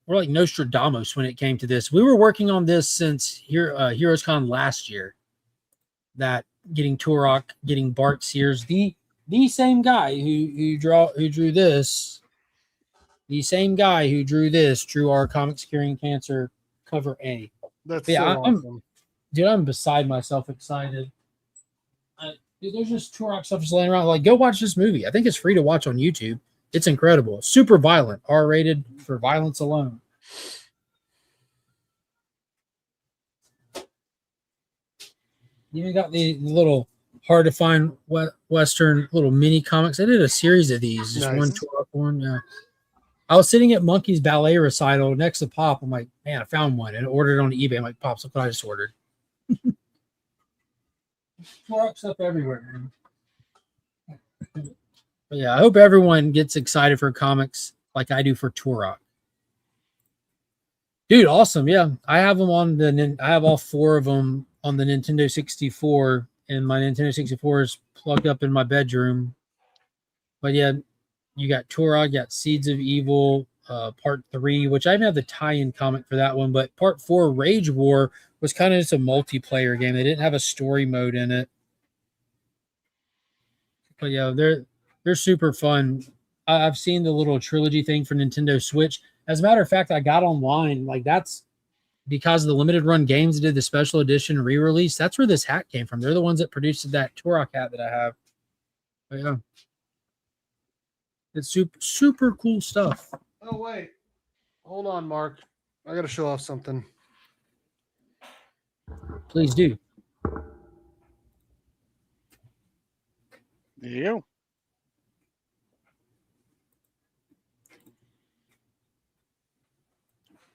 Nostradamus when it came to this. We were working on this since Heroes Con last year. That getting Turok, getting Bart Sears, the same guy who drew this, the same guy who drew our Comics Curing Cancer cover A. That's so awesome. I'm beside myself excited. Dude, there's just Turok stuff just laying around. Like, go watch this movie. I think it's free to watch on YouTube. It's incredible. Super violent. R-rated for violence alone. You even got the little hard to find Western little mini comics. I did a series of these. Just nice. One Turok one. Yeah. I was sitting at Monkey's ballet recital next to Pop. I'm like, man, I found one and ordered it on eBay. I'm like, Pops, look what I just ordered. Turok stuff everywhere, man. But yeah, I hope everyone gets excited for comics like I do for Turok. Dude, awesome. Yeah, I have them I have all 4 of them on the Nintendo 64, and my Nintendo 64 is plugged up in my bedroom. But yeah, you got Turok, you got Seeds of Evil, Part 3, which I didn't have the tie-in comic for that one, but Part 4, Rage War, was kind of just a multiplayer game. They didn't have a story mode in it. But yeah, they're super fun. I've seen the little trilogy thing for Nintendo Switch. As a matter of fact, I got online. Like, that's because of the limited run games that did the special edition re-release. That's where this hat came from. They're the ones that produced that Turok hat that I have. But yeah, it's super cool stuff. Oh wait, hold on, Mark. I got to show off something. Please do. There you go.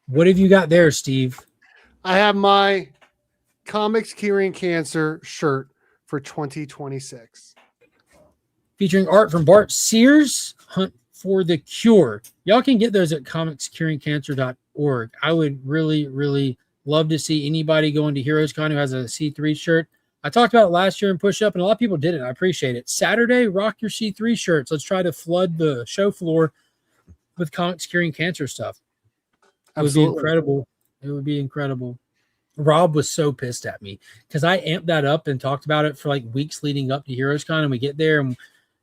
What have you got there, Steve? I have my Comics Curing Cancer shirt for 2026. Featuring art from Bart Sears, Hunt for the Cure. Y'all can get those at comicscuringcancer.org. I would really, really love to see anybody going to Heroes Con who has a C3 shirt. I talked about it last year in Push Up, and a lot of people did it. I appreciate it. Saturday, rock your C3 shirts. Let's try to flood the show floor with Comics Curing Cancer stuff. It would be incredible. It would be incredible. Rob was so pissed at me because I amped that up and talked about it for like weeks leading up to Heroes Con, and we get there and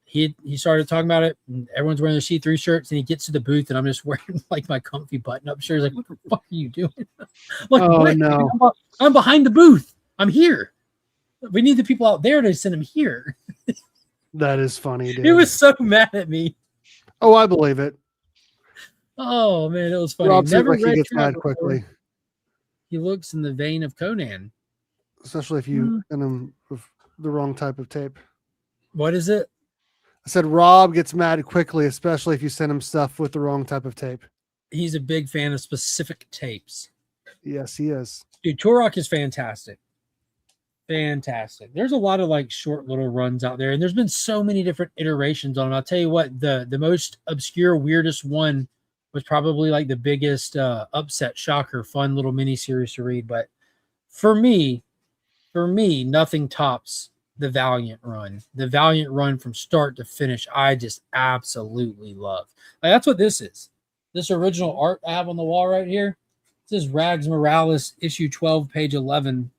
he started talking about it, and everyone's wearing their C3 shirts, and he gets to the booth, and I'm just wearing like my comfy button-up shirt. He's like, what the fuck are you doing? I'm like, oh, what? No. I'm behind the booth. I'm here. We need the people out there to send them here. That is funny, dude. He was so mad at me. Oh, I believe it. Oh, man, it was funny. Rob never like he gets mad quickly. He looks in the vein of Conan. Especially if you send him with the wrong type of tape. What is it? I said Rob gets mad quickly, especially if you send him stuff with the wrong type of tape. He's a big fan of specific tapes. Yes, he is. Dude, Turok is fantastic. Fantastic. There's a lot of like short little runs out there, and there's been so many different iterations on them. I'll tell you what, the most obscure, weirdest one was probably like the biggest upset, shocker, fun little mini series to read. But for me, nothing tops the Valiant run. The Valiant run from start to finish, I just absolutely love. Like, that's what this is. This original art I have on the wall right here. This is Rags Morales, issue 12, page 11.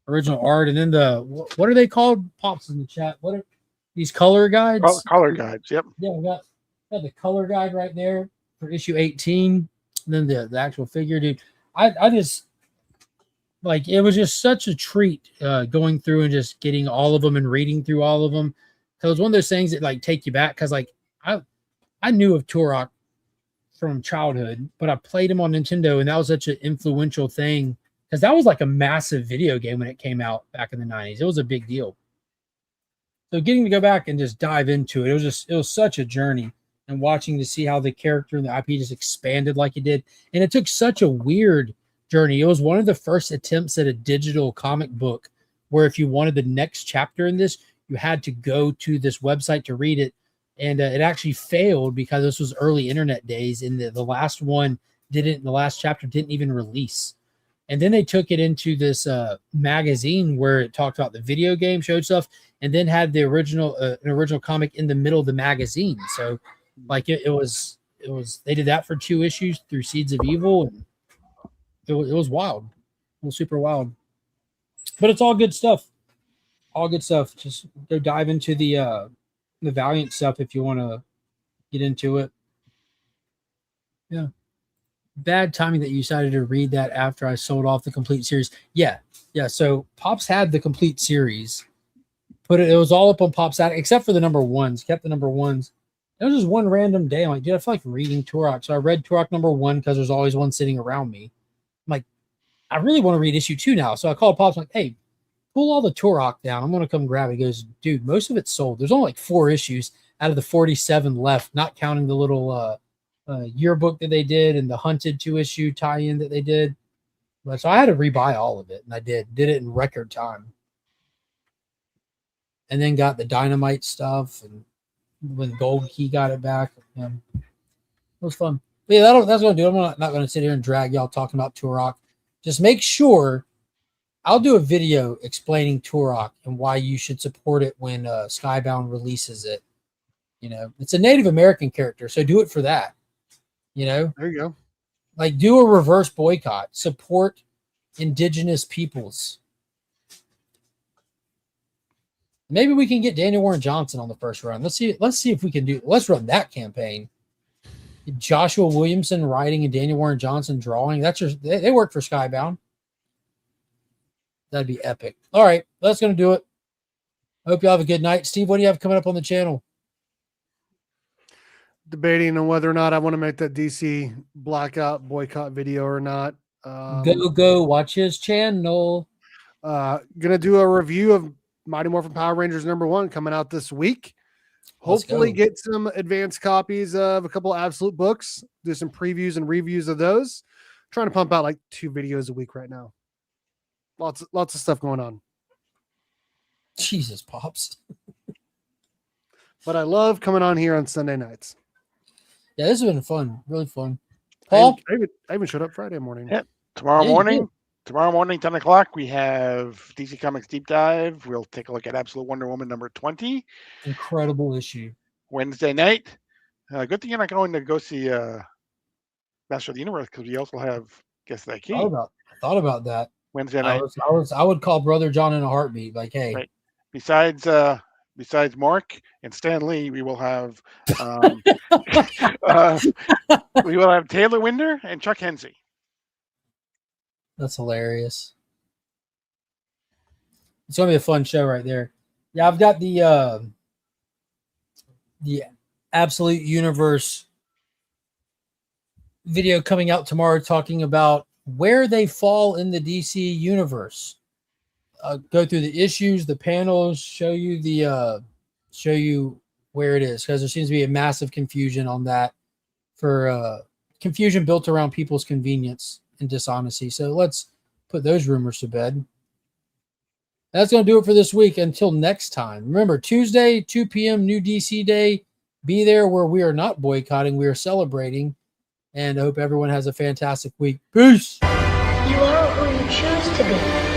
Original art, and then the what are they called? Pops in the chat. What are these color guides? Color guides. Yep. Yeah, we got the color guide right there for issue 18. And then the actual figure, dude. I just like, it was just such a treat going through and just getting all of them and reading through all of them. So it was one of those things that like take you back, because like I knew of Turok from childhood, but I played him on Nintendo, and that was such an influential thing. Because that was like a massive video game when it came out back in the 90s. It was a big deal. So getting to go back and just dive into it, it was such a journey. And watching to see how the character and the IP just expanded like it did. And it took such a weird journey. It was one of the first attempts at a digital comic book where if you wanted the next chapter in this, you had to go to this website to read it. And it actually failed because this was early internet days. And the last one the last chapter didn't even release. And then they took it into this magazine where it talked about the video game, showed stuff. and then had the original an original comic in the middle of the magazine. So like it was they did that for 2 issues through Seeds of Evil, and it was wild. It was super wild. But it's all good stuff. All good stuff. Just go dive into the Valiant stuff if you want to get into it. Yeah. Bad timing that you decided to read that after I sold off the complete series. Yeah. So Pops had the complete series. It was all up on Pops Attic, except for the number 1s. Kept the number 1s. It was just one random day. I'm like, dude, I feel like reading Turok. So I read Turok number 1 because there's always one sitting around me. I'm like, I really want to read issue 2 now. So I called Pops, like, hey, pull all the Turok down. I'm going to come grab it. He goes, dude, most of it's sold. There's only like 4 issues out of the 47 left, not counting the little yearbook that they did and the Hunted 2-issue tie-in that they did. But so I had to rebuy all of it, and I did it in record time. And then got the Dynamite stuff, and when Gold Key got it back, it was fun. But yeah, that's what I'm doing. I'm not going to sit here and drag y'all talking about Turok. Just make sure I'll do a video explaining Turok and why you should support it when Skybound releases it. You know, it's a Native American character, so do it for that. You know, there you go. Like, do a reverse boycott. Support indigenous peoples. Maybe we can get Daniel Warren Johnson on the first run. Let's see if we can do. Let's run that campaign. Joshua Williamson writing and Daniel Warren Johnson drawing. They work for Skybound. That'd be epic. All right, that's gonna do it. I hope you all have a good night. Steve, what do you have coming up on the channel? Debating on whether or not I want to make that DC blackout boycott video or not. Go watch his channel. Gonna do a review of Mighty Morphin Power Rangers #1 coming out this week. Hopefully get some advanced copies of a couple of Absolute books, do some previews and reviews of those. I'm trying to pump out like 2 videos a week right now. Lots of stuff going on. Jesus, Pops. But I love coming on here on Sunday nights. Yeah, this has been fun. Really fun. Paul? I even showed up Friday morning. Yeah. Tomorrow morning, 10 o'clock, we have DC Comics Deep Dive. We'll take a look at Absolute Wonder Woman #20. Incredible issue. Wednesday night. Good thing you're not going to go see Master of the Universe, because we also have Guess That Key. I thought about that. Wednesday night. I would call Brother John in a heartbeat. Like, hey. Right. Besides Mark and Stan Lee, we will have Taylor Winder and Chuck Hensey. That's hilarious. It's gonna be a fun show right there. Yeah, I've got the Absolute Universe video coming out tomorrow talking about where they fall in the DC universe. Go through the issues, the panels, show you where it is, because there seems to be a massive confusion on that, for confusion built around people's convenience and dishonesty. So let's put those rumors to bed. That's going to do it for this week. Until next time, remember, Tuesday, 2 p.m., new DC Day. Be there, where we are not boycotting, we are celebrating. And I hope everyone has a fantastic week. Peace. You are who you choose to be.